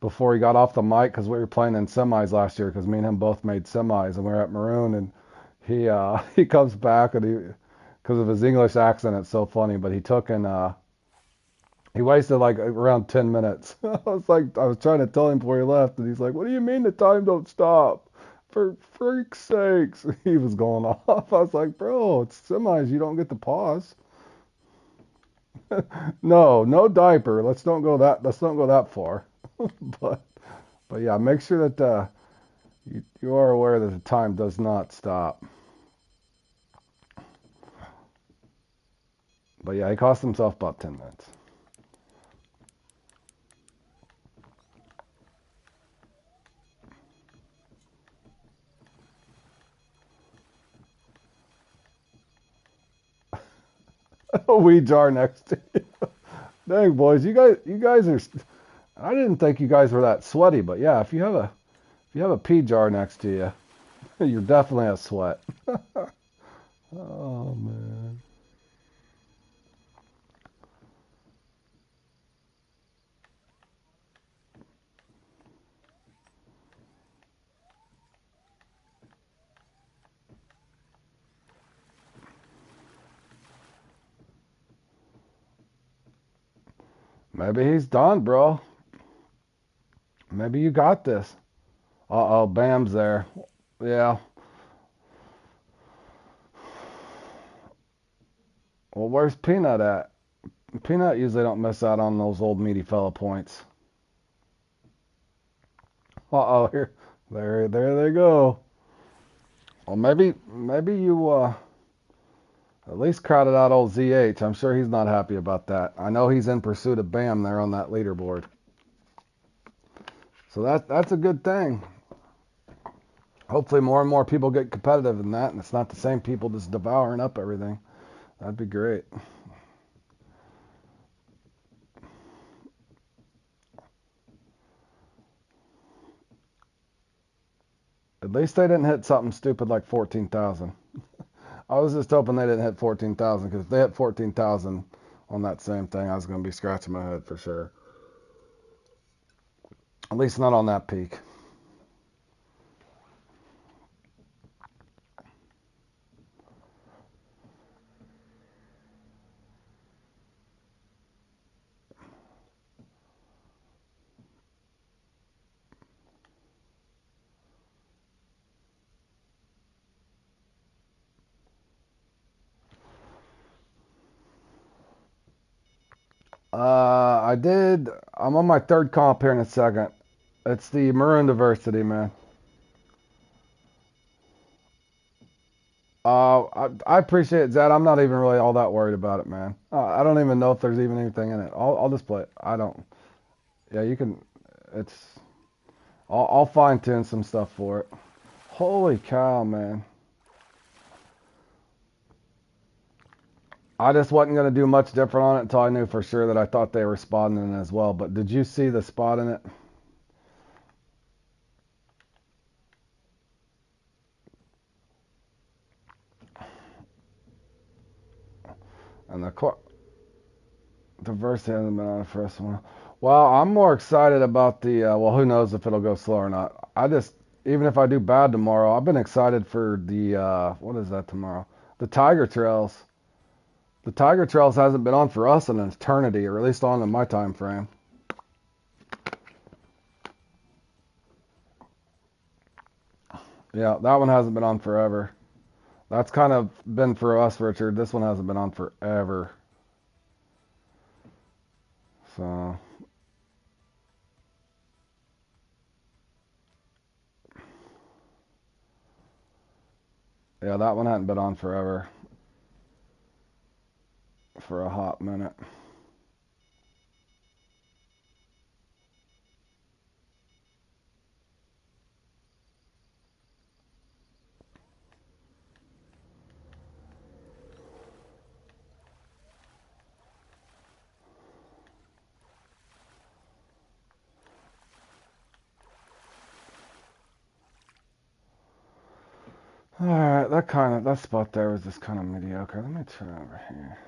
before he got off the mic, because we were playing in semis last year, because me and him both made semis, and we were at Maroon, and he he comes back, and because of his English accent, it's so funny, but he wasted like around 10 minutes. I was trying to tell him before he left, and he's like, what do you mean the time don't stop? For freak's sakes. He was going off. I was like, bro, it's semis. You don't get to pause. No, no diaper. Let's not go that far. but but yeah, make sure that you are aware that the time does not stop. But yeah, he cost himself about 10 minutes. A wee jar next to you. Dang, boys, you guys are. I didn't think you guys were that sweaty, but yeah, if you have a pea jar next to you, you're definitely a sweat. Oh man. Maybe he's done, bro. Maybe you got this. Uh oh, Bam's there. Yeah. Well, where's Peanut at? Peanut usually don't miss out on those old meaty fella points. Uh oh, here, there they go. Well, maybe you at least crowded out old ZH. I'm sure he's not happy about that. I know he's in pursuit of Bam there on that leaderboard. So that's a good thing. Hopefully more and more people get competitive in that, and it's not the same people just devouring up everything. That'd be great. At least they didn't hit something stupid like 14,000. I was just hoping they didn't hit 14,000, because if they hit 14,000 on that same thing, I was going to be scratching my head for sure. At least not on that peak. I did. I'm on my third comp here in a second. It's the Maroon Diversity, man. I appreciate it, Zad. I'm not even really all that worried about it, man. I don't even know if there's even anything in it. I'll just play it. I don't. Yeah, you can. It's. I'll fine tune some stuff for it. Holy cow, man. I just wasn't going to do much different on it until I knew for sure that I thought they were spotting in it as well. But did you see the spot in it? And the diversity hasn't been on for us a while. Well, I'm more excited about the, well, who knows if it'll go slow or not. Even if I do bad tomorrow, I've been excited for the, what is that tomorrow? The Tiger Trails. The Tiger Trails hasn't been on for us in an eternity, or at least on in my time frame. Yeah, that one hasn't been on forever. That's kind of been for us, Richard. This one hasn't been on forever. So, yeah, that one hadn't been on forever. For a hot minute. Alright, that spot there was just kind of mediocre. Let me try over here.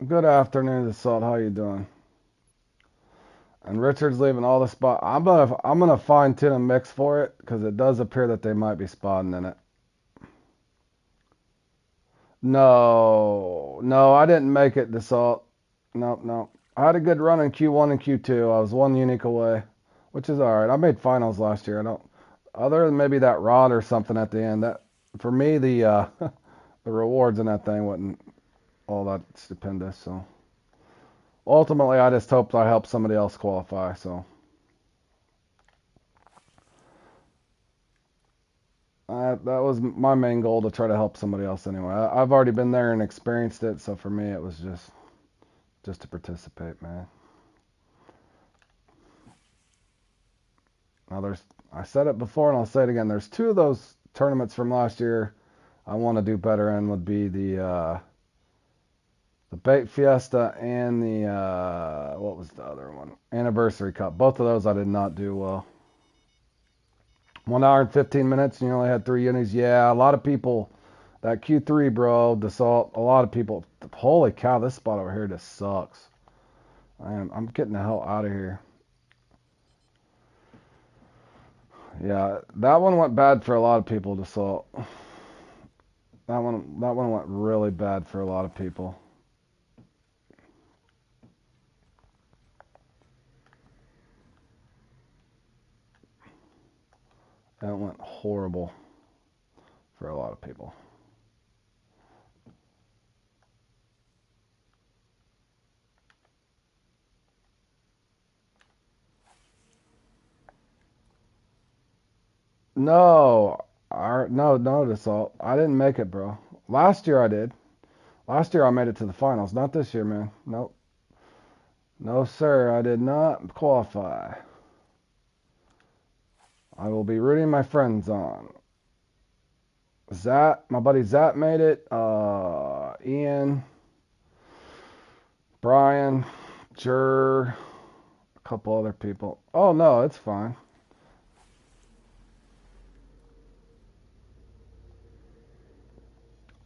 Good afternoon, Assault. How you doing? And Richard's leaving all the spot. I'm gonna fine tune a mix for it because it does appear that they might be spotting in it. No, I didn't make it, Assault. Nope. I had a good run in Q1 and Q2. I was one unique away, which is alright. I made finals last year. Other than maybe that rod or something at the end. That for me the the rewards in that thing wasn't all that stupendous. So ultimately, I just hoped I helped somebody else qualify. So that was my main goal, to try to help somebody else anyway. I've already been there and experienced it, so for me it was just to participate, man. Now I said it before and I'll say it again. There's two of those tournaments from last year I want to do better in. Would be the Bait Fiesta and the what was the other one? Anniversary Cup. Both of those I did not do well. 1 hour and 15 minutes, and you only had 3 unis. Yeah, a lot of people. That Q3, bro, Dassault. A lot of people. Holy cow, this spot over here just sucks. I'm getting the hell out of here. Yeah, that one went bad for a lot of people, Dassault. That one went really bad for a lot of people. That went horrible for a lot of people. No, no, Dassault. I didn't make it, bro. Last year I did. Last year I made it to the finals. Not this year, man. Nope. No, sir. I did not qualify. I will be rooting my friends on. Zat, my buddy Zat made it. Ian, Brian, Jur, a couple other people. Oh no, it's fine.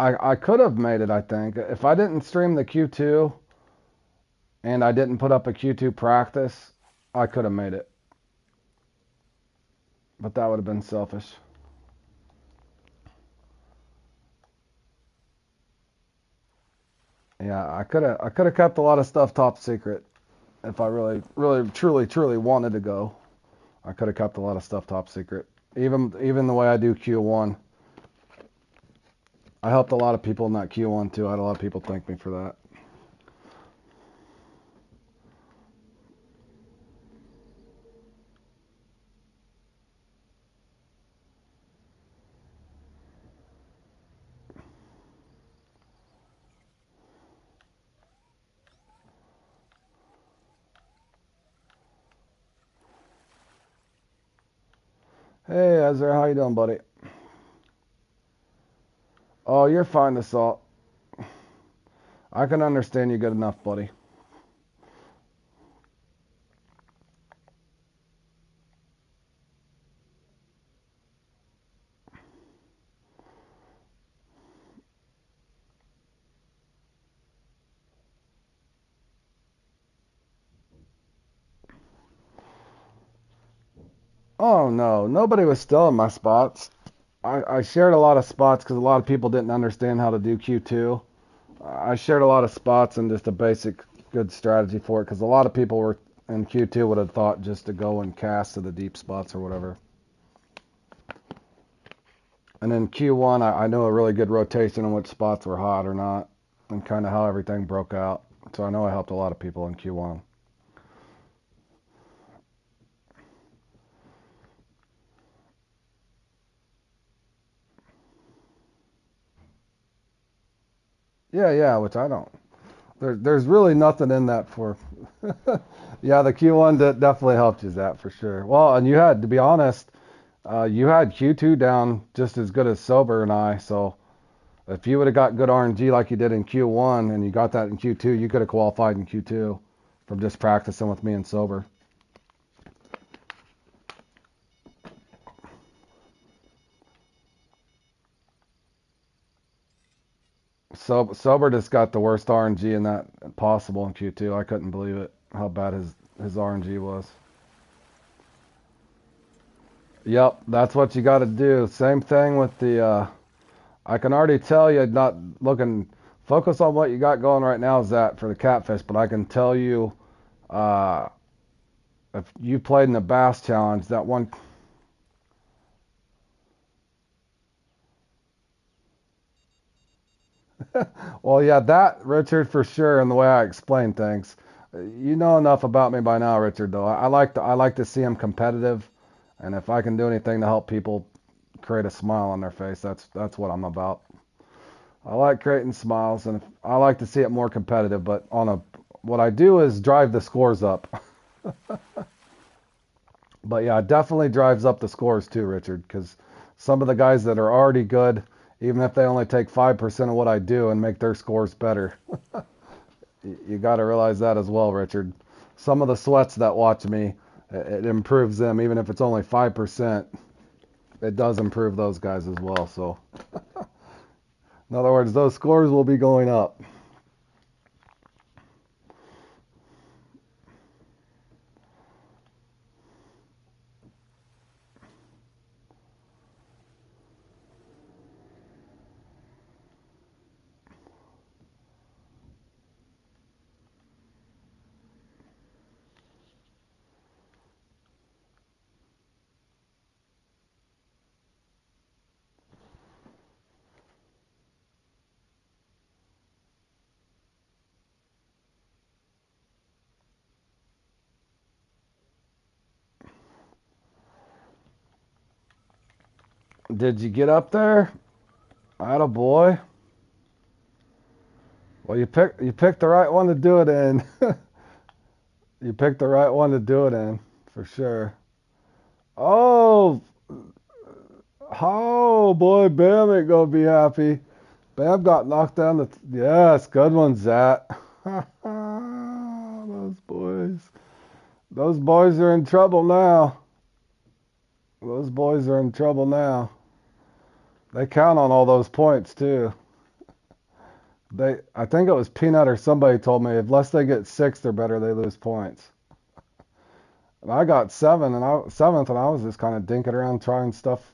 I could have made it, I think. If I didn't stream the Q2 and I didn't put up a Q2 practice, I could have made it. But that would have been selfish. Yeah, I could have kept a lot of stuff top secret if I really truly wanted to go. I could have kept a lot of stuff top secret. Even the way I do Q1. I helped a lot of people in that Q1 too. I had a lot of people thank me for that. Hey, Ezra, how you doing, buddy? Oh, you're fine, Assault. I can understand you good enough, buddy. Oh no, nobody was stealing my spots. I shared a lot of spots because a lot of people didn't understand how to do Q2. I shared a lot of spots and just a basic good strategy for it because a lot of people were in Q2 would have thought just to go and cast to the deep spots or whatever. And then Q1, I knew a really good rotation on which spots were hot or not and kind of how everything broke out. So I know I helped a lot of people in Q1. Yeah, which I don't. There's really nothing in that for. Yeah, the Q1 definitely helped you that for sure. Well, and you had, to be honest, you had Q2 down just as good as Sober and I. So if you would have got good RNG like you did in Q1 and you got that in Q2, you could have qualified in Q2 from just practicing with me and Sober. So Sober just got the worst RNG in that possible in Q2. I couldn't believe it, how bad his RNG was. Yep, that's what you got to do. Same thing with the. I can already tell you, not looking. Focus on what you got going right now, Zach, for the catfish. But I can tell you, uh, if you played in the bass challenge, that one. Well, yeah, that Richard for sure, and the way I explain things. You know enough about me by now, Richard. Though I like to see him competitive, and if I can do anything to help people create a smile on their face, that's what I'm about. I like creating smiles, and I like to see it more competitive. But what I do is drive the scores up. But yeah, it definitely drives up the scores too, Richard, because some of the guys that are already good, even if they only take 5% of what I do and make their scores better, you got to realize that as well, Richard. Some of the sweats that watch me, it improves them, even if it's only 5%. It does improve those guys as well. So, in other words, those scores will be going up. Did you get up there? Atta boy. Well, you picked the right one to do it in. You picked the right one to do it in, for sure. Oh, oh boy, Bam ain't gonna be happy. Bam got knocked down. Yes, good one, Zat. Those boys. Those boys are in trouble now. Those boys are in trouble now. They count on all those points too. I think it was Peanut or somebody told me unless they get sixth or better, they lose points. And I got seventh, and I was just kind of dinking around trying stuff.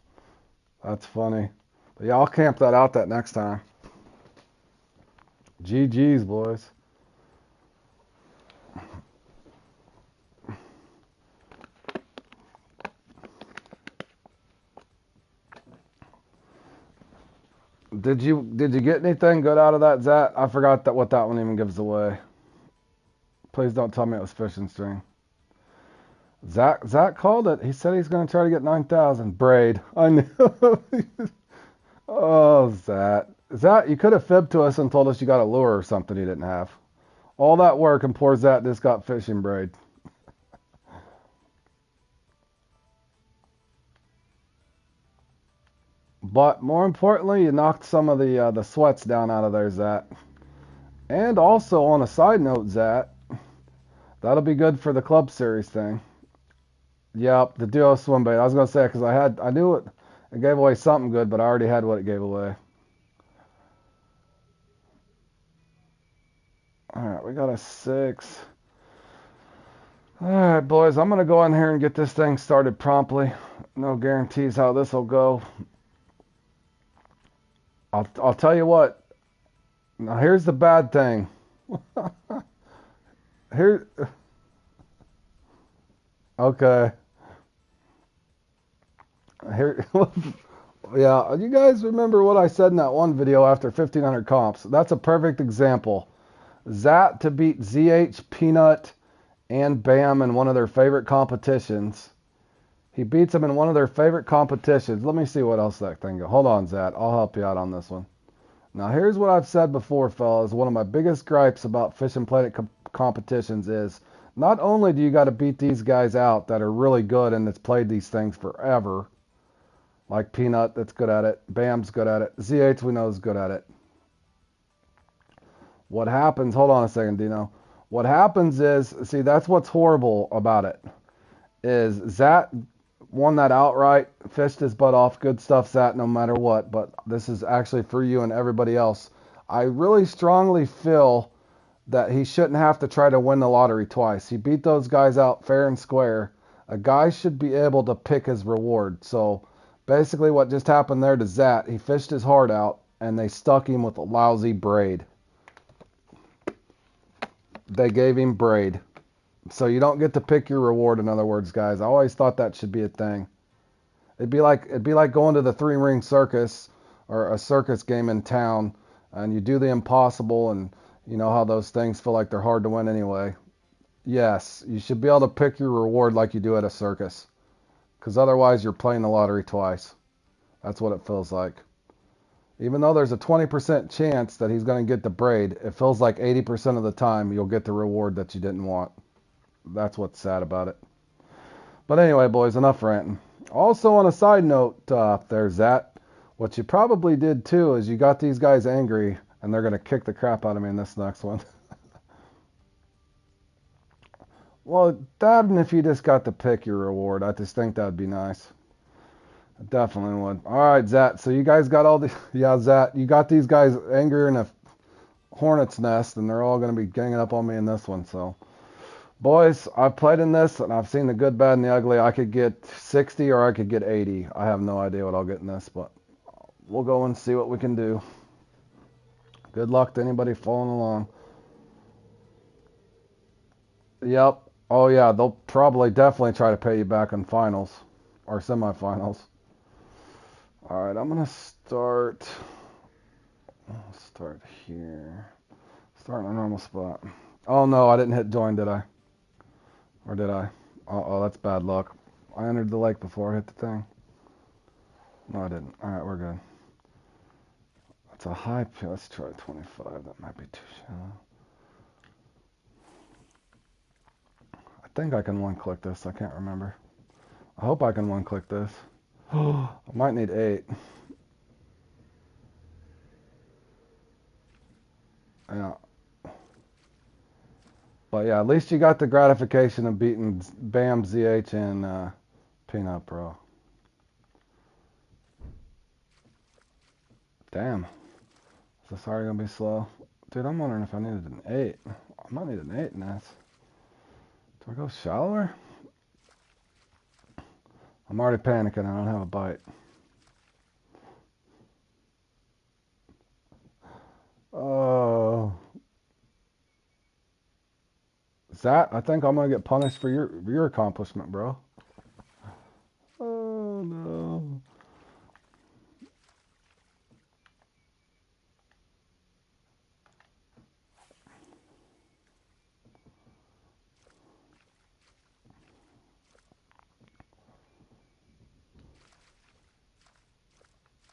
That's funny. But yeah, I'll camp that out that next time. GG's, boys. Did you get anything good out of that, Zat? I forgot what that one even gives away. Please don't tell me it was fishing string. Zach called it. He said he's going to try to get 9,000. Braid. I knew. Oh, Zat, you could have fibbed to us and told us you got a lure or something you didn't have. All that work and poor Zat just got fishing braid. But more importantly, you knocked some of the sweats down out of there, Zat. And also on a side note, Zat, that'll be good for the club series thing. Yep, the duo swim bait. I was gonna say because I knew it gave away something good, but I already had what it gave away. All right, we got a 6. Alright, boys, I'm going to go in here and get this thing started promptly. No guarantees how this will go. I'll tell you what. Now, here's the bad thing. Here. Okay. Here. Yeah, you guys remember what I said in that one video after 1,500 comps? That's a perfect example. Zat to beat ZH, Peanut, and Bam in one of their favorite competitions. He beats them in one of their favorite competitions. Let me see what else that thing goes. Hold on, Zat. I'll help you out on this one. Now, here's what I've said before, fellas. One of my biggest gripes about Fishing Planet competitions is not only do you got to beat these guys out that are really good and that's played these things forever, like Peanut that's good at it, Bam's good at it, ZH we know is good at it. What happens, hold on a second, Dino. What happens is, see, that's what's horrible about it, is Zat won that outright, fished his butt off, good stuff, Zat, no matter what, but this is actually for you and everybody else. I really strongly feel that he shouldn't have to try to win the lottery twice. He beat those guys out fair and square. A guy should be able to pick his reward. So basically what just happened there to Zat, he fished his heart out, and they stuck him with a lousy braid. They gave him braid. So you don't get to pick your reward, in other words, guys. I always thought that should be a thing. It'd be like going to the three-ring circus or a circus game in town, and you do the impossible, and you know how those things feel like they're hard to win anyway. Yes, you should be able to pick your reward like you do at a circus, because otherwise you're playing the lottery twice. That's what it feels like. Even though there's a 20% chance that he's going to get the braid, it feels like 80% of the time you'll get the reward that you didn't want. That's what's sad about it. But anyway, boys, enough ranting. Also, on a side note, there's that. What you probably did too is you got these guys angry, and they're going to kick the crap out of me in this next one. Well, that, and if you just got to pick your reward, I just think that'd be nice. I definitely would. All right, Zat. So you guys got all the... Yeah, Zat, you got these guys angrier than a hornet's nest, and they're all going to be ganging up on me in this one, so... Boys, I've played in this, and I've seen the good, bad, and the ugly. I could get 60 or I could get 80. I have no idea what I'll get in this, but we'll go and see what we can do. Good luck to anybody following along. Yep. Oh, yeah, they'll probably definitely try to pay you back in finals or semifinals. All right, I'm going to start here. Start in a normal spot. Oh, no, I didn't hit join, did I? Or did I? Oh, that's bad luck. I entered the lake before I hit the thing. No, I didn't. Alright, we're good. That's a high pitch. Let's try 25. That might be too shallow. I think I can one-click this. I can't remember. I hope I can one-click this. I might need 8. Yeah. But yeah, at least you got the gratification of beating Bam, ZH, and Peanut, bro. Damn. Is this already going to be slow? Dude, I'm wondering if I needed an 8. I might need an 8 in this. Do I go shallower? I'm already panicking. I don't have a bite. Oh. Zat, I think I'm going to get punished for your accomplishment, bro. Oh, no.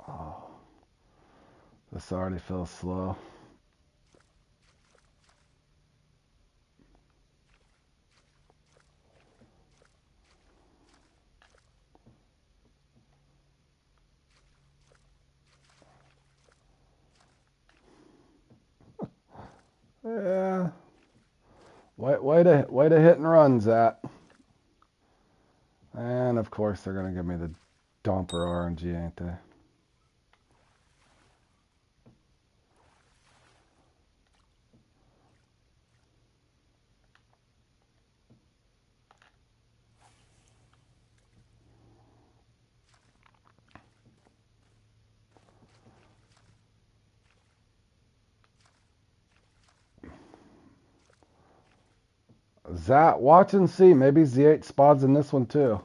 Oh. This already feels slow. Yeah. Way to hit and run, Zat. And of course they're gonna give me the dumper RNG, ain't they? Zat, watch and see. Maybe Z8 spots in this one too.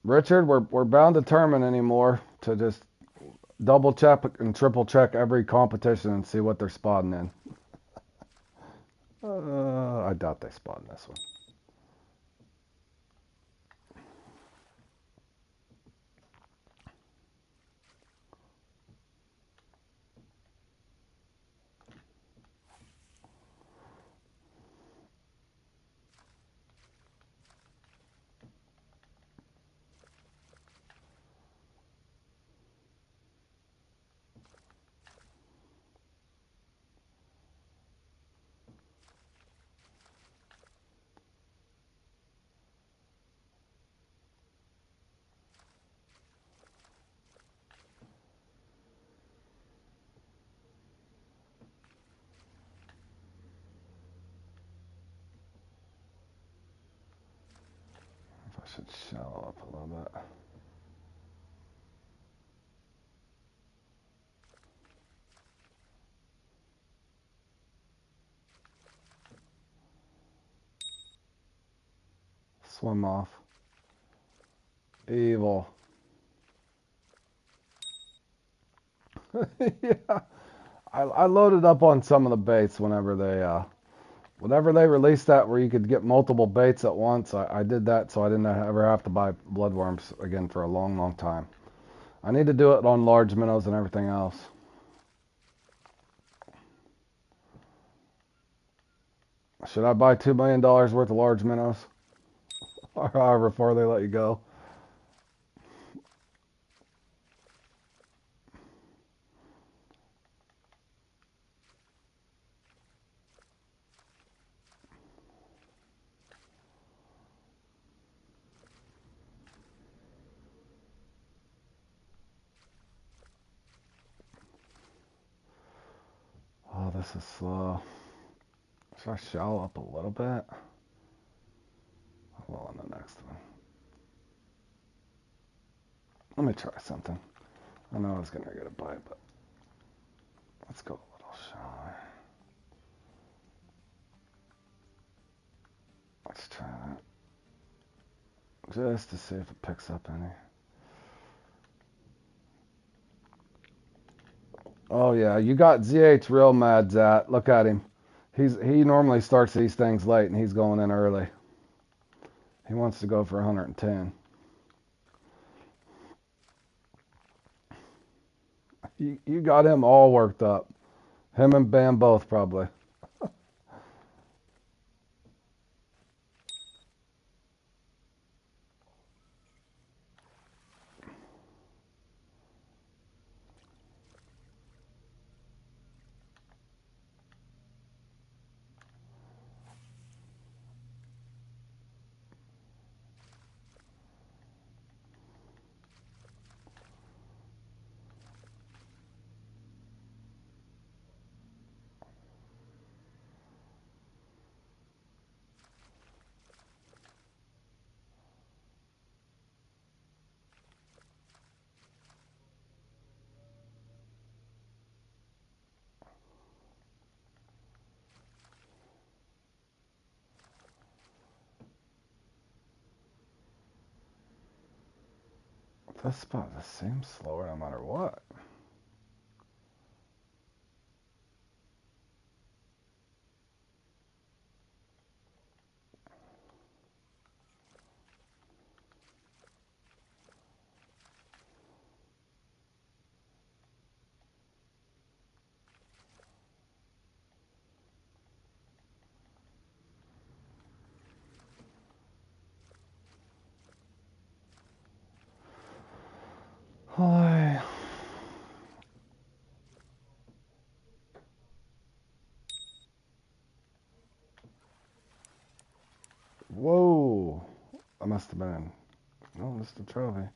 Richard, we're bound to determine anymore to just double check and triple check every competition and see what they're spotting in. I doubt they spot in this one. I should shallow up a little bit. Swim off. Evil. Yeah. I loaded up on some of the baits whenever they released that where you could get multiple baits at once. I did that so I didn't ever have to buy bloodworms again for a long, long time. I need to do it on large minnows and everything else. Should I buy $2 million worth of large minnows? Or however far they let you go. Oh, this is slow. Should I shallow up a little bit? Well, on the next one. Let me try something. I know I was going to get a bite, but let's go a little shallower. Let's try that. Just to see if it picks up any. Oh yeah, you got ZH real mad, Zat. Look at him. He normally starts these things late and he's going in early. He wants to go for 110. You got him all worked up. Him and Bam both probably. This spot just seems slower no matter what. Hi. Whoa. I must have been. No, just a trophy.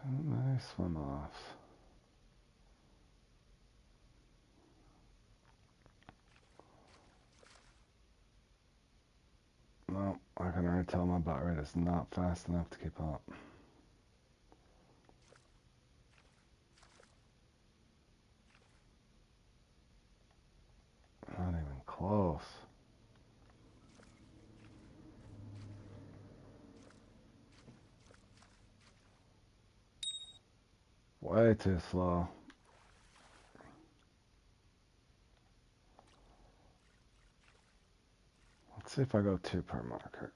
And they swim off. No, I can already tell my bot rate is not fast enough to keep up. Not even close. Way too slow. Let's see if I go 2 per marker.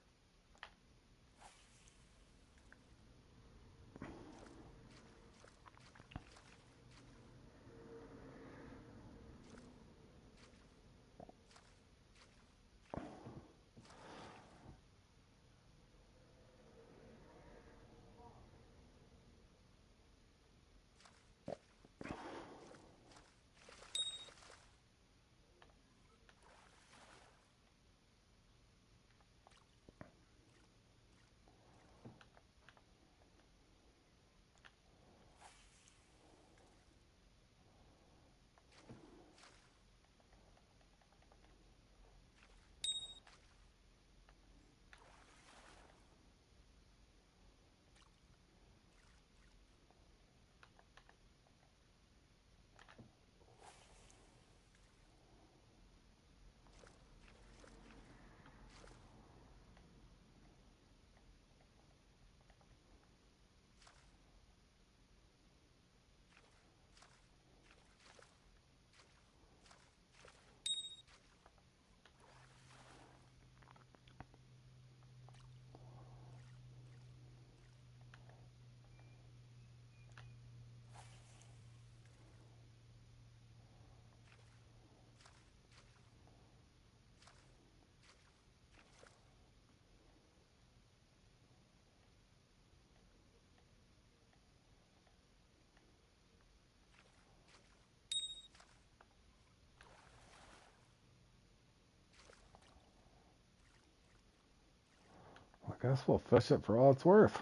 I guess we'll fish it for all it's worth.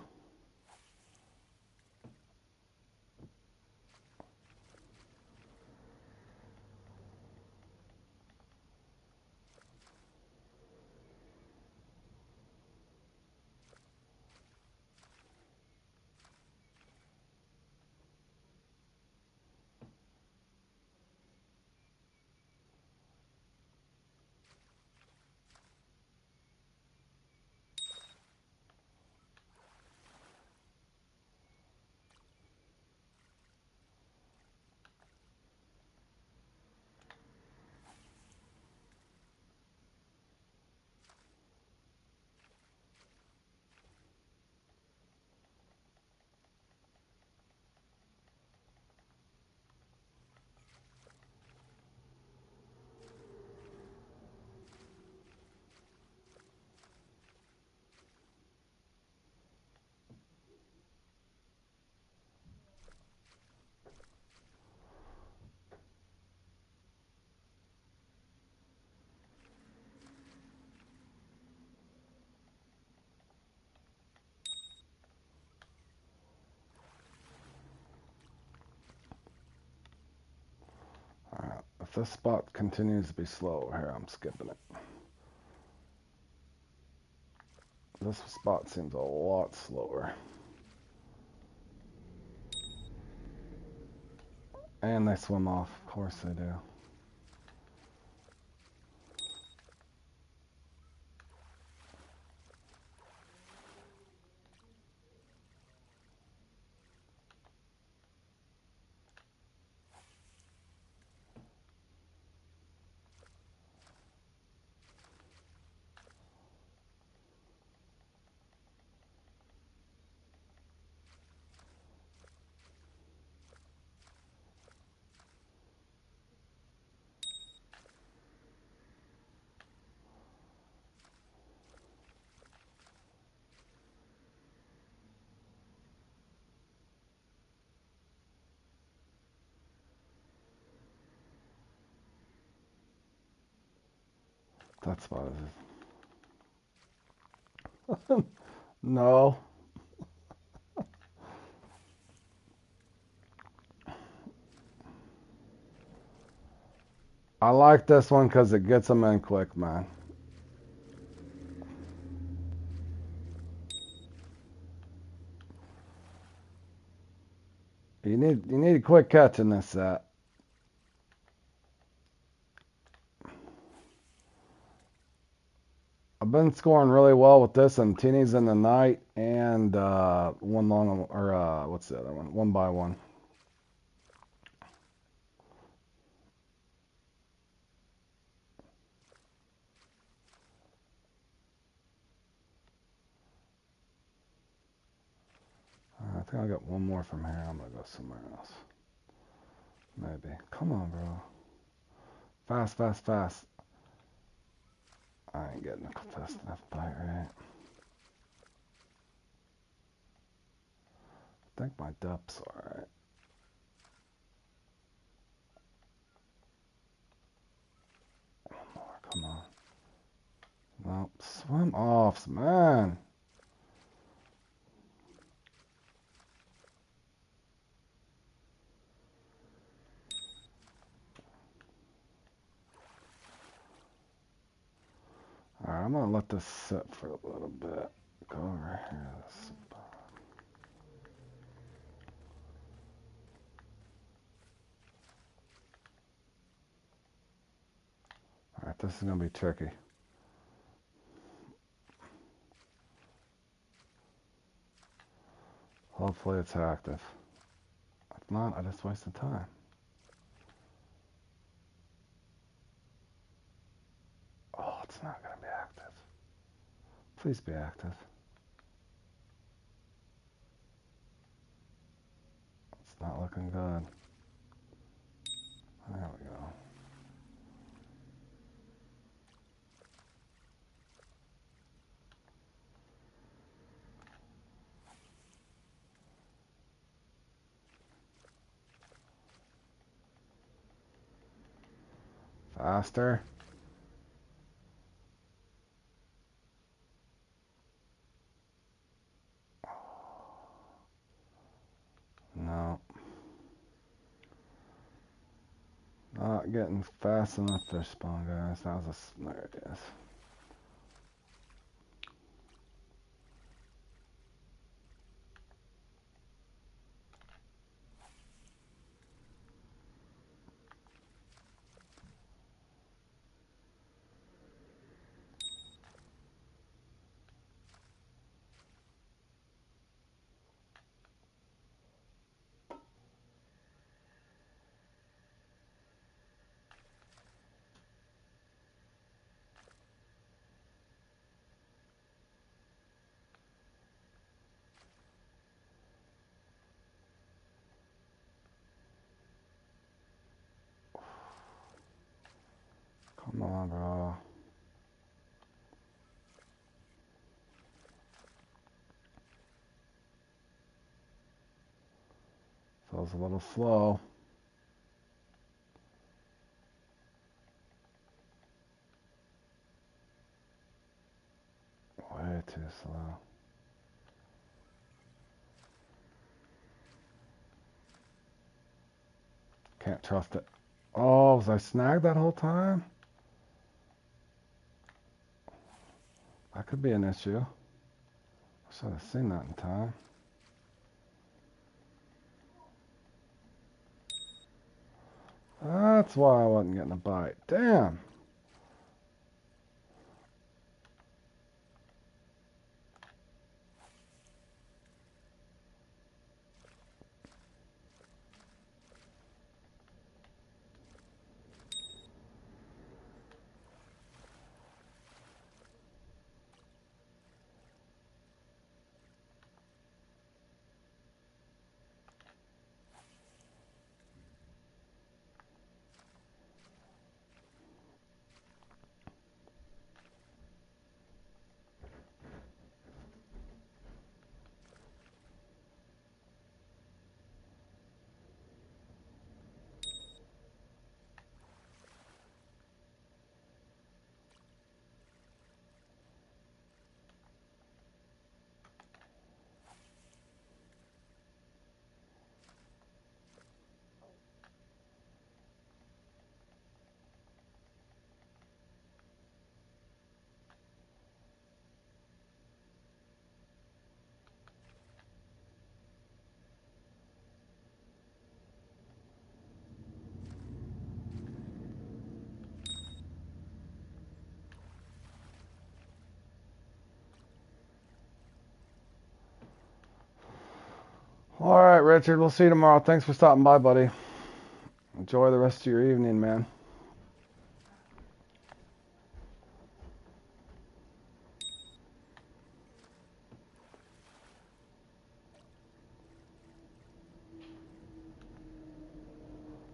Alright, if this spot continues to be slow here, I'm skipping it. This spot seems a lot slower. And they swim off. Of course they do. That spot is. No. I like this one because it gets them in quick, man. You need a quick catch in this set. I've been scoring really well with this and teenies in the night and one long or what's the other one? One by one. I think I'll get one more from here. I'm gonna go somewhere else. Maybe. Come on, bro. Fast, fast, fast. I ain't getting a fast enough bite, right? I think my depth's alright. One more, come on. Nope. Swim offs, man. Alright, I'm gonna let this sit for a little bit. Go over here. Alright, this is gonna be tricky. Hopefully it's active. If not, I just wasted time. Oh, it's not gonna be active. Please be active. It's not looking good. There we go. Faster. No. Not getting fast enough fish spawn, guys. That was there it is. Come on, bro. Feels a little slow. Way too slow. Can't trust it. Oh, was I snagged that whole time? That could be an issue. I should have seen that in time. That's why I wasn't getting a bite. Damn. All right, Richard. We'll see you tomorrow. Thanks for stopping by, buddy. Enjoy the rest of your evening, man.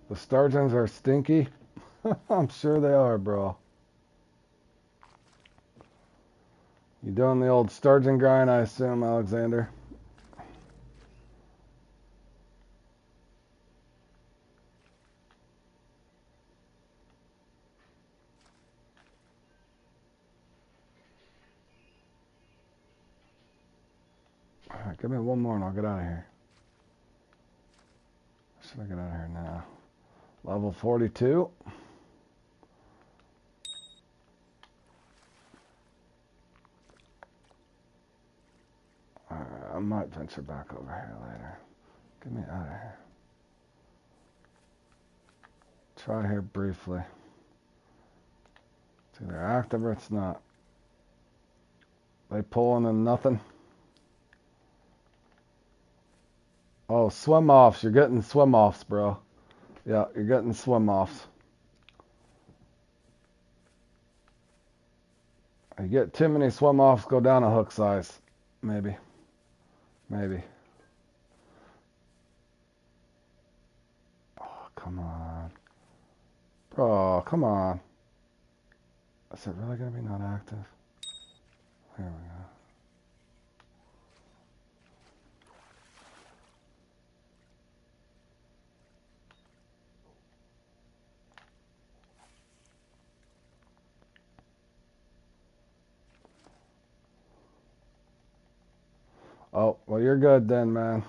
The sturgeons are stinky. I'm sure they are, bro. You doing the old sturgeon grind, I assume, Alexander? All right, give me one more and I'll get out of here. Should I get out of here now? Level 42. All right, I might venture back over here later. Get me out of here. Try here briefly. It's either active or it's not. They pulling in nothing. Oh, swim offs. You're getting swim offs, bro. Yeah, you're getting swim offs. You get too many swim offs, go down a hook size. Maybe. Maybe. Oh, come on. Bro, come on. Is it really going to be not active? There we go. Oh, well, you're good then, man.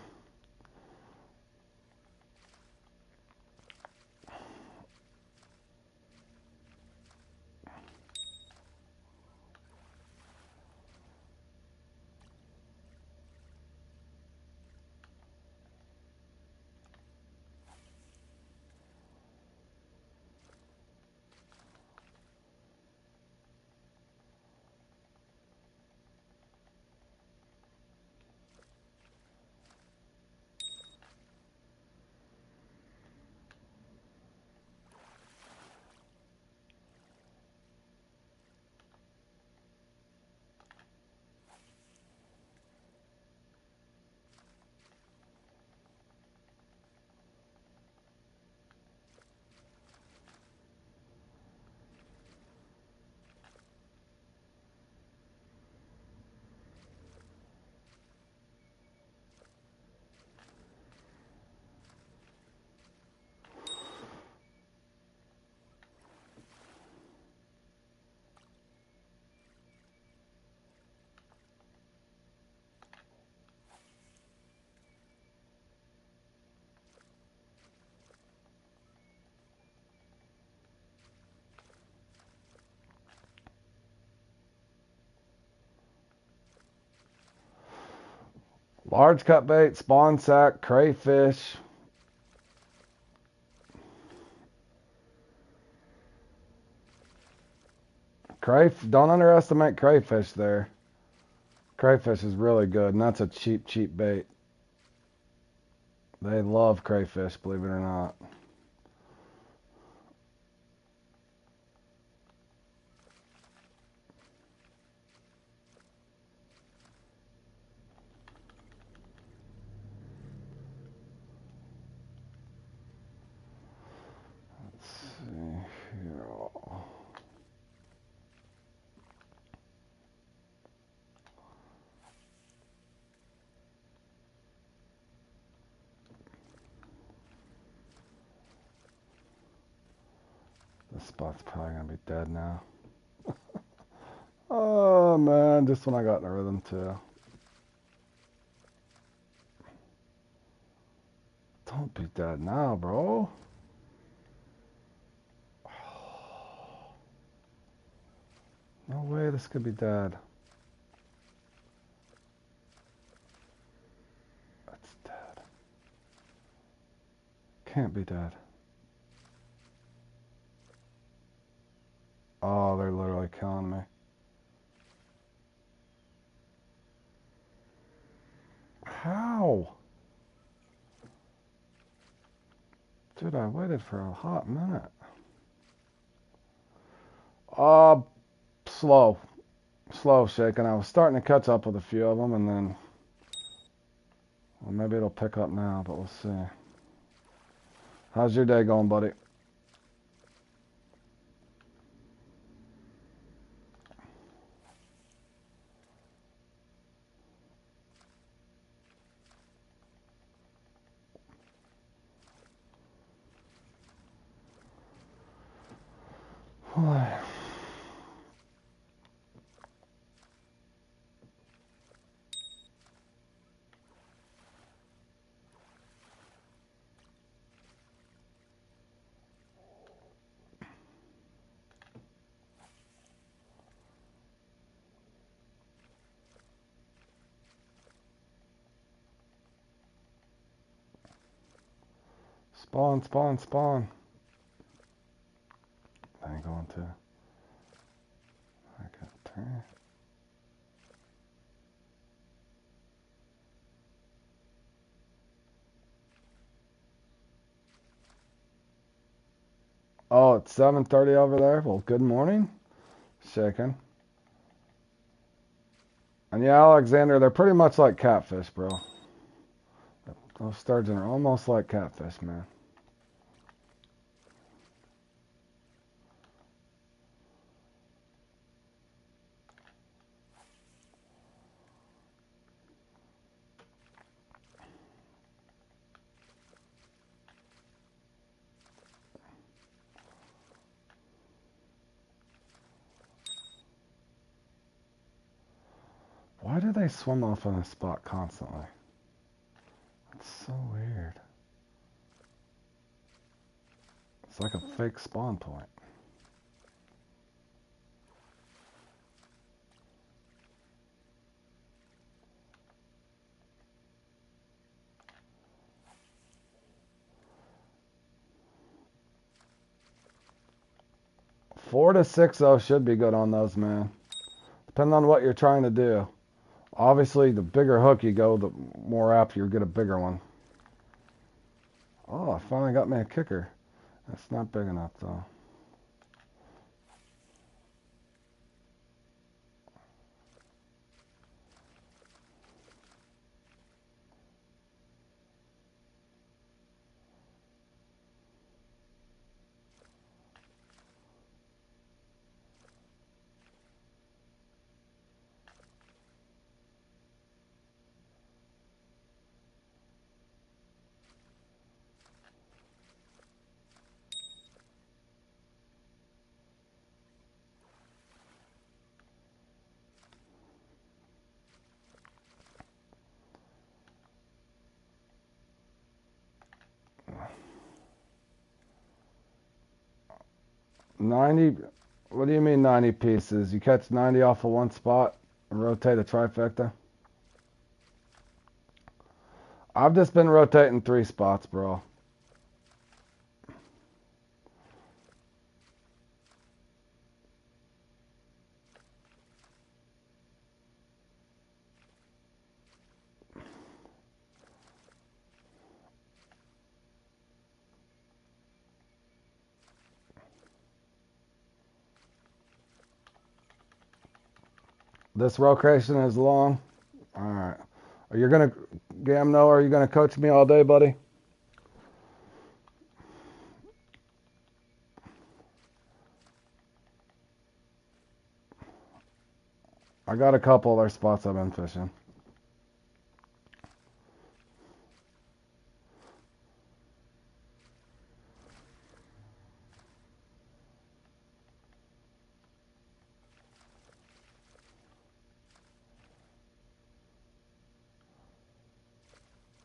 Large cut bait, spawn sack, crayfish. Don't underestimate crayfish there. Crayfish is really good, and that's a cheap, cheap bait. They love crayfish, believe it or not. Let's see here. This spot's probably gonna be dead now. Oh man, just when I got in the rhythm too. Don't be dead now, bro. No way this could be dead. That's dead. Can't be dead. Oh, they're literally killing me. How? Dude, I waited for a hot minute. Uh, slow. Slow shaking. I was starting to catch up with a few of them, and then... Well, maybe it'll pick up now, but we'll see. How's your day going, buddy? Spawn, spawn, spawn. I ain't going to. I got turn. Oh, it's 7:30 over there. Well, good morning. Shaking. And yeah, Alexander, they're pretty much like catfish, bro. Those sturgeon are almost like catfish, man. Why do they swim off in a spot constantly? It's so weird. It's like a fake spawn point. Four to 6-0 should be good on those, man. Depending on what you're trying to do. Obviously, the bigger hook you go, the more apt you get a bigger one. Oh, I finally got me a kicker. That's not big enough, though. $90. What do you mean 90 pieces? You catch 90 off of one spot and rotate a trifecta? I've just been rotating 3 spots, bro. This rotation is long. Alright. Are you gonna, Gamno, are you gonna coach me all day, buddy? I got a couple other spots I've been fishing.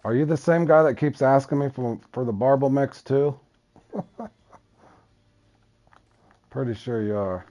Are you the same guy that keeps asking me for the barbell mix too? Pretty sure you are.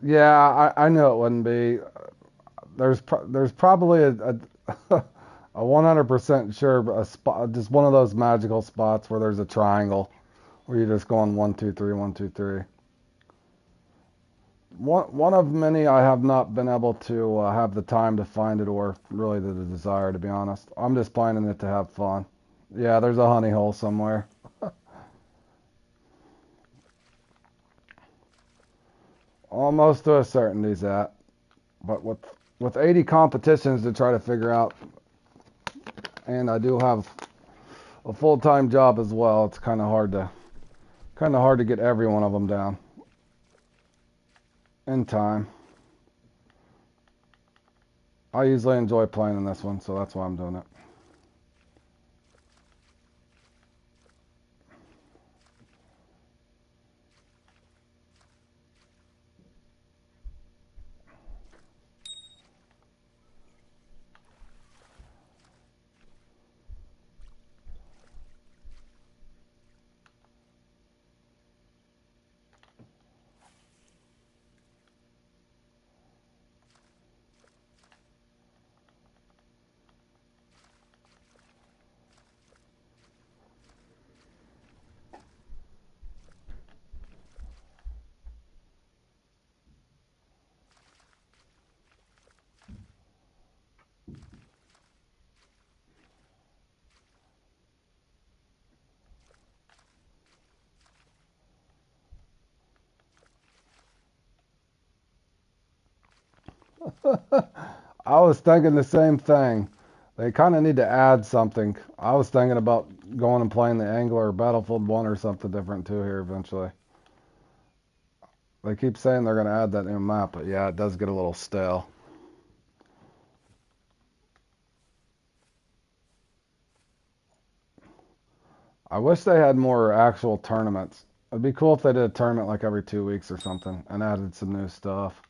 Yeah, I knew it wouldn't be. There's probably a 100% sure a spot, just one of those magical spots where there's a triangle where you're just going 1, 2, 3, 1, 2, 3. One of many I have not been able to have the time to find it or really the desire, to be honest. I'm just playing it to have fun. Yeah, there's a honey hole somewhere. Almost to a certainty's that. But with 80 competitions to try to figure out, and I do have a full-time job as well, it's kind of hard to get every one of them down in time. I usually enjoy playing in this one, so that's why I'm doing it. I was thinking the same thing. They kind of need to add something. I was thinking about going and playing the Angler or Battlefield 1 or something different too here eventually. They keep saying they're going to add that new map, but yeah, it does get a little stale. I wish they had more actual tournaments. It'd be cool if they did a tournament like every 2 weeks or something and added some new stuff.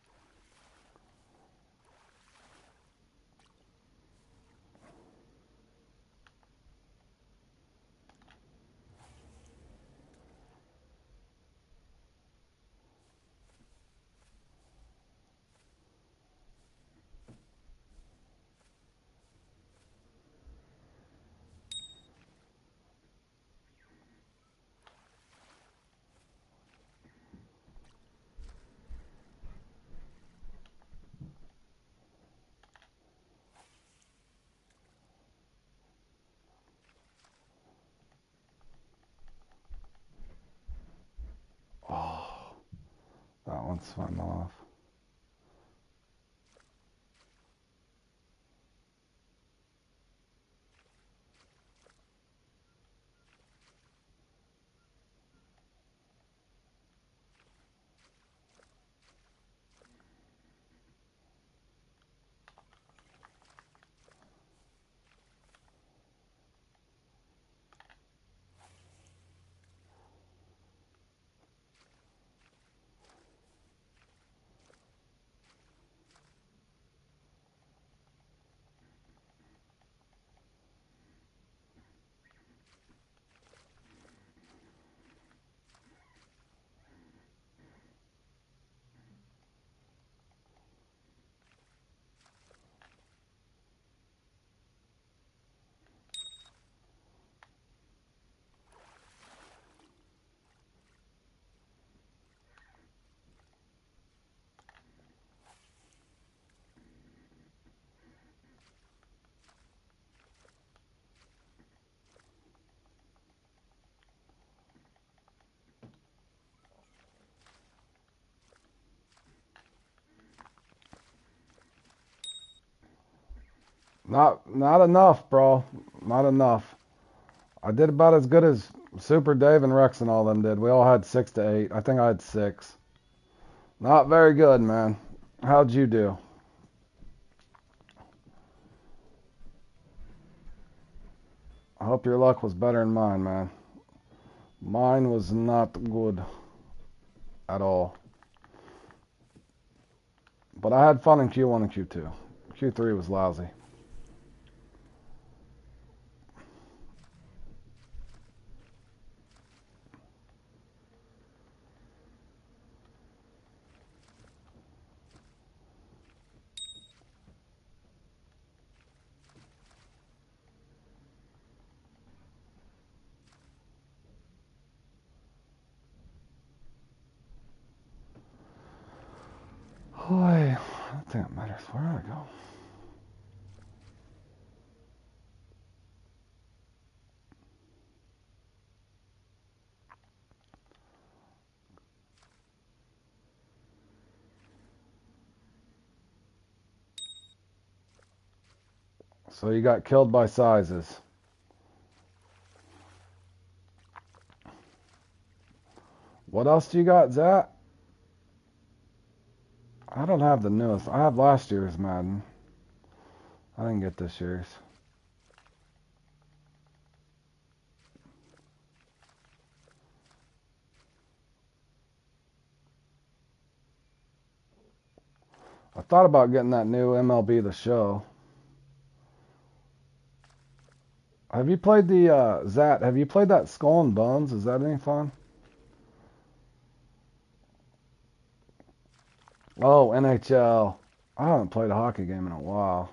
Oh, that one's swung off. Not enough, bro. Not enough. I did about as good as Super Dave and Rex and all them did. We all had 6 to 8. I think I had 6. Not very good, man. How'd you do? I hope your luck was better than mine, man. Mine was not good at all. But I had fun in Q1 and Q2. Q3 was lousy. think it matters. Where do I go? So you got killed by sizes. What else do you got, Zach? I don't have the newest. I have last year's Madden. I didn't get this year's. I thought about getting that new MLB The Show. Have you played the, Zach, have you played that Skull and Bones? Is that any fun? Oh, NHL. I haven't played a hockey game in a while.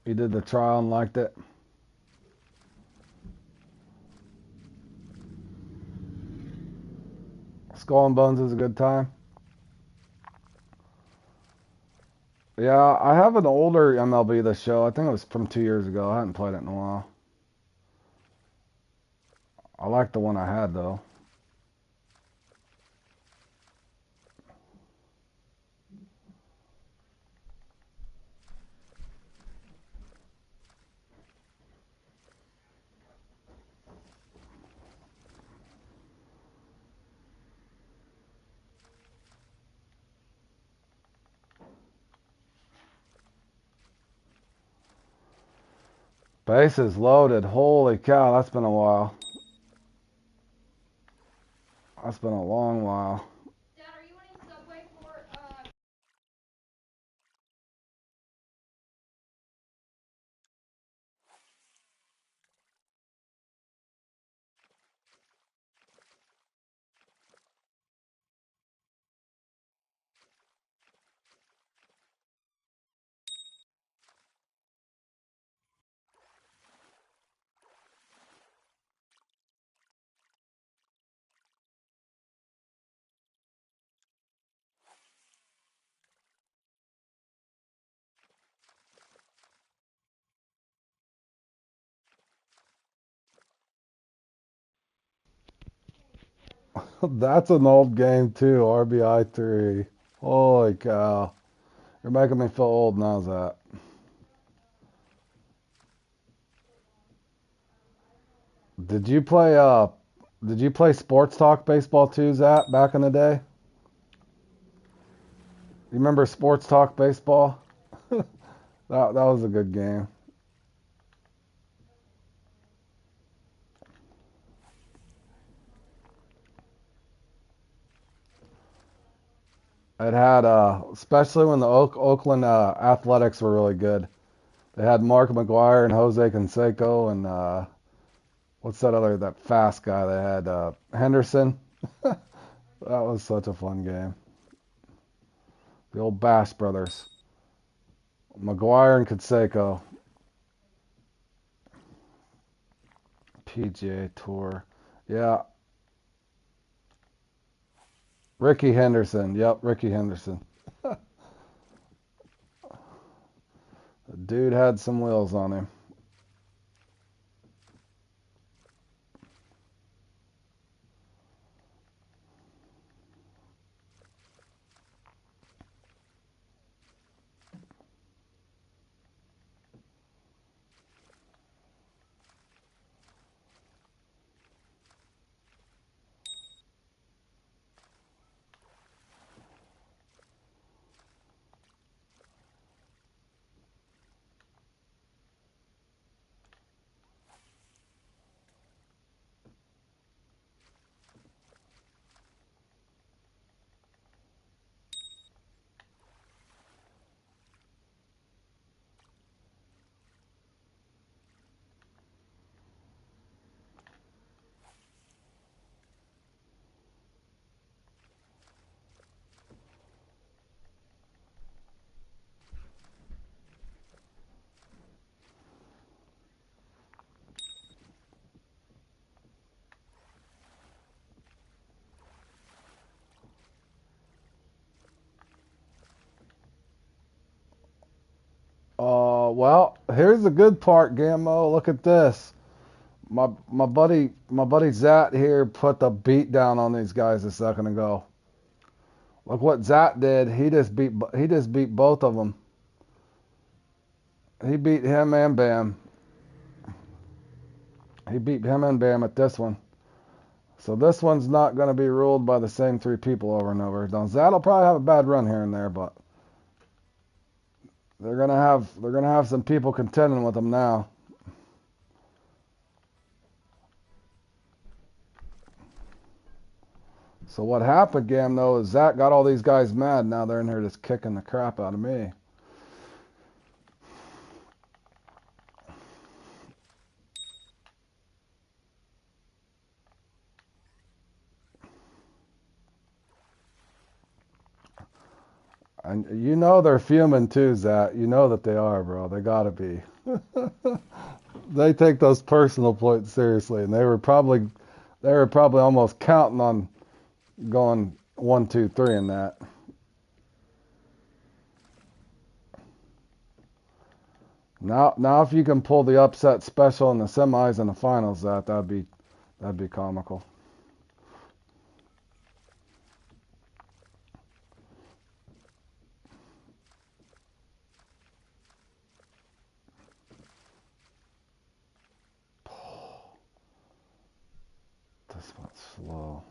You did the trial and liked it? Skull and Bones is a good time. Yeah, I have an older MLB The Show. I think it was from 2 years ago. I hadn't played it in a while. I like the one I had, though. Bases loaded. Holy cow, that's been a while. That's been a long while. Dad, are you wanting Subway for That's an old game, too. RBI 3. Holy cow. You're making me feel old now, Zach. Did you play Sports Talk Baseball too, Zach, back in the day? You remember Sports Talk Baseball? That was a good game. It had, especially when the Oakland Athletics were really good. They had Mark McGuire and Jose Canseco and what's that fast guy they had? Henderson. That was such a fun game. The old Bash brothers. McGuire and Canseco. PGA Tour. Yeah. Ricky Henderson. Yep, Ricky Henderson. The dude had some wheels on him. Well, here's the good part, Gammo. Look at this. My buddy Zat here put the beat down on these guys a second ago. Look what Zat did. He just beat both of them. He beat him and Bam. He beat him and Bam at this one. So this one's not going to be ruled by the same three people over and over. Now Zat'll probably have a bad run here and there, but they're gonna have some people contending with him now. So what happened, Gam, though, is Zach got all these guys mad. Now they're in here just kicking the crap out of me. And you know they're fuming too, Zach. You know that they are, bro. They gotta be. They take those personal points seriously, and they were probably almost counting on going 1, 2, 3 in that. Now, if you can pull the upset special in the semis and the finals, that'd be comical. This one's slow.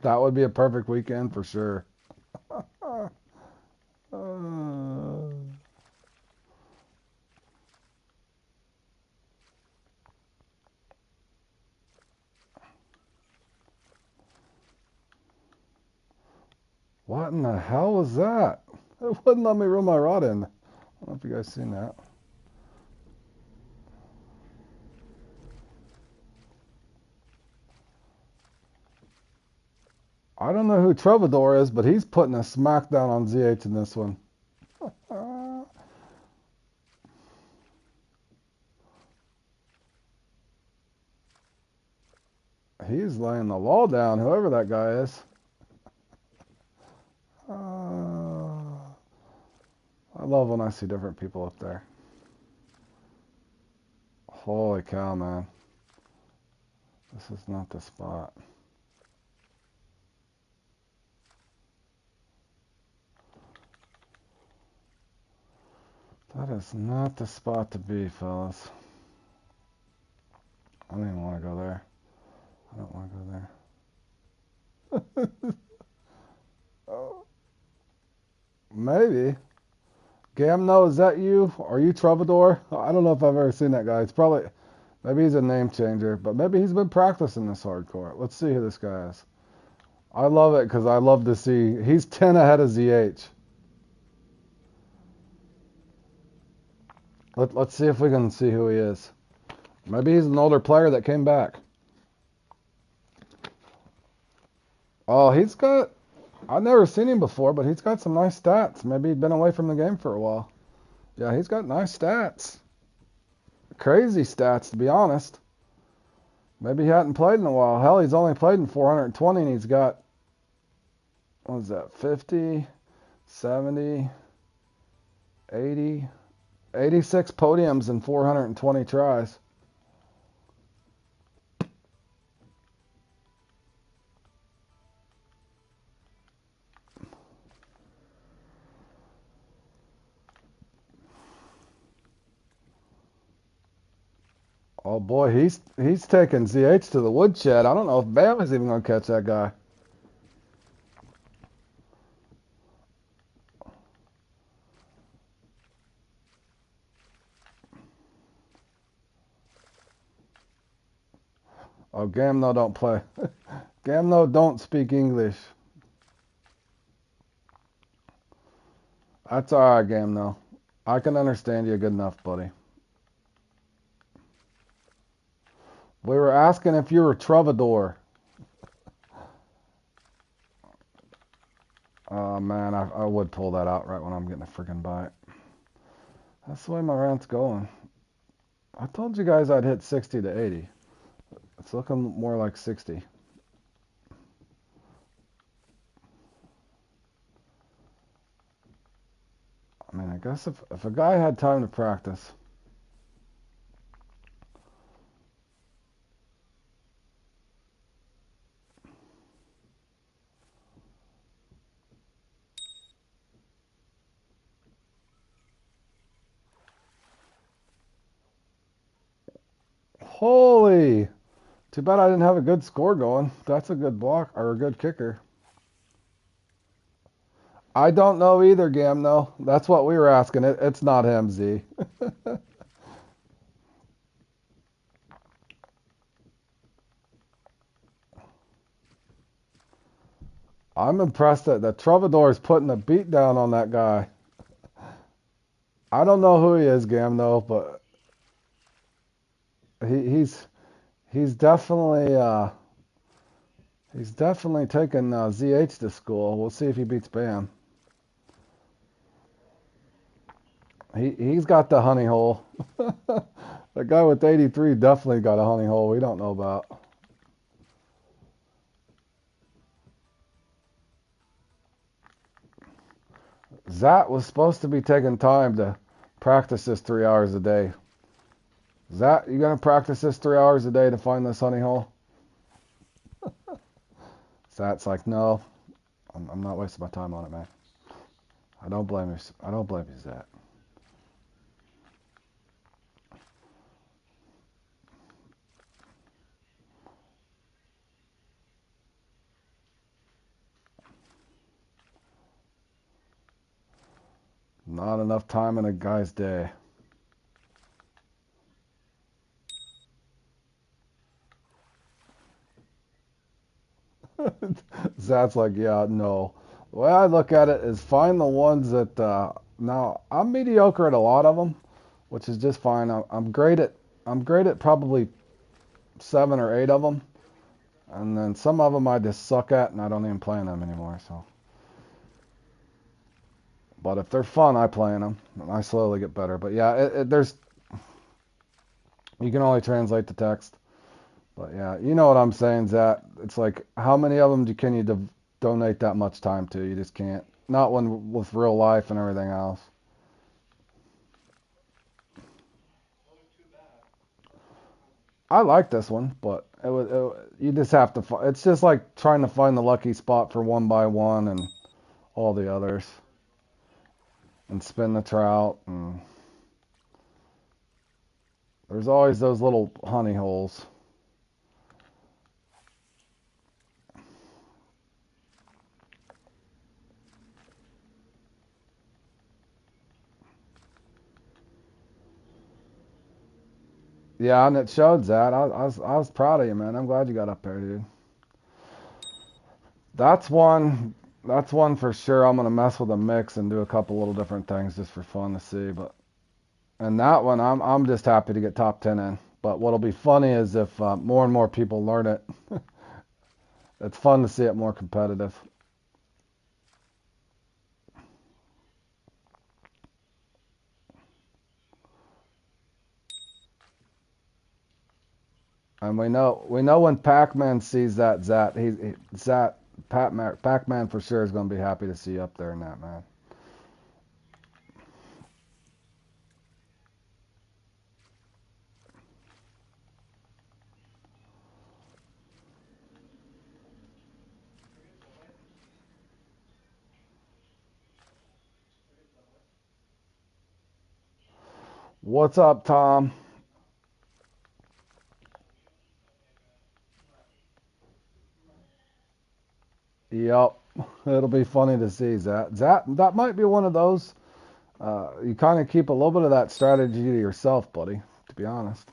That would be a perfect weekend for sure. What in the hell was that? It wouldn't let me reel my rod in. I don't know if you guys seen that. I don't know who Troubadour is, but he's putting a smackdown on ZH in this one. He's laying the law down, whoever that guy is. I love when I see different people up there. Holy cow, man. This is not the spot. That is not the spot to be, fellas. I don't even want to go there. I don't want to go there. Oh, maybe. Gamno, is that you? Are you Troubadour? I don't know if I've ever seen that guy. It's probably, maybe he's a name changer, but maybe he's been practicing this hardcore. Let's see who this guy is. I love it because I love to see, he's 10 ahead of ZH. Let's see if we can see who he is. Maybe he's an older player that came back. Oh, I've never seen him before, but he's got some nice stats. Maybe he'd been away from the game for a while. Yeah, he's got nice stats. Crazy stats, to be honest. Maybe he hadn't played in a while. Hell, he's only played in 420, and he's got, what is that, 50, 70, 80, 86 podiums in 420 tries. Oh boy, he's taking ZH to the woodshed. I don't know if Bam is even going to catch that guy. Oh, Gamno don't play. Gamno don't speak English. That's alright, Gamno. I can understand you good enough, buddy. We were asking if you were Troubadour. Oh man, I would pull that out right when I'm getting a freaking bite. That's the way my rant's going. I told you guys I'd hit 60 to 80. It's looking more like 60. guess if a guy had time to practice. Holy! Too bad I didn't have a good score going. That's a good block or a good kicker. I don't know either, Gam. No, that's what we were asking. It's not him, Z. I'm impressed that the Troubadour is putting a beat down on that guy. I don't know who he is, Gam, though, but he's he's definitely taking ZH to school. We'll see if he beats Bam. He's got the honey hole. The guy with 83 definitely got a honey hole we don't know about. Zat was supposed to be taking time to practice this 3 hours a day. Zat, you gonna practice this 3 hours a day to find this honey hole? Zat's like, no, I'm not wasting my time on it, man. I don't blame you. I don't blame you, Zat. Not enough time in a guy's day. Zat's like, yeah, no. The way I look at it is find the ones that, now, I'm mediocre at a lot of them, which is just fine. I'm great at probably 7 or 8 of them. And then some of them I just suck at and I don't even play in them anymore, so. But if they're fun, I play in them. And I slowly get better. But yeah, there's, you can only translate the text. But yeah, you know what I'm saying, Zat. It's like, how many of them can you donate that much time to? You just can't. Not when with real life and everything else. I like this one, but you just have to. It's just like trying to find the lucky spot for 1x1 and all the others, and spin the trout. And there's always those little honey holes. Yeah, and it showed that. I was proud of you, man. I'm glad you got up there, dude. That's one. That's one for sure. I'm gonna mess with a mix and do a couple little different things just for fun to see. But and that one, I'm just happy to get top 10 in. But what'll be funny is if more and more people learn it. It's fun to see it more competitive. And we know when Pac-Man sees that Pac-Man for sure is gonna be happy to see you up there in that, man. What's up, Tom? Yep. It'll be funny to see that. That might be one of those. You kind of keep a little bit of that strategy to yourself, buddy, to be honest.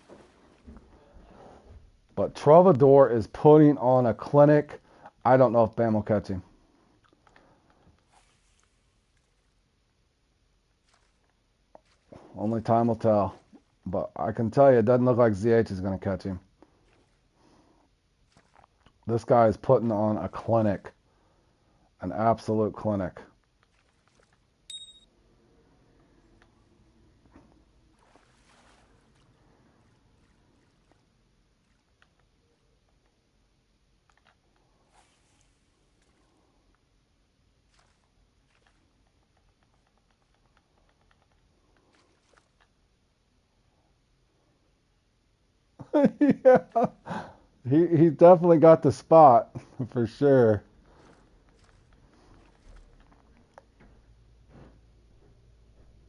But Troubadour is putting on a clinic. I don't know if Bam will catch him. Only time will tell. But I can tell you, it doesn't look like ZH is going to catch him. This guy is putting on a clinic. An absolute clinic. Yeah. He definitely got the spot for sure.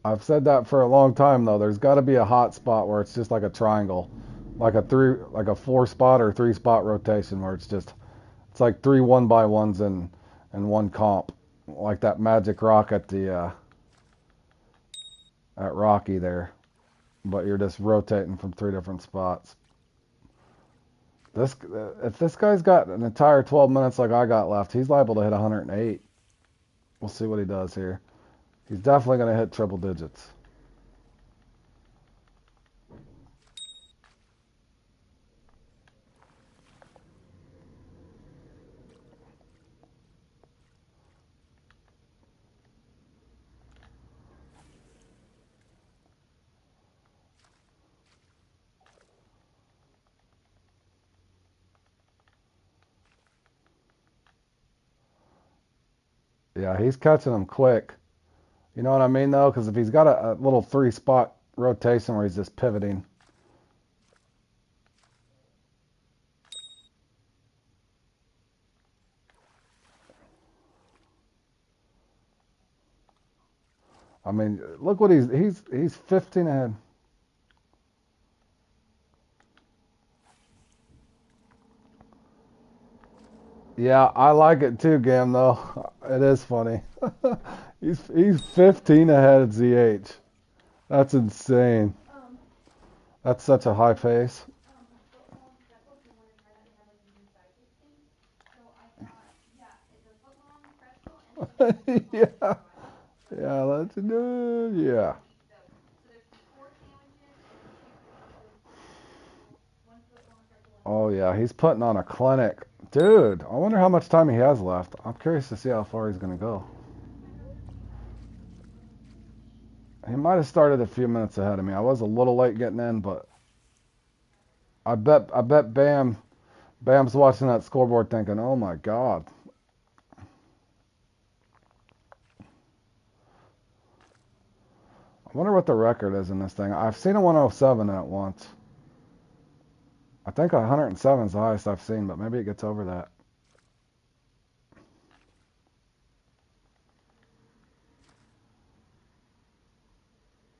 I've said that for a long time though. There's got to be a hot spot where it's just like a triangle, like a 4 spot or 3 spot rotation where it's like 3 1x1s and one comp, like that Magic Rock at the at Rocky there. But you're just rotating from 3 different spots. This if this guy's got an entire 12 minutes like I got left, he's liable to hit 108. We'll see what he does here. He's definitely going to hit triple digits. Yeah, he's catching them quick. You know what I mean, though? Because if he's got a little 3 spot rotation where he's just pivoting. I mean, look what he's 15 ahead. Yeah, I like it too, Gam, though. It is funny. He's 15 ahead of ZH. That's insane. That's such a high pace. Yeah. Yeah, let's do it. Yeah. Oh, yeah, he's putting on a clinic. Dude, I wonder how much time he has left. I'm curious to see how far he's going to go. He might have started a few minutes ahead of me. I was a little late getting in, but I bet Bam's watching that scoreboard thinking, "Oh my God." I wonder what the record is in this thing. I've seen a 107 in it once. I think 107 is the highest I've seen, but maybe it gets over that.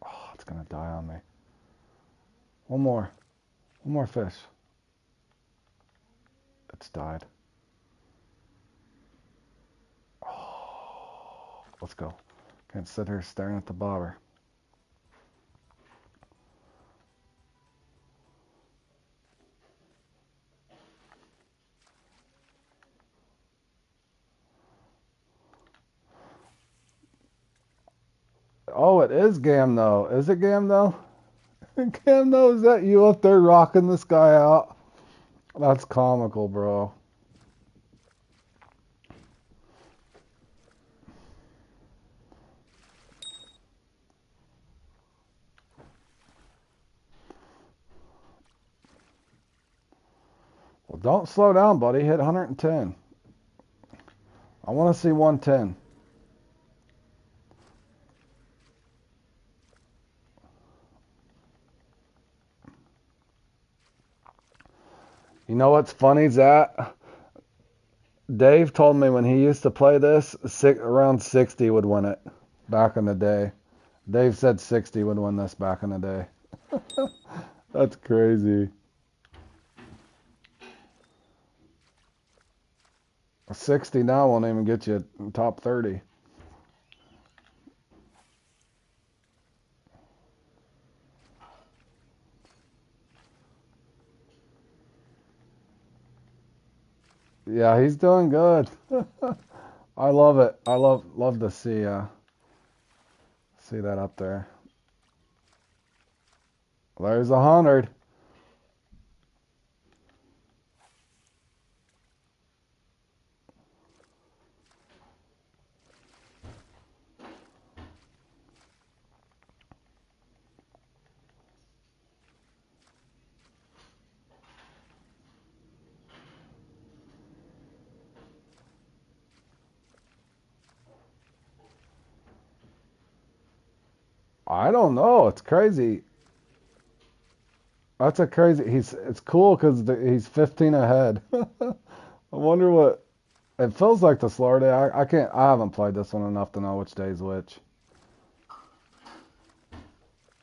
Oh, it's gonna die on me. One more. One more fish. It's died. Oh, let's go. Can't sit here staring at the bobber. Oh, it is Gam though. Is it Gam though? Gam though, is that you up there rocking this guy out? That's comical, bro. Well, don't slow down, buddy. Hit 110. I want to see 110. You know what's funny, Zach? Dave told me when he used to play this, around 60 would win it back in the day. Dave said 60 would win this back in the day. That's crazy. 60 now won't even get you top 30. Yeah, he's doing good. I love it. I love to see that up there. There's 100. I don't know. It's crazy. That's a crazy. It's cool because he's 15 ahead. I wonder what it feels like the slower day. I can't. I haven't played this one enough to know which day's which.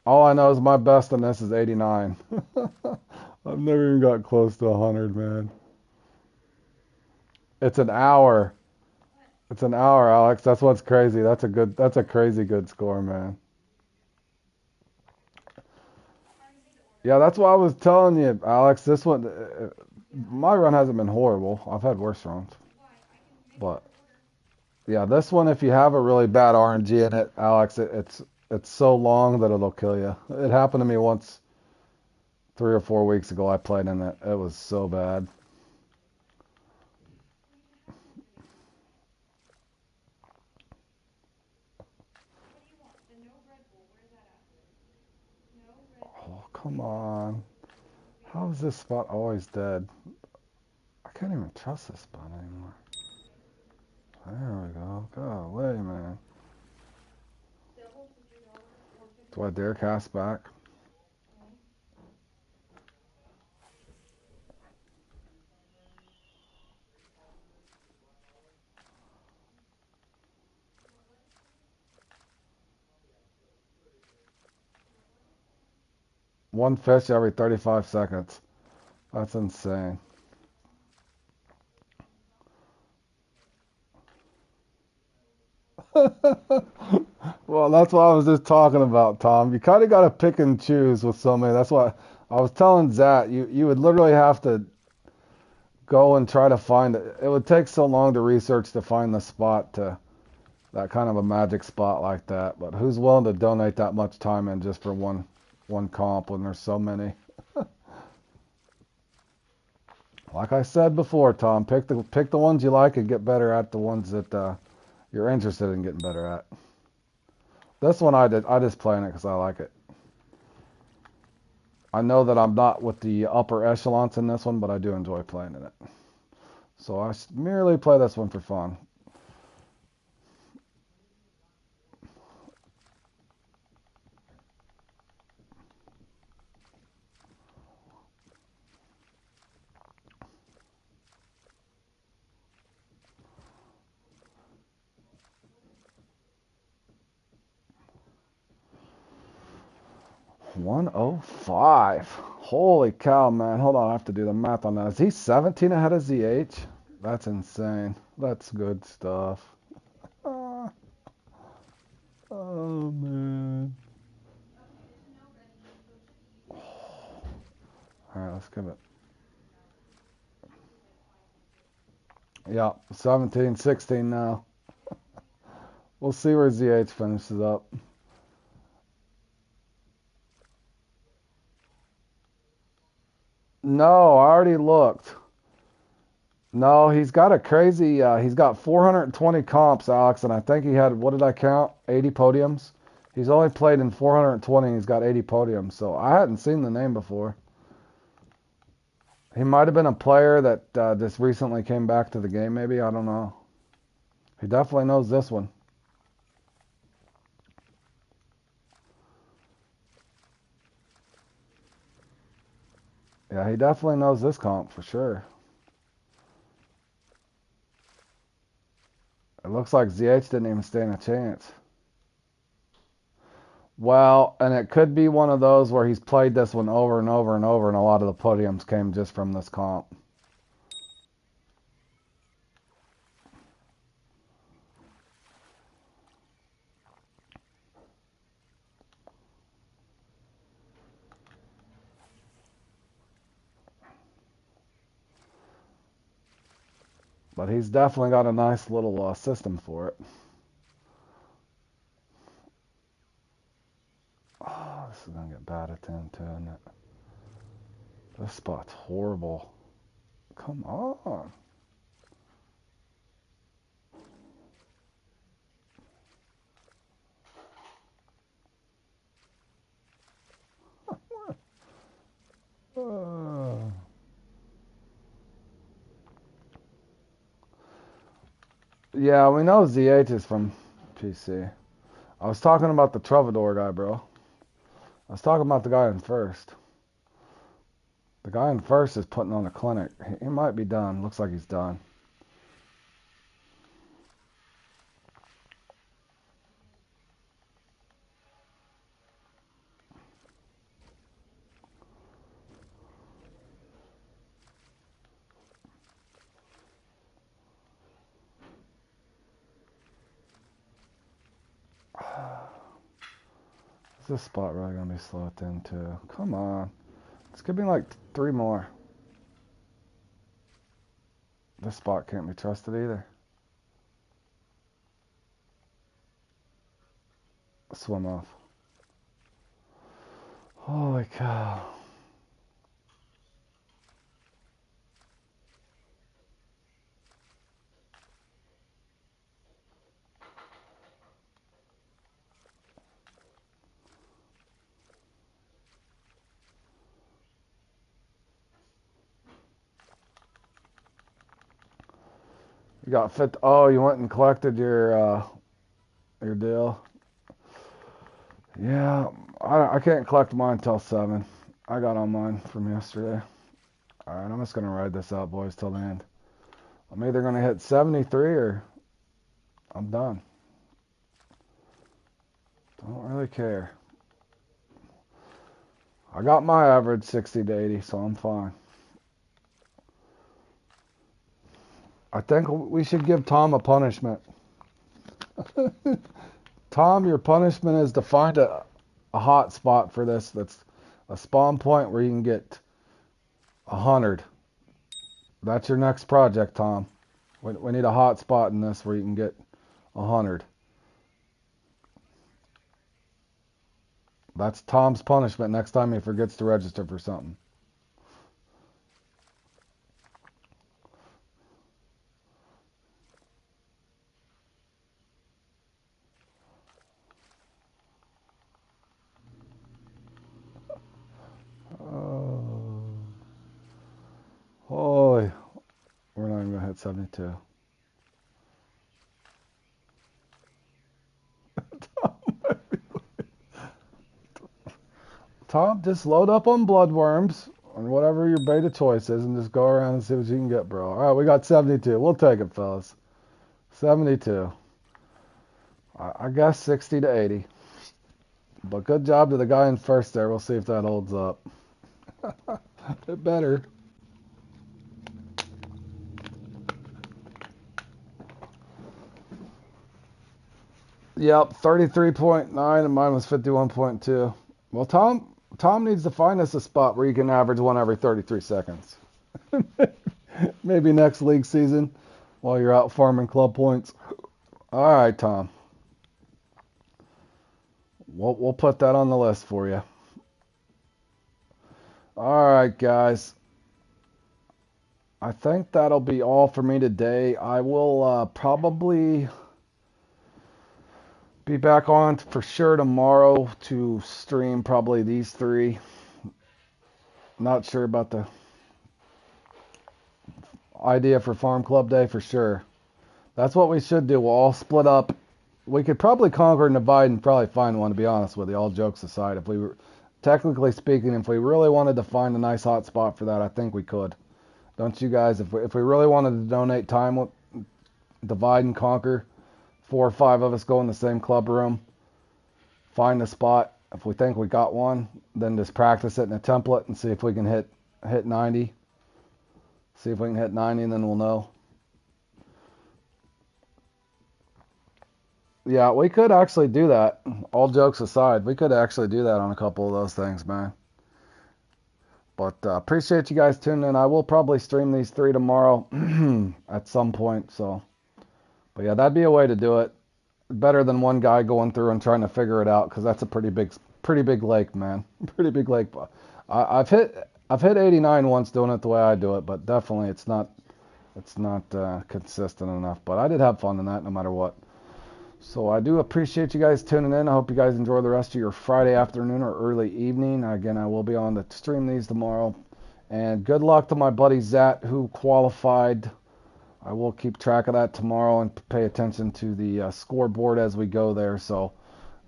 All I know is my best on this is 89. I've never even got close to 100, man. It's an hour. It's an hour, Alex. That's what's crazy. That's a crazy good score, man. Yeah, that's what I was telling you, Alex. This one, my run hasn't been horrible. I've had worse runs, but yeah, this one, if you have a really bad RNG in it, Alex, it's so long that it'll kill you. It happened to me once 3 or 4 weeks ago. I played in it. It was so bad. Oh, come on. How is this spot always dead? I can't even trust this spot anymore. There we go. Golly, man. Do I dare cast back? One fish every 35 seconds. That's insane. Well, that's what I was just talking about, Tom. You kind of got to pick and choose with so many. That's why I was telling Zach, you would literally have to go and try to find it. It would take so long to research to find the spot to that kind of a magic spot like that. But who's willing to donate that much time in just for one comp when there's so many? Like I said before, Tom, pick the ones you like and get better at the ones that you're interested in getting better at. This one I just playing it because I like it. I know that I'm not with the upper echelons in this one, but I do enjoy playing in it. So I merely play this one for fun. $105. Holy cow, man. Hold on, I have to do the math on that. Is he 17 ahead of ZH? That's insane. That's good stuff. Oh, oh man. Alright, let's give it. Yeah, 17, 16 now. We'll see where ZH finishes up. No, I already looked. No, he's got a crazy, he's got 420 comps, Alex, and I think he had, what did I count? 80 podiums? He's only played in 420 and he's got 80 podiums, so I hadn't seen the name before. He might have been a player that just recently came back to the game, maybe, I don't know. He definitely knows this one. Yeah, he definitely knows this comp for sure. It looks like ZH didn't even stand a chance. Well, and it could be one of those where he's played this one over and over and over, and a lot of the podiums came just from this comp. But he's definitely got a nice little system for it. Oh, this is going to get bad at 10 too, isn't it? This spot's horrible. Come on. Yeah, we know ZH is from PC. I was talking about the Troubadour guy, bro. I was talking about the guy in first. The guy in first is putting on a clinic. He might be done. Looks like he's done. Is this spot really going to be slow at the end too? Come on. It's going to be like 3 more. This spot can't be trusted either. Swim off. Holy cow. You got fit. Oh, you went and collected your deal. Yeah, I can't collect mine until 7. I got on mine from yesterday. All right, I'm just gonna ride this out, boys, till the end. I'm either gonna hit 73 or I'm done. Don't really care. I got my average 60 to 80, so I'm fine. I think we should give Tom a punishment. Tom, your punishment is to find a hot spot for this. That's a spawn point where you can get 100. That's your next project, Tom. We need a hot spot in this where you can get 100. That's Tom's punishment next time he forgets to register for something. Oh, holy. We're not even going to hit 72. Tom, just load up on bloodworms or whatever your beta choice is and just go around and see what you can get, bro. All right, we got 72. We'll take it, fellas. 72. I guess 60 to 80. But good job to the guy in first there. We'll see if that holds up. It better. Yep, 33.9 and mine was 51.2. Well, Tom needs to find us a spot where you can average one every 33 seconds. Maybe next league season while you're out farming club points. All right, Tom. We'll put that on the list for you. All right, guys. I think that'll be all for me today. I will probably be back on for sure tomorrow to stream probably these 3. Not sure about the idea for Farm Club Day for sure. That's what we should do. We'll all split up. We could probably conquer and divide and probably find one, to be honest with you, all jokes aside. If we were, technically speaking, if we really wanted to find a nice hot spot for that, I think we could. Don't you guys? If we really wanted to donate time, divide and conquer, 4 or 5 of us go in the same club room, find a spot. If we think we got one, then just practice it in a template and see if we can hit 90. See if we can hit 90 and then we'll know. Yeah, we could actually do that. All jokes aside, we could actually do that on a couple of those things, man. But appreciate you guys tuning in. I will probably stream these 3 tomorrow at some point. So, but yeah, that'd be a way to do it. Better than one guy going through and trying to figure it out, because that's a pretty big lake, man. Pretty big lake. I've hit 89 once doing it the way I do it, but definitely it's not consistent enough. But I did have fun in that, no matter what. So I do appreciate you guys tuning in. I hope you guys enjoy the rest of your Friday afternoon or early evening. Again, I will be on to stream these tomorrow. And good luck to my buddy Zat, who qualified. I will keep track of that tomorrow and pay attention to the scoreboard as we go there. So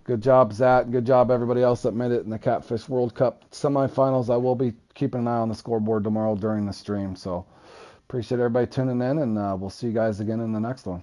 Good job, Zach. Good job, everybody else that made it in the Catfish World Cup semifinals. I will be keeping an eye on the scoreboard tomorrow during the stream. So appreciate everybody tuning in, and we'll see you guys again in the next one.